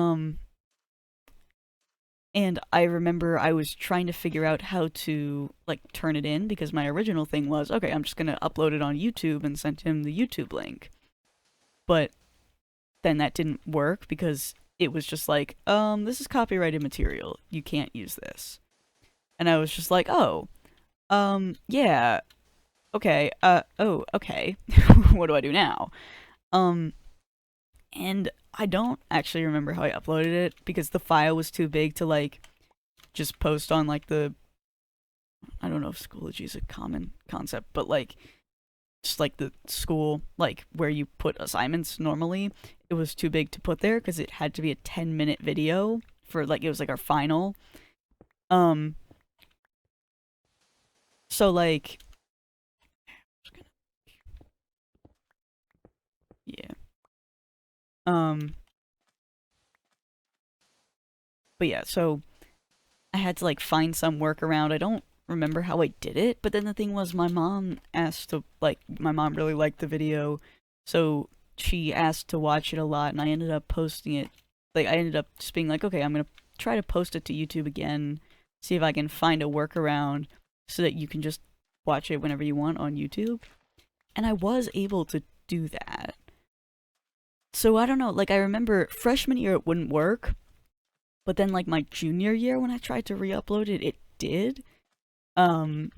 and I remember I was trying to figure out how to, like, turn it in, because my original thing was, okay, I'm just gonna upload it on YouTube and send him the YouTube link. But then that didn't work because it was just like, this is copyrighted material. You can't use this. And I was just like, oh, yeah, okay, oh, okay. What do I do now? And I don't actually remember how I uploaded it, because the file was too big to, like, just post on, like, the, I don't know if Schoology is a common concept, but, like, just, like, the school, like, where you put assignments normally, it was too big to put there, because it had to be a 10-minute video for, like, it was, like, our final. So, like, Um, but yeah, so I had to like find some workaround. I don't remember how I did it, but then the thing was my mom asked to like my mom really liked the video, so she asked to watch it a lot and I ended up posting it. Like I ended up just being like, okay, I'm going to try to post it to YouTube again, see if I can find a workaround so that you can just watch it whenever you want on YouTube. And I was able to do that. So I don't know, like I remember freshman year it wouldn't work, but then like my junior year when I tried to re-upload it, it did. Um,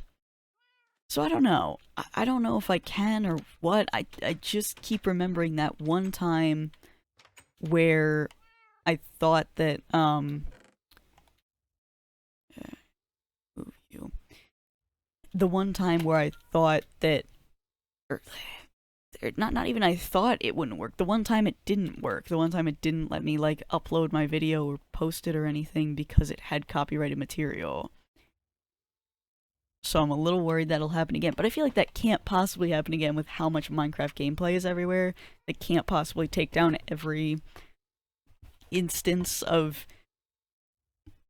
so I don't know. I don't know if I can or what. I just keep remembering that one time where I thought that move you. The one time where I thought that or, not even I thought it wouldn't work. The one time it didn't work. The one time it didn't let me like upload my video or post it or anything because it had copyrighted material. So I'm a little worried that'll happen again. But I feel like that can't possibly happen again with how much Minecraft gameplay is everywhere. They can't possibly take down every instance of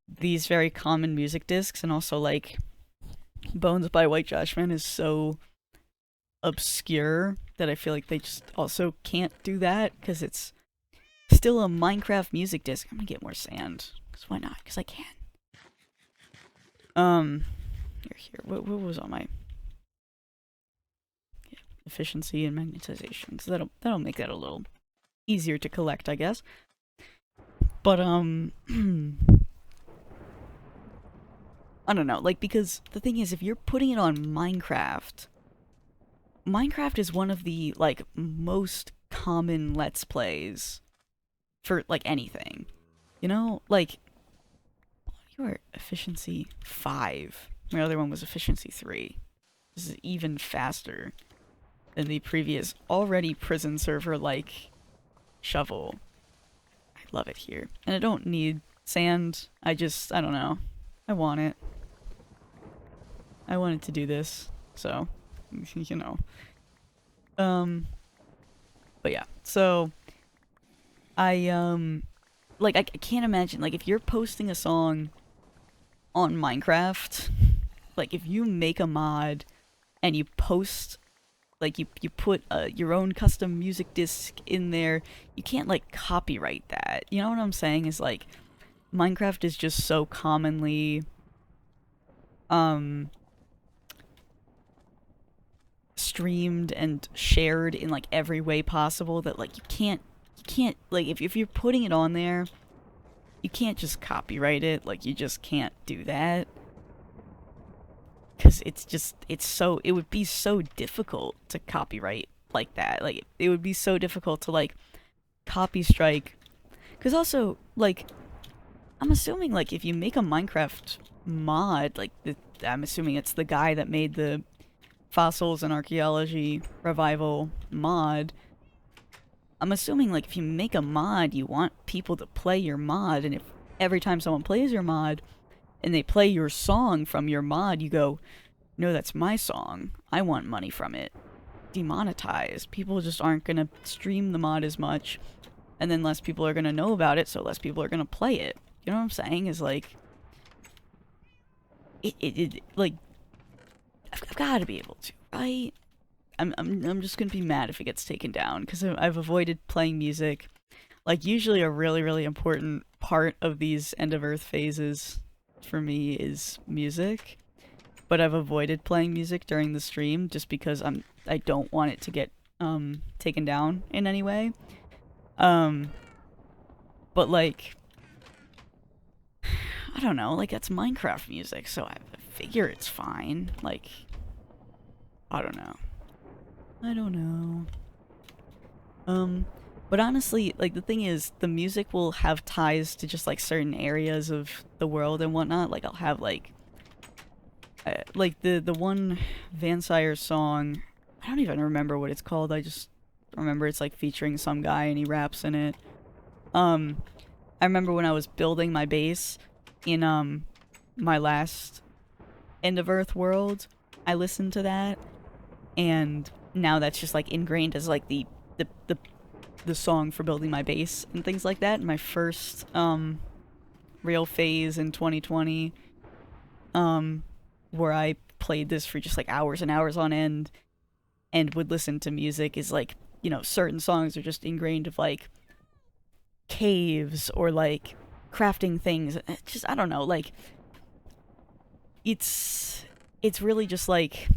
these very common music discs. And also, like, Bones by White Joshman is so obscure that I feel like they just also can't do that because it's still a Minecraft music disc. I'm gonna get more sand. Because why not? Because I can. Here. What was on my efficiency and magnetization? So that'll make that a little easier to collect, I guess. But I don't know, like because the thing is, if you're putting it on Minecraft, Minecraft is one of the like most common Let's Plays for like anything, you know, like you are efficiency 5. My other one was efficiency 3. This is even faster than the previous already prison server like shovel. I love it here. And I don't need sand. I don't know. I want it. I wanted to do this. So, you know. But yeah. So I like I can't imagine like if you're posting a song on Minecraft, like if you make a mod and you post like you put your own custom music disc in there, you can't like copyright that. You know what I'm saying? Is like Minecraft is just so commonly streamed and shared in like every way possible that like you can't like if you're putting it on there, you can't just copyright it. Like you just can't do that. Because it would be so difficult to copyright like that. Like, it would be so difficult to, like, copy strike. Because also, like, I'm assuming, like, if you make a Minecraft mod, like, I'm assuming it's the guy that made the Fossils and Archaeology Revival mod. I'm assuming, like, if you make a mod, you want people to play your mod, and if every time someone plays your mod, and they play your song from your mod, you go, no, that's my song. I want money from it. Demonetized. People just aren't going to stream the mod as much, and then less people are going to know about it, so less people are going to play it. You know what I'm saying? Is like, like, I've got to be able to, right? I'm just going to be mad if it gets taken down, because I've avoided playing music. Like, usually a really, really important part of these End of Earth phases for me is music, but I've avoided playing music during the stream just because I don't want it to get taken down in any way. But like I don't know, like that's Minecraft music, so I figure it's fine. Like I don't know. But honestly, like the thing is, the music will have ties to just like certain areas of the world and whatnot. Like I'll have like the one Vansire song. I don't even remember what it's called. I just remember it's like featuring some guy and he raps in it. I remember when I was building my base in my last End of Earth world, I listened to that, and now that's just like ingrained as like the the song for building my base and things like that. My first real phase in 2020, where I played this for just like hours and hours on end and would listen to music, is like, you know, certain songs are just ingrained of like caves or like crafting things. It's just, I don't know, like it's really just like,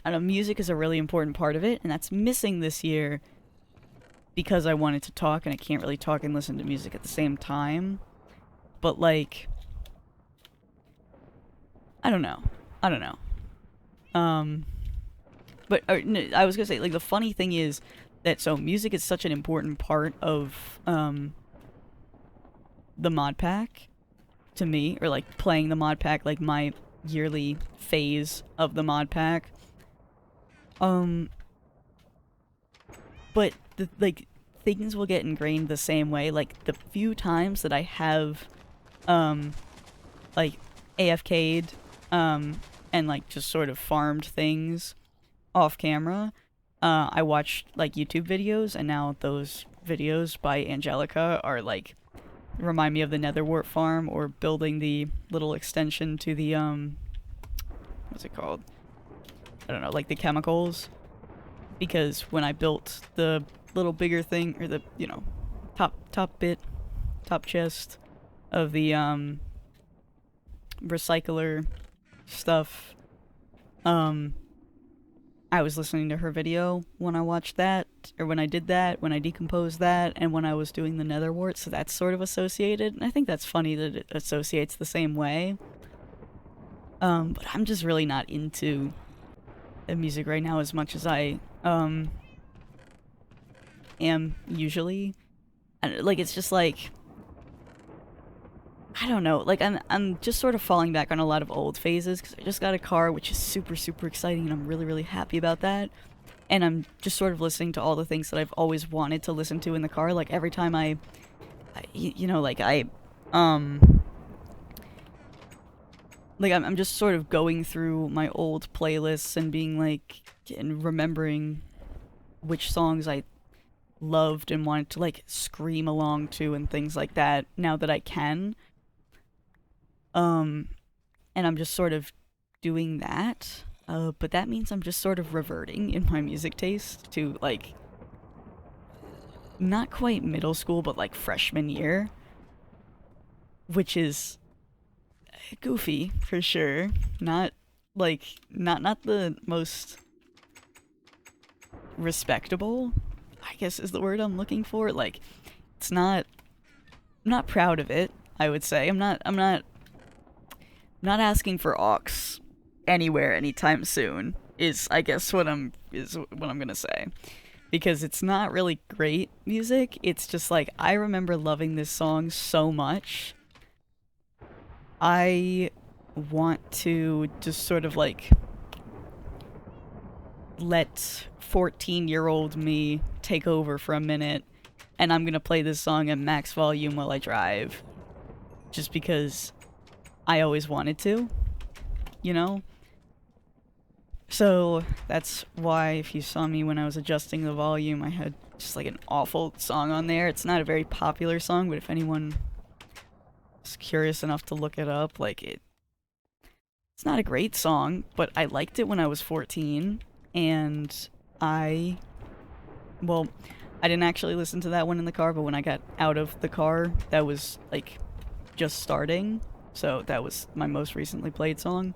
I don't know, music is a really important part of it, and that's missing this year because I wanted to talk and I can't really talk and listen to music at the same time. But like, I don't know. I don't know. But no, I was gonna say, like, the funny thing is that so music is such an important part of the mod pack to me, or like playing the mod pack, like my yearly phase of the mod pack. But the, like, things will get ingrained the same way. Like the few times that I have like AFK'd and like just sort of farmed things off camera, I watched like YouTube videos, and now those videos by Angelica are like, remind me of the Netherwart farm or building the little extension to the what's it called? I don't know, like the chemicals. Because when I built the little bigger thing, or the, you know, top chest of the recycler stuff, I was listening to her video when I watched that, or when I did that, when I decomposed that, and when I was doing the Netherwart, so that's sort of associated, and I think that's funny that it associates the same way. But I'm just really not into the music right now as much as I am usually. And like, it's just like, I don't know, like I'm just sort of falling back on a lot of old phases, because I just got a car, which is super super exciting, and I'm really really happy about that. And I'm just sort of listening to all the things that I've always wanted to listen to in the car. Like every time you know, like I'm just sort of going through my old playlists and being like, and remembering which songs I loved and wanted to like scream along to and things like that now that I can. And I'm just sort of doing that. But that means I'm just sort of reverting in my music taste to like, not quite middle school, but like freshman year, which is goofy for sure. Not like, not the most respectable, I guess is the word I'm looking for. Like, it's not, I'm not proud of it, I would say. I'm not asking for aux anywhere anytime soon, is I guess what I'm gonna say. Because it's not really great music. It's just like, I remember loving this song so much. I want to just sort of like let 14-year-old me take over for a minute, and I'm gonna play this song at max volume while I drive. Just because I always wanted to, you know? So that's why, if you saw me when I was adjusting the volume, I had just like an awful song on there. It's not a very popular song, but if anyone is curious enough to look it up, like it's not a great song, but I liked it when I was 14, and well, I didn't actually listen to that one in the car, but when I got out of the car, that was like just starting, so that was my most recently played song.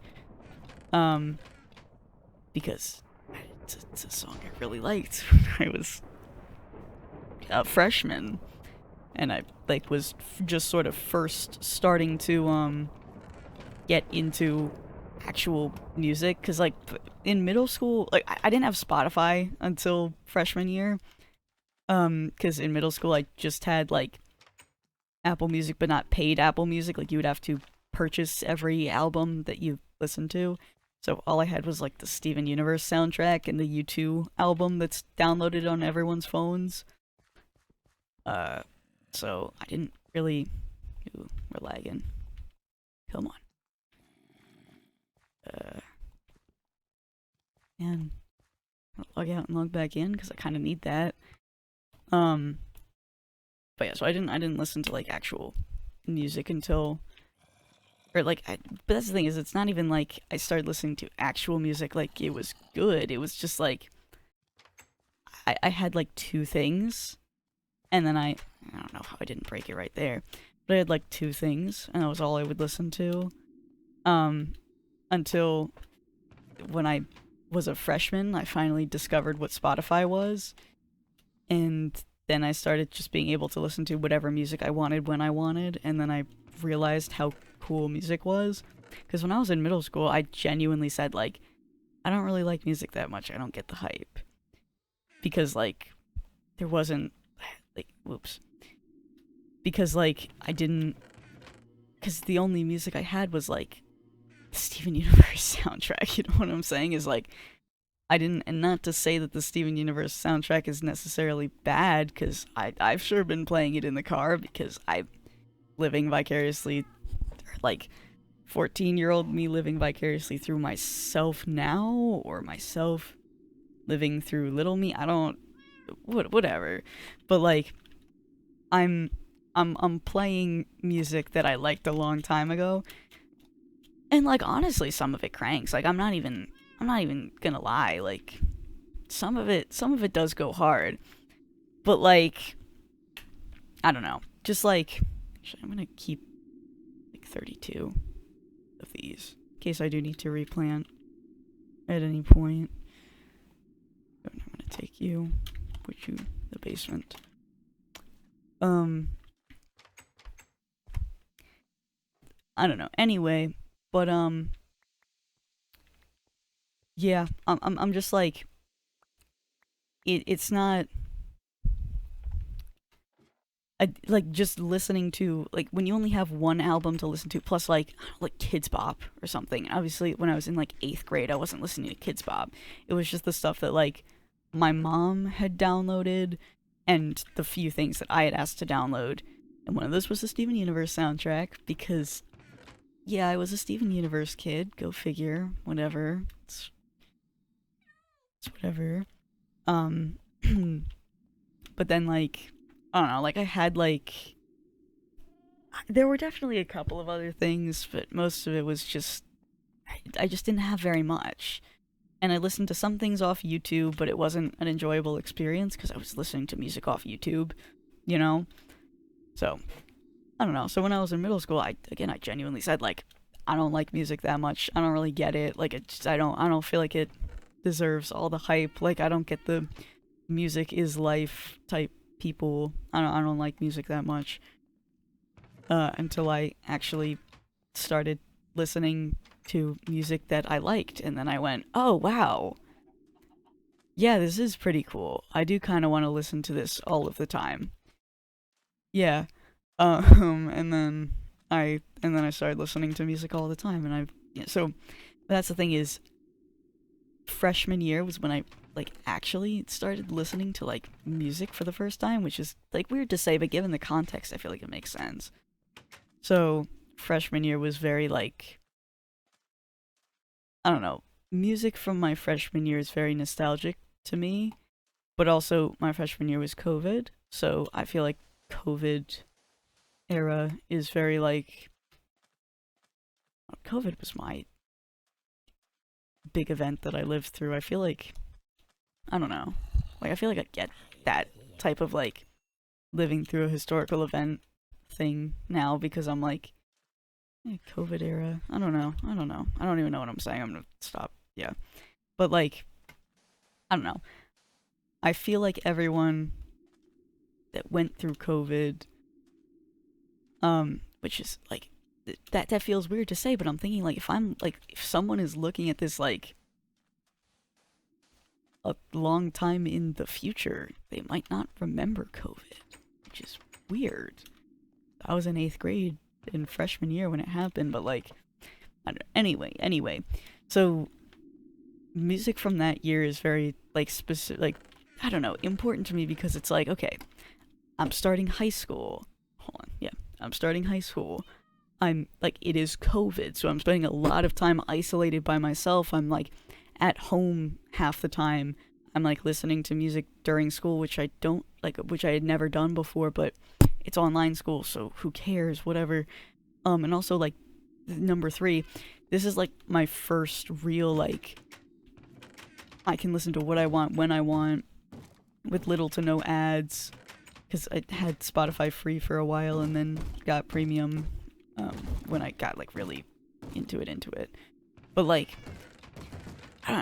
Because it's a song I really liked when I was a freshman, and I like was just sort of first starting to get into actual music, because like in middle school, like I didn't have Spotify until freshman year, because in middle school I just had like Apple Music, but not paid Apple Music. Like, you would have to purchase every album that you listened to. So all I had was like the Steven Universe soundtrack and the U2 album that's downloaded on everyone's phones. So I didn't really. Ooh, we're lagging. Come on. And I'll log out and log back in because I kind of need that. Um, but yeah, so I didn't listen to like actual music until, or like, but that's the thing is, it's not even like I started listening to actual music like it was good. It was just like I had like two things, and then I don't know how I didn't break it right there, but I had like two things, and that was all I would listen to. Um, until when I was a freshman, I finally discovered what Spotify was, and then I started just being able to listen to whatever music I wanted when I wanted, and then I realized how cool music was. Because when I was in middle school, I genuinely said, like, I don't really like music that much. I don't get the hype. Because, like, there wasn't, like, whoops. Because, like, I didn't, because the only music I had was, like, the Steven Universe soundtrack. You know what I'm saying? Is, like, I didn't, and not to say that the Steven Universe soundtrack is necessarily bad, because I've sure been playing it in the car because I'm living vicariously, like 14-year-old me living vicariously through myself now, or myself living through little me. I don't, whatever. But like, I'm, I'm playing music that I liked a long time ago, and like honestly, some of it cranks. Like I'm not even gonna lie. Like some of it does go hard, but like I don't know. Just like actually, I'm gonna keep like 32 of these in case I do need to replant at any point. And I'm gonna take you, put you in the basement. Um, I don't know. Anyway, but yeah. I'm just like it's not. Like just listening to like when you only have one album to listen to plus like Kids Bop or something. Obviously, when I was in like 8th grade, I wasn't listening to Kids Bop. It was just the stuff that like my mom had downloaded and the few things that I had asked to download. And one of those was the Steven Universe soundtrack because yeah, I was a Steven Universe kid. Go figure. Whatever. It's whatever. Um but then like I don't know, like I had like there were definitely a couple of other things, but most of it was just I just didn't have very much. And I listened to some things off YouTube, but it wasn't an enjoyable experience because I was listening to music off YouTube, you know? So, I don't know. So when I was in middle school, I genuinely said like I don't like music that much. I don't really get it. Like I don't feel like it deserves all the hype. Like I don't get the music is life type people. I don't like music that much. Until I actually started listening to music that I liked, and then I went, "Oh wow, yeah, this is pretty cool. I do kind of want to listen to this all of the time." Yeah, and then I started listening to music all the time, and yeah, so that's the thing is, freshman year was when I like actually started listening to like music for the first time, which is like weird to say, but given the context, I feel like it makes sense. So freshman year was very like I don't know. Music from my freshman year is very nostalgic to me, but also my freshman year was COVID, so I feel like COVID era is very like COVID was my big event that I lived through. I feel like I don't know. Like I feel like I get that type of like living through a historical event thing now because I'm like COVID era. I don't know. I don't know. I don't even know what I'm saying. I'm gonna stop. Yeah. But like, I don't know. I feel like everyone that went through COVID, which is like that feels weird to say, but I'm thinking like if someone is looking at this like a long time in the future, they might not remember COVID, which is weird. I was in 8th grade in freshman year when it happened, but like, anyway. So music from that year is very like specific, like I don't know, important to me because it's like okay, I'm starting high school. Hold on, yeah, I'm starting high school. I'm like it is COVID, so I'm spending a lot of time isolated by myself. I'm like at home half the time. I'm like listening to music during school, which I don't like, which I had never done before, but it's online school, so who cares, whatever. And also like number 3, this is like my first real like I can listen to what I want when I want with little to no ads, because I had Spotify free for a while and then got premium when I got like really into it. But like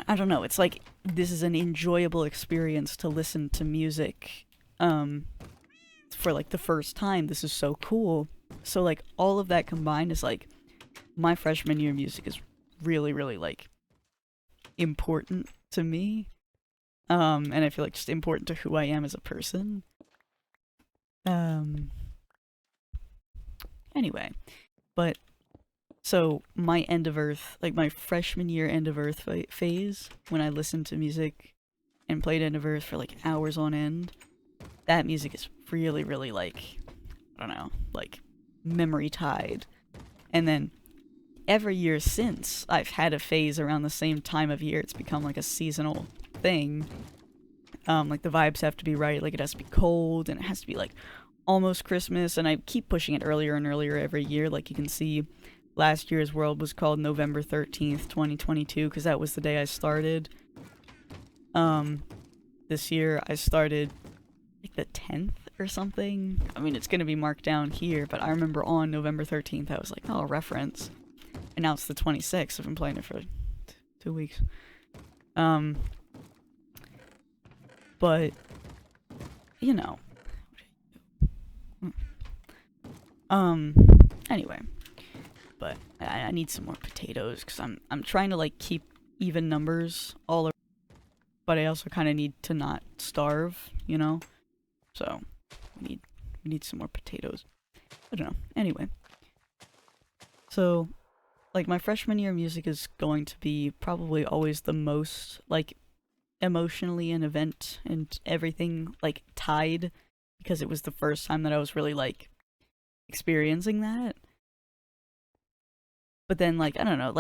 I don't know, it's like this is an enjoyable experience to listen to music for like the first time. This is so cool. So like all of that combined is like my freshman year music is really, really like important to me. And I feel like just important to who I am as a person. Anyway, but so my end of Earth, like my freshman year end of Earth phase, when I listened to music and played End of Earth for like hours on end, that music is really, really like, I don't know, like memory tied. And then every year since, I've had a phase around the same time of year. It's become like a seasonal thing. Like the vibes have to be right, like it has to be cold, and it has to be like almost Christmas, and I keep pushing it earlier and earlier every year. Like you can see, last year's world was called November 13th, 2022, because that was the day I started. This year I started like the 10th or something. I mean, it's gonna be marked down here, but I remember on November 13th I was like, oh, reference. And now it's the 26th. I've been playing it for 2 weeks. But you know. Anyway, but I need some more potatoes because I'm trying to like keep even numbers all around, but I also kind of need to not starve, you know. So we need some more potatoes. I don't know. Anyway, so like my freshman year music is going to be probably always the most like emotionally an event and everything like tied, because it was the first time that I was really like experiencing that. But then like I don't know,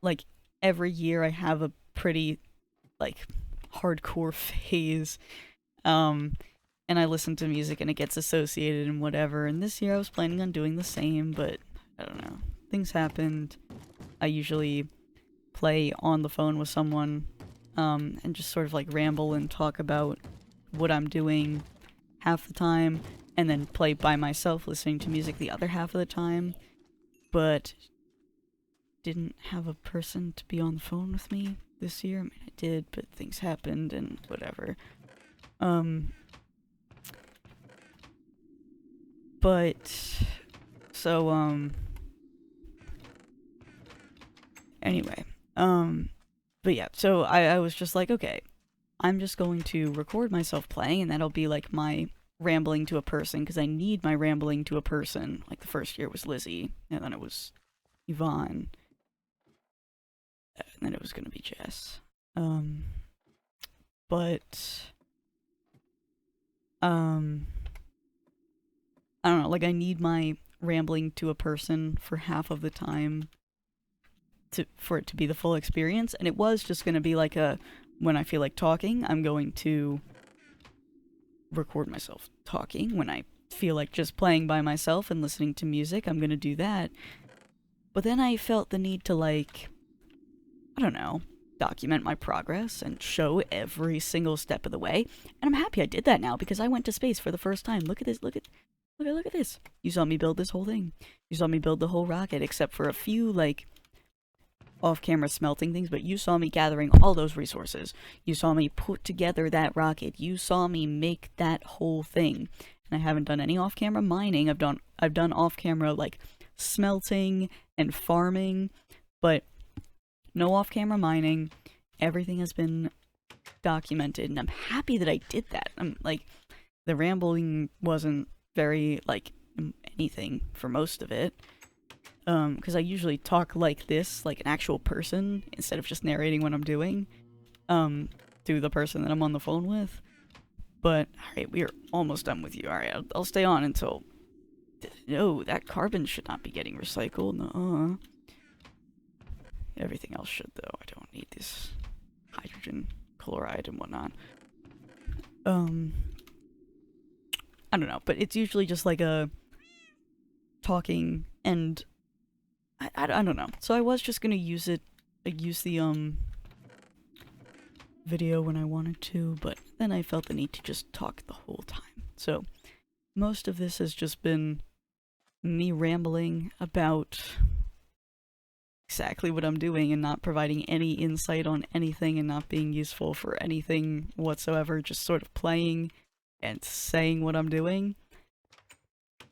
like every year I have a pretty like hardcore phase, and I listen to music and it gets associated and whatever. And this year I was planning on doing the same, but I don't know, things happened. I usually play on the phone with someone, and just sort of like ramble and talk about what I'm doing half the time, and then play by myself listening to music the other half of the time. But didn't have a person to be on the phone with me this year. I mean, I did, but things happened and whatever. But so anyway, but yeah, so I was just like, okay, I'm just going to record myself playing, and that'll be like my rambling to a person, because I need my rambling to a person. Like the first year was Lizzie, and then it was Yvonne, and then it was gonna be Jess. But I don't know, like I need my rambling to a person for half of the time for it to be the full experience. And it was just gonna be like a, when I feel like talking, I'm going to record myself talking. When I feel like just playing by myself and listening to music, I'm gonna do that. But then I felt the need to like, I don't know, document my progress and show every single step of the way. And I'm happy I did that now, because I went to space for the first time. Look at this, look at this. You saw me build this whole thing. You saw me build the whole rocket, except for a few like off-camera smelting things, but you saw me gathering all those resources. You saw me put together that rocket. You saw me make that whole thing. And I haven't done any off-camera mining. I've done off-camera like smelting and farming, but no off-camera mining. Everything has been documented, and I'm happy that I did that. I'm like, the rambling wasn't very like anything for most of it, because I usually talk like this, like an actual person, instead of just narrating what I'm doing to the person that I'm on the phone with. But alright, we are almost done with you. Alright, I'll stay on until... No, that carbon should not be getting recycled. Everything else should, though. I don't need this hydrogen. chloride and whatnot. I don't know, but it's usually just like a talking, and I don't know. So I was just gonna use it, like use the video when I wanted to, but then I felt the need to just talk the whole time. So most of this has just been me rambling about exactly what I'm doing and not providing any insight on anything and not being useful for anything whatsoever, just sort of playing and saying what I'm doing.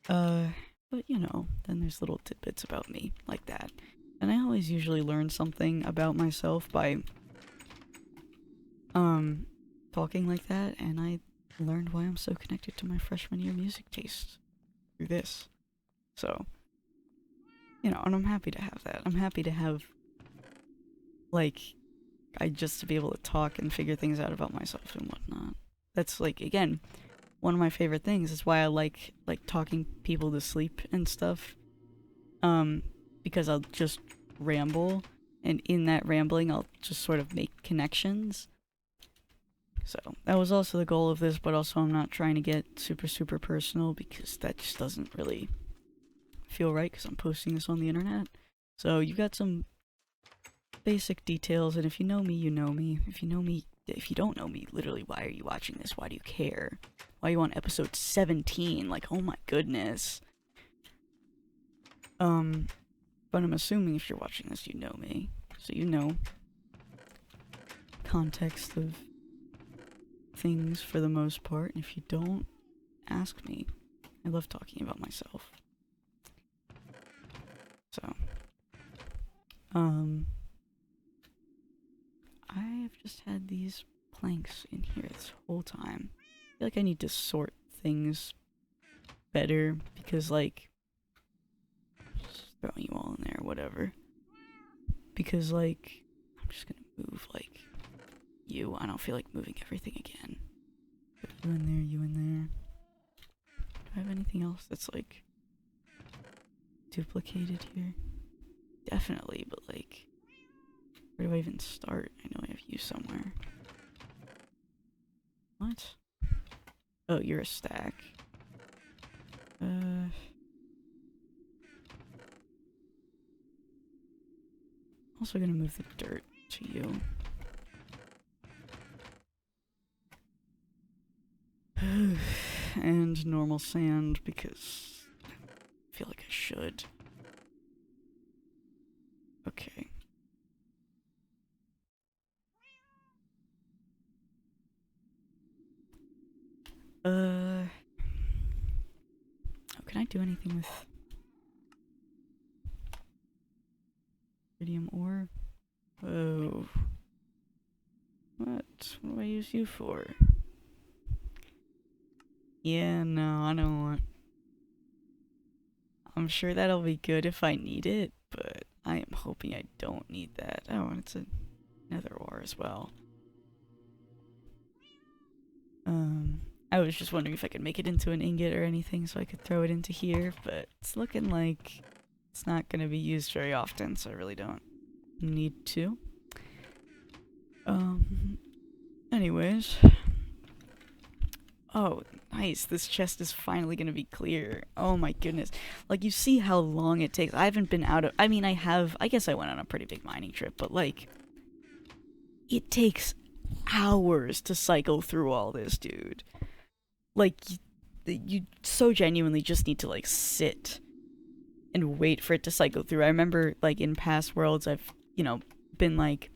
But you know, then there's little tidbits about me like that. And I always usually learn something about myself by talking like that, and I learned why I'm so connected to my freshman year music taste through this. So, you know, and I'm happy to have that. I'm happy to have, like, just to be able to talk and figure things out about myself and whatnot. That's, like, again, one of my favorite things. Is why I like talking people to sleep and stuff. Because I'll just ramble, and in that rambling, I'll just sort of make connections. So, that was also the goal of this, but also I'm not trying to get super personal, because that just doesn't really feel right, because I'm posting this on the internet. So, you got some basic details, and if you know me, you know me. If you don't know me, literally, why are you watching this? Why do you care? Why are you on episode 17? Like, oh my goodness. But I'm assuming if you're watching this, you know me. So you know context of things for the most part, and if you don't, ask me. I love talking about myself. So, I've just had these planks in here this whole time. I feel like I need to sort things better, because, like, just throwing you all in there, whatever. Because, like, I'm just gonna move, like, you. I don't feel like moving everything again. Put you in there, you in there. Do I have anything else that's, like, duplicated here? Definitely, but, like, where do I even start? I know I have you somewhere. What? Oh, you're a stack. Also gonna move the dirt to you. And normal sand, because I feel like I should. Okay. Oh, can I do anything with iridium ore? Oh. What? What do I use you for? Yeah, no, I don't want... I'm sure that'll be good if I need it, but I am hoping I don't need that. Oh, and it's a nether ore as well. I was just wondering if I could make it into an ingot or anything so I could throw it into here, but it's looking like it's not going to be used very often, so I really don't need to. Anyways. Oh, nice. This chest is finally going to be clear. Oh my goodness. Like, you see how long it takes. I haven't been out of... I mean, I guess I went on a pretty big mining trip, but, like, it takes hours to cycle through all this, dude. Like, you so genuinely just need to, like, sit and wait for it to cycle through. I remember, like, in past worlds, I've, you know, been, like,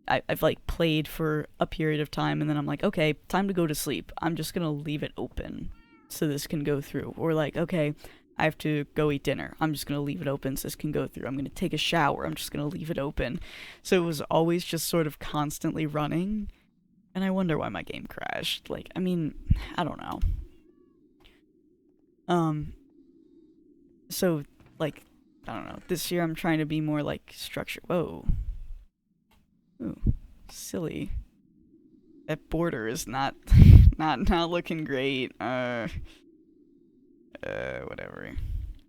I've, like, played for a period of time, and then I'm like, okay, time to go to sleep. I'm just gonna leave it open so this can go through. Or, like, okay, I have to go eat dinner. I'm just gonna leave it open so this can go through. I'm gonna take a shower. I'm just gonna leave it open. So it was always just sort of constantly running. And I wonder why my game crashed. Like, I mean, I don't know. So, like, I don't know. This year I'm trying to be more, like, structured. Whoa. Ooh, silly. That border is not, not looking great. Whatever.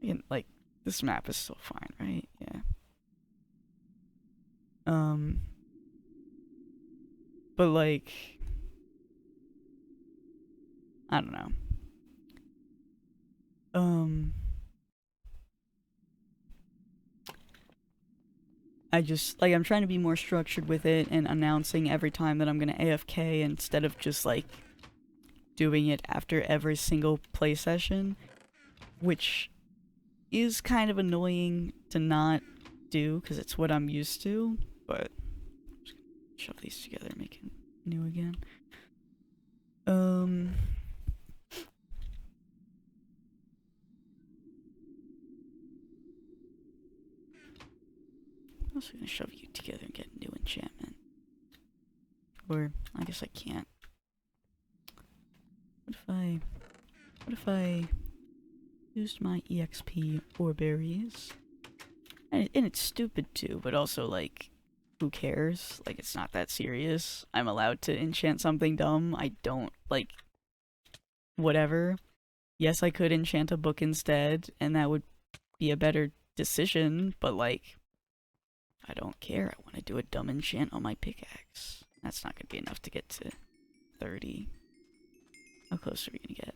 Again, like, this map is still fine, right? Yeah. But like, I don't know. I just, like, I'm trying to be more structured with it and announcing every time that I'm gonna AFK instead of just, like, doing it after every single play session, which is kind of annoying to not do because it's what I'm used to, but I'm just gonna shove these together and make it new again. I'm also gonna shove you together and get a new enchantment. Or, I guess I can't. What if I used my EXP or berries? And it's stupid too, but also, like, who cares? Like, it's not that serious. I'm allowed to enchant something dumb. I don't, like, whatever. Yes, I could enchant a book instead, and that would be a better decision, but, like, I don't care. I want to do a dumb enchant on my pickaxe. That's not going to be enough to get to 30. How close are we going to get?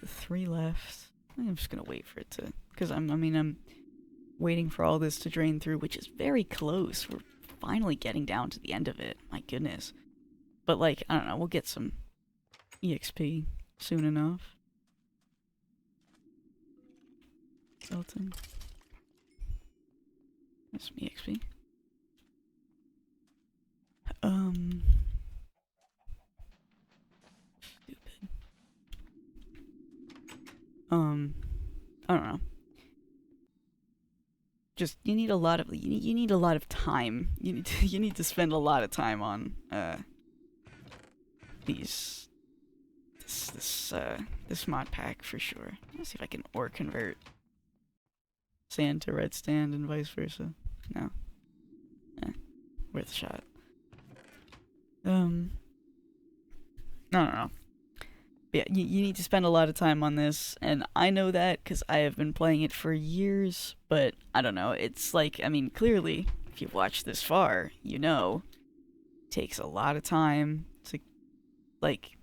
3 left. I'm just going to wait for it to... Because I'm waiting for all this to drain through, which is very close. We're finally getting down to the end of it. My goodness. But, like, I don't know. We'll get some EXP soon enough. Skeleton. That's some EXP. Stupid. I don't know. Just, you need a lot of, you need a lot of time. You need to spend a lot of time on, this mod pack for sure. Let's see if I can ore convert sand to red sand and vice versa. No. Worth a shot. I don't know. But yeah, you need to spend a lot of time on this, and I know that because I have been playing it for years, but I don't know, it's like, I mean, clearly, if you've watched this far, you know, it takes a lot of time to, like,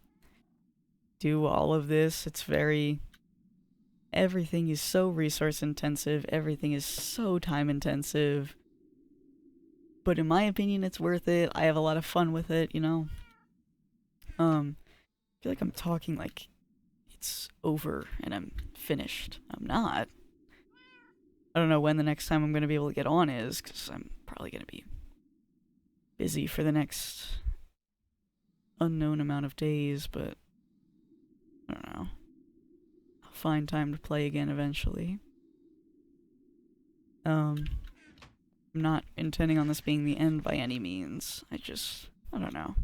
do all of this. It's very... Everything is so resource intensive, everything is so time intensive, but in my opinion, it's worth it. I have a lot of fun with it, you know? I feel like I'm talking like it's over and I'm finished. I'm not. I don't know when the next time I'm going to be able to get on is, because I'm probably going to be busy for the next unknown amount of days, but I don't know. I'll find time to play again eventually. I'm not intending on this being the end by any means. I don't know.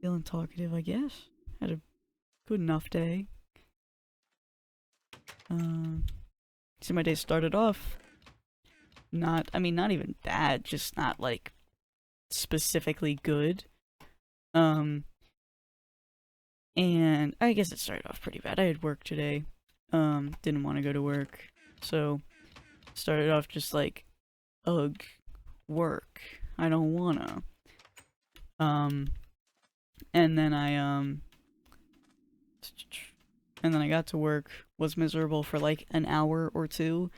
Feeling talkative, I guess. Had a good enough day. See, my day started off not even bad, just not, like, specifically good. And I guess it started off pretty bad. I had work today. Didn't want to go to work. So, started off just like, ugh, work. I don't wanna. And then I got to work, was miserable for like an hour or two,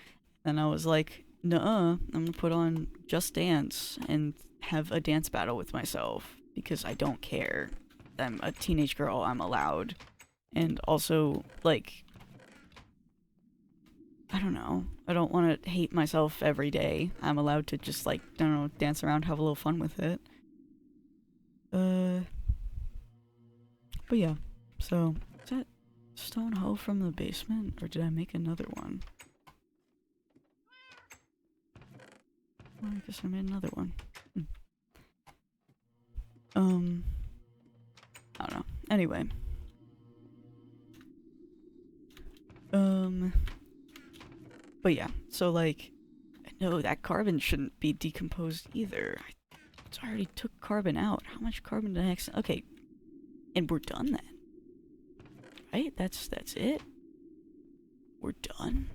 and I was like, nuh-uh, I'm gonna put on Just Dance and have a dance battle with myself, because I don't care. I'm a teenage girl, I'm allowed. And also, like, I don't know, I don't want to hate myself every day. I'm allowed to just, like, I don't know, dance around, have a little fun with it. But yeah, so, is that stone hoe from the basement, or did I make another one? Well, I guess I made another one. I don't know. Anyway. But yeah, so, like, no, that carbon shouldn't be decomposed either. I already took carbon out. How much carbon did I accidentally... Okay, and we're done then. Right? That's it? We're done?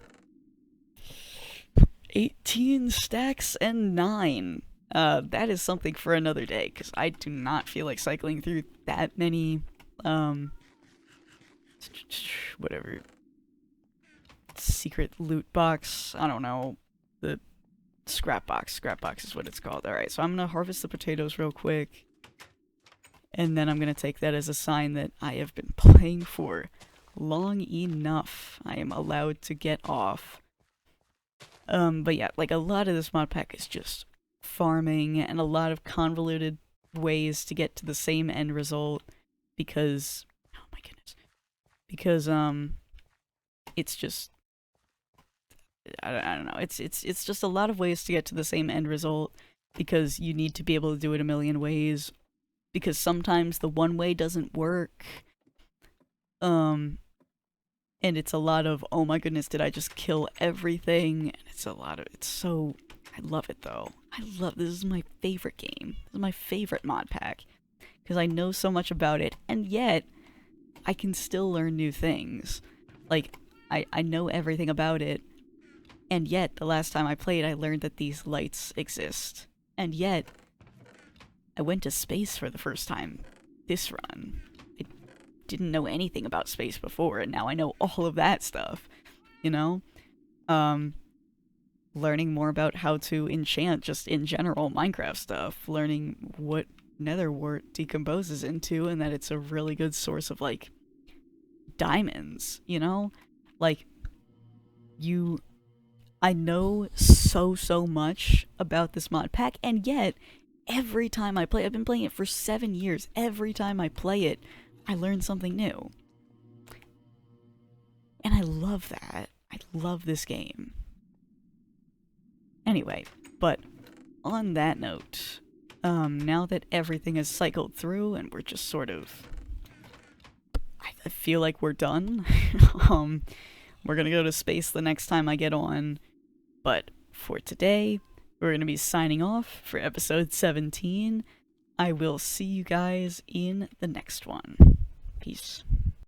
18 stacks and 9. That is something for another day, because I do not feel like cycling through that many, whatever, secret loot box, I don't know, the scrap box is what it's called. Alright, so I'm gonna harvest the potatoes real quick, and then I'm gonna take that as a sign that I have been playing for long enough. I am allowed to get off. But yeah, like a lot of this mod pack is just farming and a lot of convoluted ways to get to the same end result because, oh my goodness, because it's just, I don't know, it's just a lot of ways to get to the same end result because you need to be able to do it a million ways, because sometimes the one way doesn't work. And it's a lot of, oh my goodness, did I just kill everything? And it's a lot of, it's so, I love it though. This is my favorite game. This is my favorite mod pack. Because I know so much about it, and yet, I can still learn new things. Like, I know everything about it, and yet, the last time I played, I learned that these lights exist. And yet, I went to space for the first time this run. Didn't know anything about space before, and now I know all of that stuff, you know? Learning more about how to enchant just in general Minecraft stuff, learning what netherwort decomposes into, and that it's a really good source of, like, diamonds, you know? Like, I know so much about this mod pack, and yet, every time I play, I've been playing it for 7 years, every time I play it, I learn something new. And I love that. I love this game. Anyway, but on that note, now that everything is cycled through and we're just sort of, I feel like we're done. We're gonna go to space the next time I get on. But for today, we're gonna be signing off for episode 17. I will see you guys in the next one. Peace.